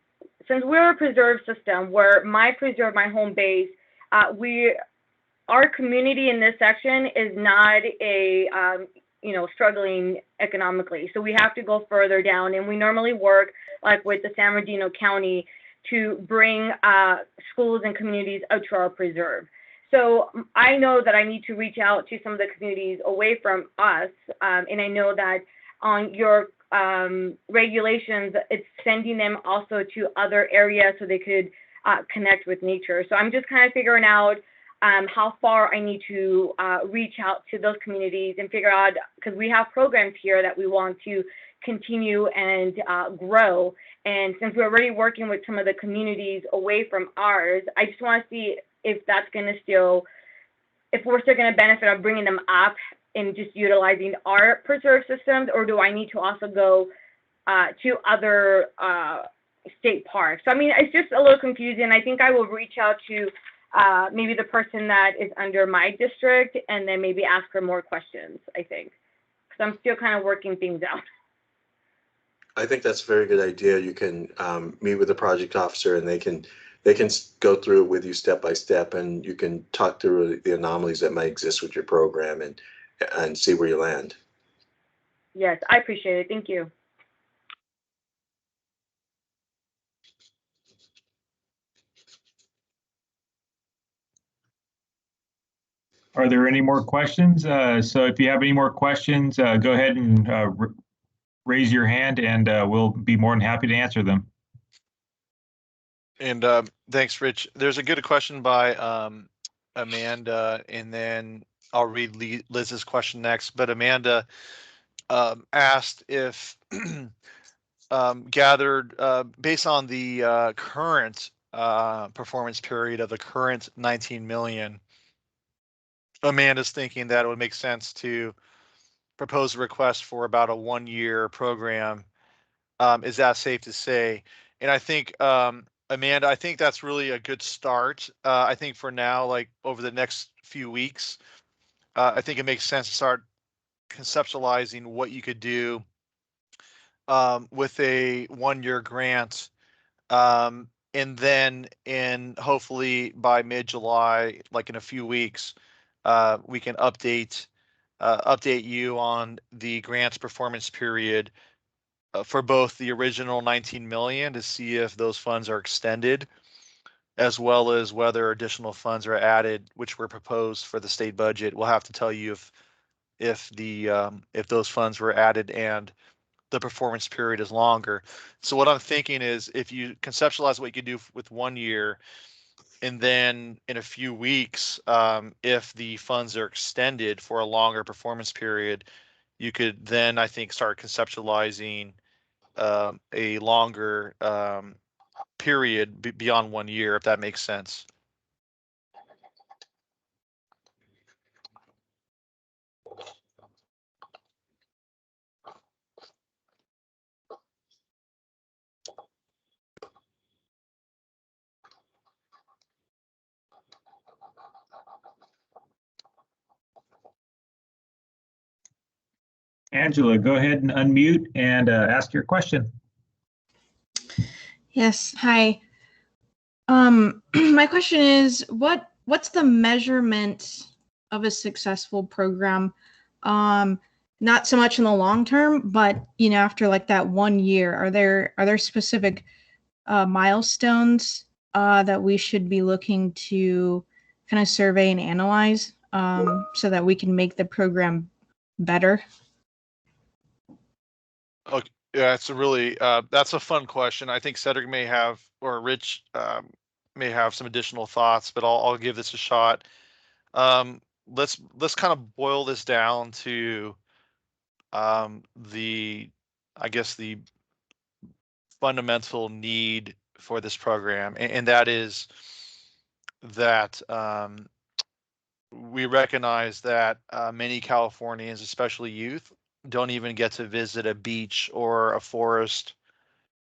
since we're a preserve system where my preserve, my home base, our community in this section is not a, struggling economically. So we have to go further down, and we normally work like with the San Bernardino County to bring schools and communities out to our preserve. So I know that I need to reach out to some of the communities away from us, and I know that on your regulations, it's sending them also to other areas so they could connect with nature. So I'm just kind of figuring out how far I need to reach out to those communities and figure out, because we have programs here that we want to continue and grow. And since we're already working with some of the communities away from ours, I just want to see if that's going to still, if we're still going to benefit of bringing them up and just utilizing our preserve systems, or do I need to also go to other state parks? So, I mean, it's just a little confusing. I think I will reach out to maybe the person that is under my district and then maybe ask her more questions, I think, because I'm still kind of working things out. I think that's a very good idea. You can meet with the project officer, and they can go through it with you step by step, and you can talk through the anomalies that might exist with your program and see where you land. Yes, I appreciate it. Thank you. Are there any more questions? So if you have any more questions, go ahead and raise your hand, and we'll be more than happy to answer them. And thanks, Rich. There's a good question by Amanda, and then I'll read Liz's question next. But Amanda asked if gathered based on the current performance period of the current 19 million, Amanda's thinking that it would make sense to propose a request for about a 1-year program. Is that safe to say? And I think, Amanda, I think that's really a good start. I think for now, like over the next few weeks, I think it makes sense to start conceptualizing what you could do with a 1-year grant. And then hopefully by mid-July, like in a few weeks, we can update you on the grant's performance period for both the original 19 million to see if those funds are extended, as well as whether additional funds are added, which were proposed for the state budget. We'll have to tell you if those funds were added and the performance period is longer. So what I'm thinking is, if you conceptualize what you could do with 1 year, and then in a few weeks, if the funds are extended for a longer performance period, you could then, I think, start conceptualizing a longer period beyond 1 year, if that makes sense. Angela, go ahead and unmute and ask your question. Yes, hi. My question is, what's the measurement of a successful program? Not so much in the long term, but after like that 1 year, are there specific milestones that we should be looking to kind of survey and analyze so that we can make the program better? Yeah, it's a really that's a fun question. I think Cedric may have, or Rich may have some additional thoughts, but I'll give this a shot. Let's kind of boil this down to the, I guess, the fundamental need for this program, and that is that we recognize that many Californians, especially youth, don't even get to visit a beach or a forest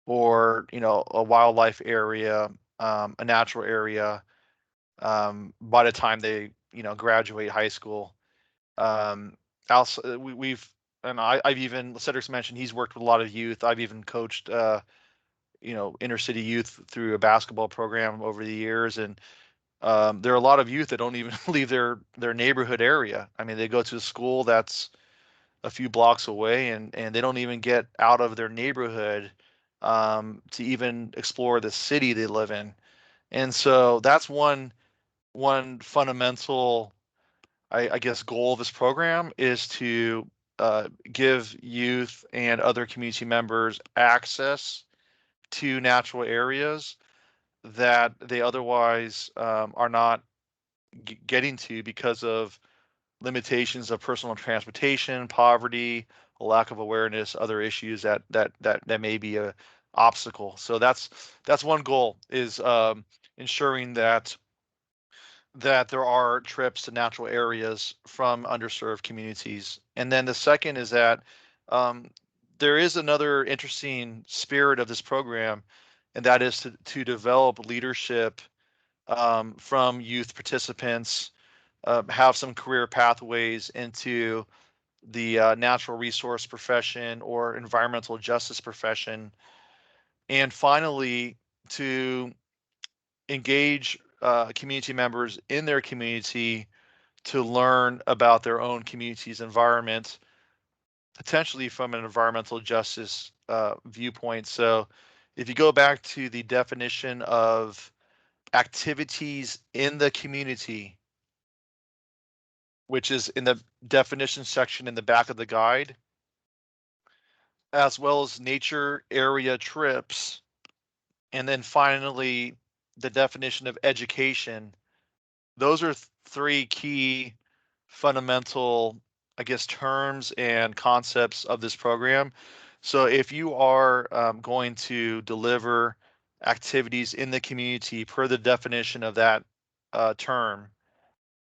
or a wildlife area, a natural area, by the time they graduate high school. Also, we've and I've even, Cedric's mentioned he's worked with a lot of youth. I've even coached inner city youth through a basketball program over the years, and there are a lot of youth that don't even leave their neighborhood area. I mean, they go to a school that's a few blocks away, and they don't even get out of their neighborhood to even explore the city they live in. And so that's one fundamental, I guess, goal of this program is to give youth and other community members access to natural areas that they otherwise are not getting to because of limitations of personal transportation, poverty, a lack of awareness, other issues that may be a obstacle. So that's one goal, is ensuring that there are trips to natural areas from underserved communities. And then the second is that there is another interesting spirit of this program, and that is to develop leadership from youth participants, have some career pathways into the natural resource profession or environmental justice profession. And finally, to engage community members in their community to learn about their own community's environment, potentially from an environmental justice viewpoint. So if you go back to the definition of activities in the community, which is in the definition section in the back of the guide, as well as nature area trips, and then finally the definition of education. Those are three key fundamental, I guess, terms and concepts of this program. So if you are going to deliver activities in the community per the definition of that term,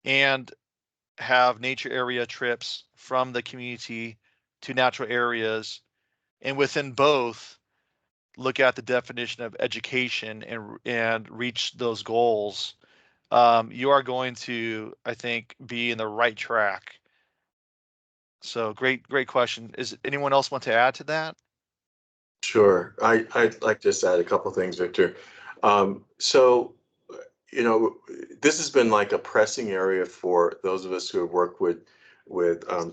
and have nature area trips from the community to natural areas, and within both look at the definition of education and reach those goals, you are going to, I think, be in the right track. So great question. Is anyone else want to add to that? Sure. I'd like to just add a couple things, Victor. So, this has been like a pressing area for those of us who have worked with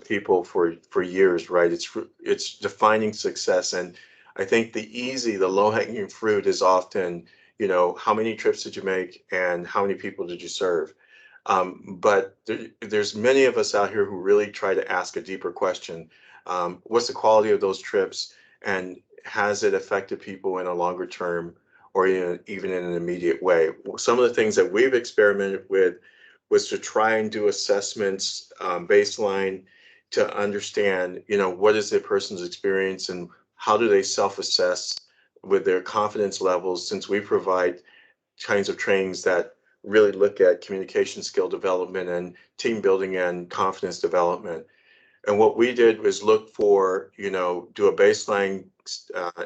people for years, right? It's defining success, and I think the low-hanging fruit is often, how many trips did you make and how many people did you serve? But there's many of us out here who really try to ask a deeper question. What's the quality of those trips, and has it affected people in a longer term or even in an immediate way? Some of the things that we've experimented with was to try and do assessments, baseline, to understand, what is the person's experience and how do they self-assess with their confidence levels, since we provide kinds of trainings that really look at communication skill development and team building and confidence development. And what we did was look for, do a baseline,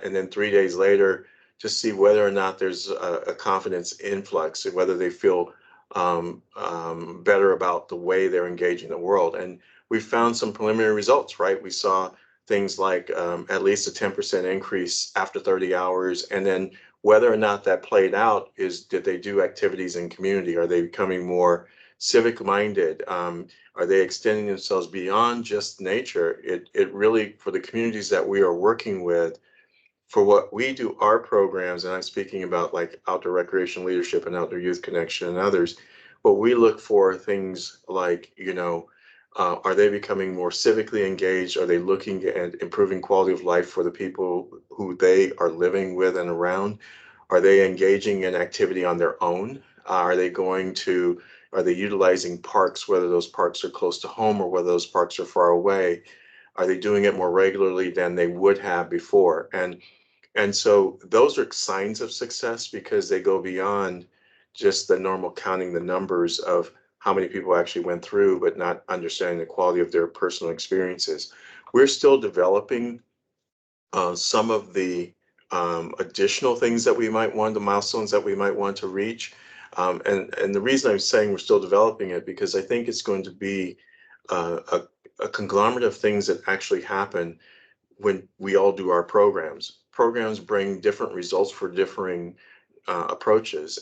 and then 3 days later to see whether or not there's a confidence influx, and whether they feel better about the way they're engaging the world. And we found some preliminary results, right? We saw things like at least a 10% increase after 30 hours. And then whether or not that played out is, did they do activities in community? Are they becoming more civic minded? Are they extending themselves beyond just nature? It really, for the communities that we are working with, for what we do, our programs, and I'm speaking about like outdoor recreation leadership and outdoor youth connection and others, but we look for things like, Are they becoming more civically engaged? Are they looking at improving quality of life for the people who they are living with and around? Are they engaging in activity on their own? Are they utilizing parks, whether those parks are close to home or whether those parks are far away? Are they doing it more regularly than they would have before? And so those are signs of success because they go beyond just the normal counting the numbers of how many people actually went through, but not understanding the quality of their personal experiences. We're still developing some of the additional things that we might want, the milestones that we might want to reach. And the reason I'm saying we're still developing it, because I think it's going to be a conglomerate of things that actually happen when we all do our programs. Programs bring different results for differing approaches,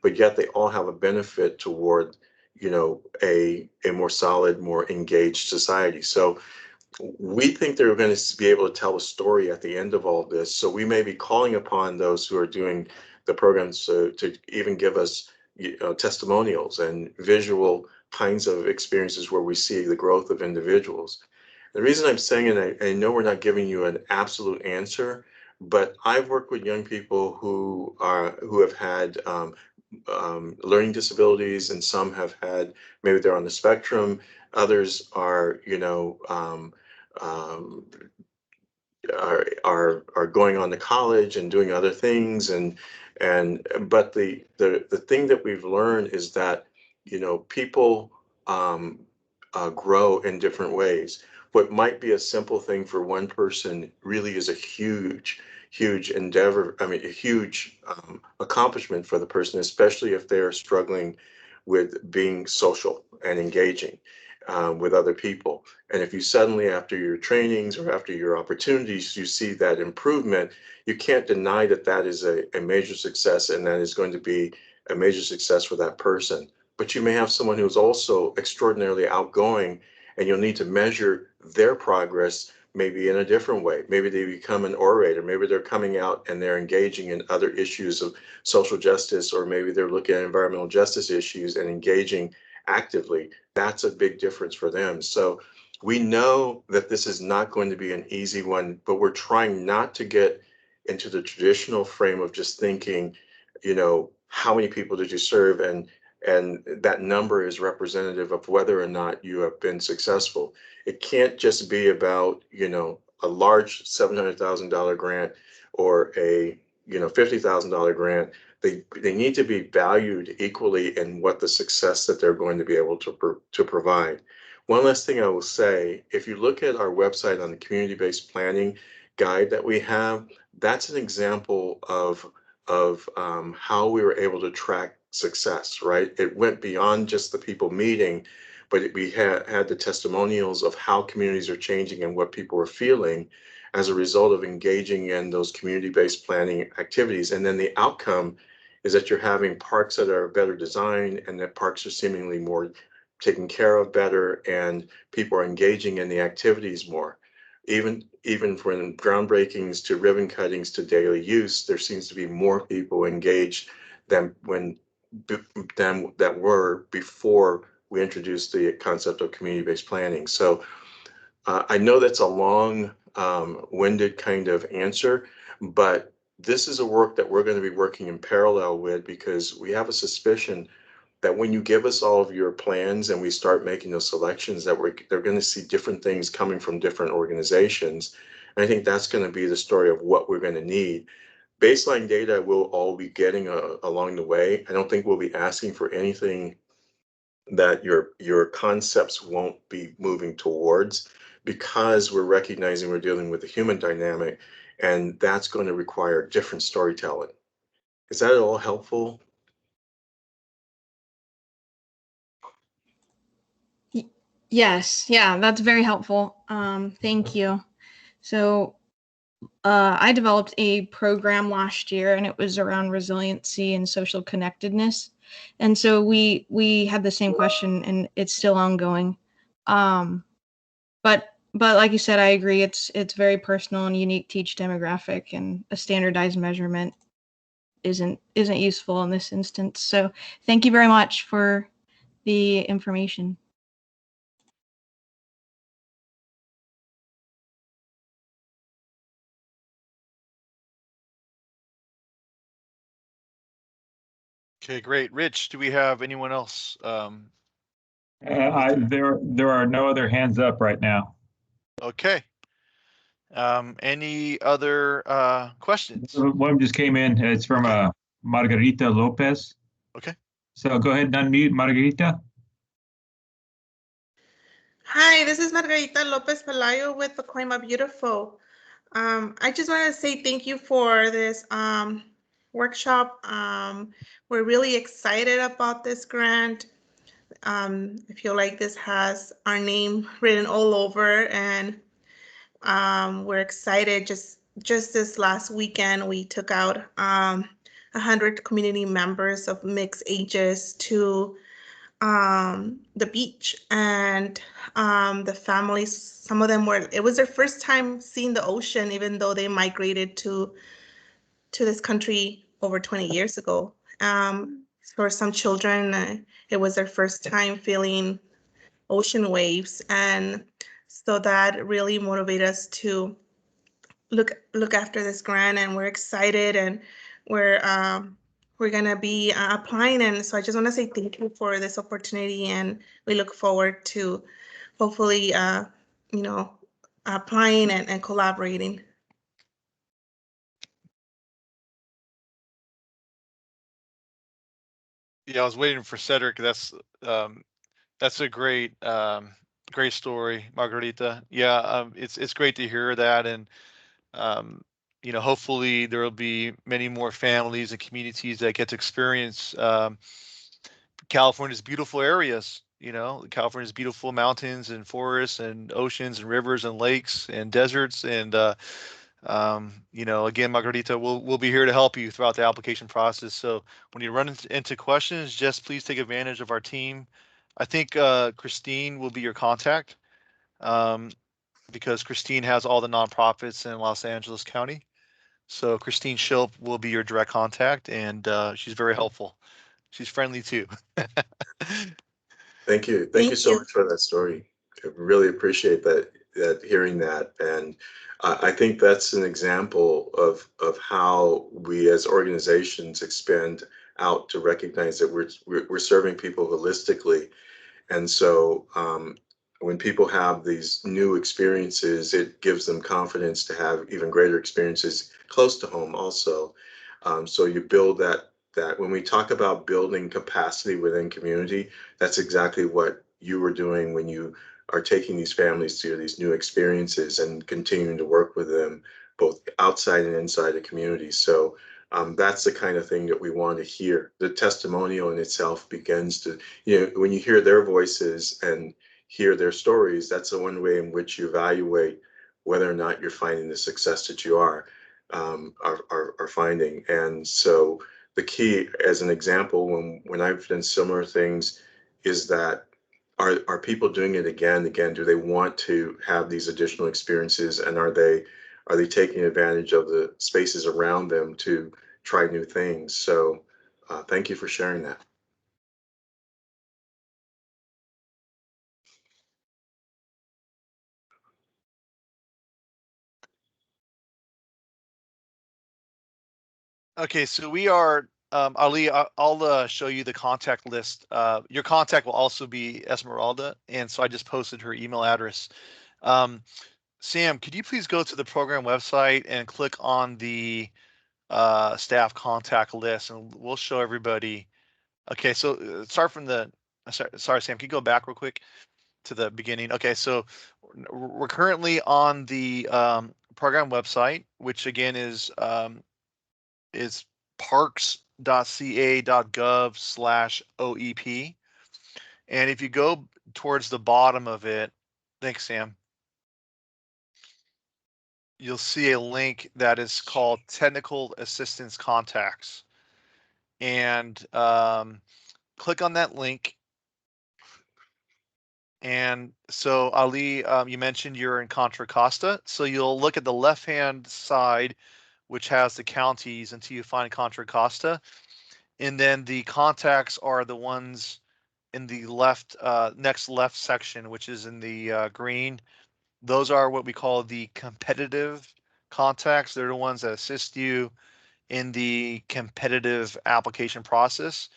but yet they all have a benefit toward, a more solid, more engaged society. So we think they're going to be able to tell a story at the end of all this. So we may be calling upon those who are doing the programs to even give us testimonials and visual kinds of experiences where we see the growth of individuals. The reason I'm saying, and I know we're not giving you an absolute answer, but I've worked with young people who have had learning disabilities, and some have had, maybe they're on the spectrum. Others are, are going on to college and doing other things, but the thing that we've learned is that people grow in different ways. What might be a simple thing for one person really is a huge endeavor. I mean, a huge accomplishment for the person, especially if they're struggling with being social and engaging with other people. And if you suddenly, after your trainings or after your opportunities, you see that improvement, you can't deny that that is a major success, and that is going to be a major success for that person. But you may have someone who's also extraordinarily outgoing, and you'll need to measure their progress maybe in a different way. Maybe they become an orator. Maybe they're coming out and they're engaging in other issues of social justice, or maybe they're looking at environmental justice issues and engaging actively. That's a big difference for them. So we know that this is not going to be an easy one, but we're trying not to get into the traditional frame of just thinking, how many people did you serve? And that number is representative of whether or not you have been successful. It can't just be about, a large $700,000 grant or a, $50,000 grant. They need to be valued equally in what the success that they're going to be able to provide. One last thing I will say, if you look at our website on the community-based planning guide that we have, that's an example of how we were able to track success, right? It went beyond just the people meeting, but we had the testimonials of how communities are changing and what people are feeling as a result of engaging in those community-based planning activities. And then the outcome is that you're having parks that are better designed, and that parks are seemingly more taken care of better, and people are engaging in the activities more. Even from groundbreakings to ribbon cuttings to daily use, there seems to be more people engaged than that were before we introduced the concept of community-based planning. So I know that's a long winded kind of answer, but this is a work that we're going to be working in parallel with, because we have a suspicion that when you give us all of your plans and we start making those selections, that they're going to see different things coming from different organizations. And I think that's going to be the story of what we're going to need. Baseline data we'll all be getting along the way. I don't think we'll be asking for anything that your concepts won't be moving towards, because we're recognizing we're dealing with the human dynamic, and that's going to require different storytelling. Is that at all helpful? Yes, yeah, that's very helpful. Thank you. So I developed a program last year, and it was around resiliency and social connectedness. And so we had the same question, and it's still ongoing. But like you said, I agree. It's very personal and unique to each demographic, and a standardized measurement isn't useful in this instance. So thank you very much for the information. Okay, great. Rich, do we have anyone else? There are no other hands up right now. Okay. Any other questions? One just came in. It's from Margarita Lopez. Okay. So go ahead and unmute, Margarita. Hi, this is Margarita Lopez Pelayo with the Coima Beautiful. I just want to say thank you for this workshop. We're really excited about this grant. I feel like this has our name written all over, and we're excited. Just this last weekend, we took out 100 community members of mixed ages to the beach, and the families, some of them it was their first time seeing the ocean, even though they migrated to this country over 20 years ago. For some children, it was their first time feeling ocean waves, and so that really motivated us to look after this grant, and we're excited, and we're gonna be applying. And so I just want to say thank you for this opportunity, and we look forward to hopefully applying and collaborating. Yeah, I was waiting for Cedric. That's a great great story, Margarita. Yeah, it's great to hear that, and hopefully there will be many more families and communities that get to experience California's beautiful areas. California's beautiful mountains and forests and oceans and rivers and lakes and deserts. And again, Margarita, we'll be here to help you throughout the application process. So when you run into questions, just please take advantage of our team. I think Christine will be your contact, because Christine has all the nonprofits in Los Angeles County. So Christine Schilp will be your direct contact, and she's very helpful. She's friendly too. Thank you. Thank you so much for that story. I really appreciate that hearing that. And I think that's an example of how we as organizations expand out to recognize that we're serving people holistically. And so when people have these new experiences, it gives them confidence to have even greater experiences close to home also. So you build that when we talk about building capacity within community, that's exactly what you were doing when you are taking these families through these new experiences and continuing to work with them both outside and inside the community. So that's the kind of thing that we want to hear. The testimonial in itself begins to, when you hear their voices and hear their stories, that's the one way in which you evaluate whether or not you're finding the success that you are finding. And so the key, as an example, when I've done similar things, is that are people doing it again? Do they want to have these additional experiences, and are they taking advantage of the spaces around them to try new things? So thank you for sharing that. Okay, so we are, Ali, I'll show you the contact list. Your contact will also be Esmeralda, and so I just posted her email address. Sam, could you please go to the program website and click on the staff contact list, and we'll show everybody. Okay, so start from the, sorry, Sam, can you go back real quick to the beginning? Okay, so we're currently on the program website, which again is parks.ca.gov/OEP. And if you go towards the bottom of it, thanks, Sam, you'll see a link that is called Technical Assistance Contacts. And click on that link. And so Ali, you mentioned you're in Contra Costa. So you'll look at the left-hand side, which has the counties until you find Contra Costa. And then the contacts are the ones in the left, next left section, which is in the green. Those are what we call the competitive contacts. They're the ones that assist you in the competitive application process.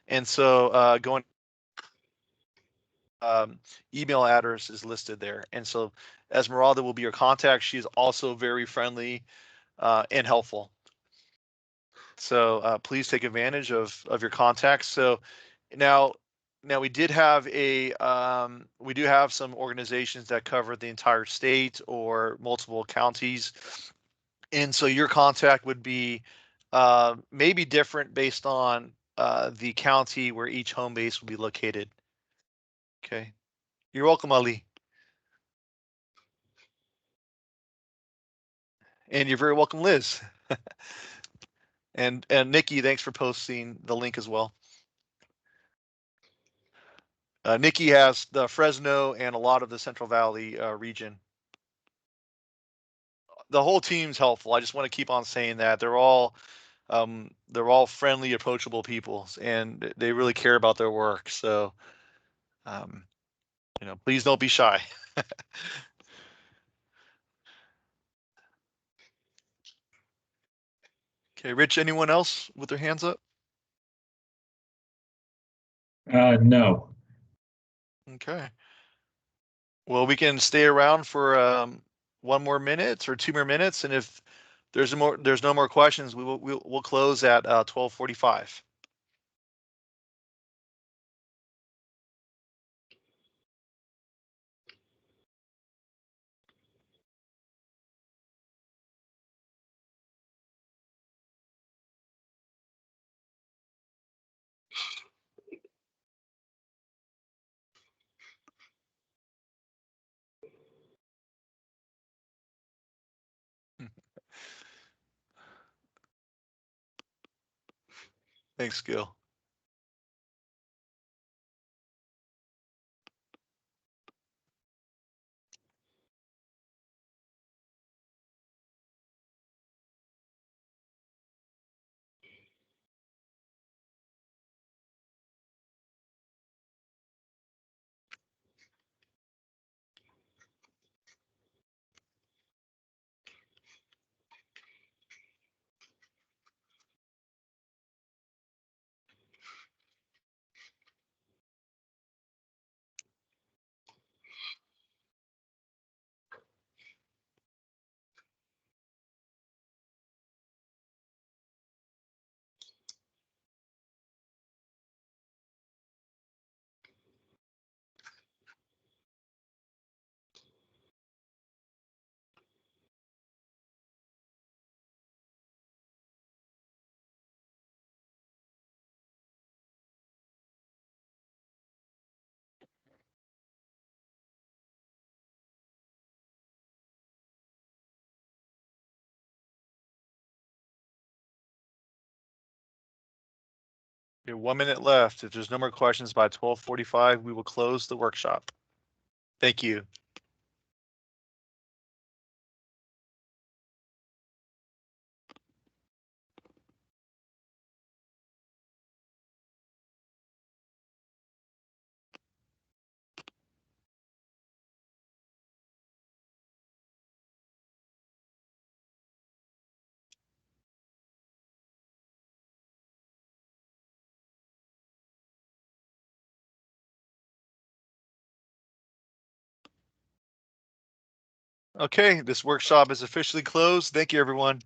And so going email address is listed there. And so Esmeralda will be your contact. She is also very friendly and helpful. So please take advantage of your contacts. So now we did have we do have some organizations that cover the entire state or multiple counties. And so your contact would be maybe different based on the county where each home base will be located. Okay. You're welcome, Ali. And you're very welcome, Liz. And Nikki, thanks for posting the link as well. Nikki has the Fresno and a lot of the Central Valley region. The whole team's helpful. I just want to keep on saying that they're all friendly, approachable people, and they really care about their work. So, please don't be shy. Okay, Rich, anyone else with their hands up? No. Okay. Well, we can stay around for 1 more minute or 2 more minutes, and if there's no more questions, we'll close at 12:45. Thanks, Gil. Okay, 1 minute left. If there's no more questions by 12:45, we will close the workshop. Thank you. Okay, this workshop is officially closed. Thank you, everyone.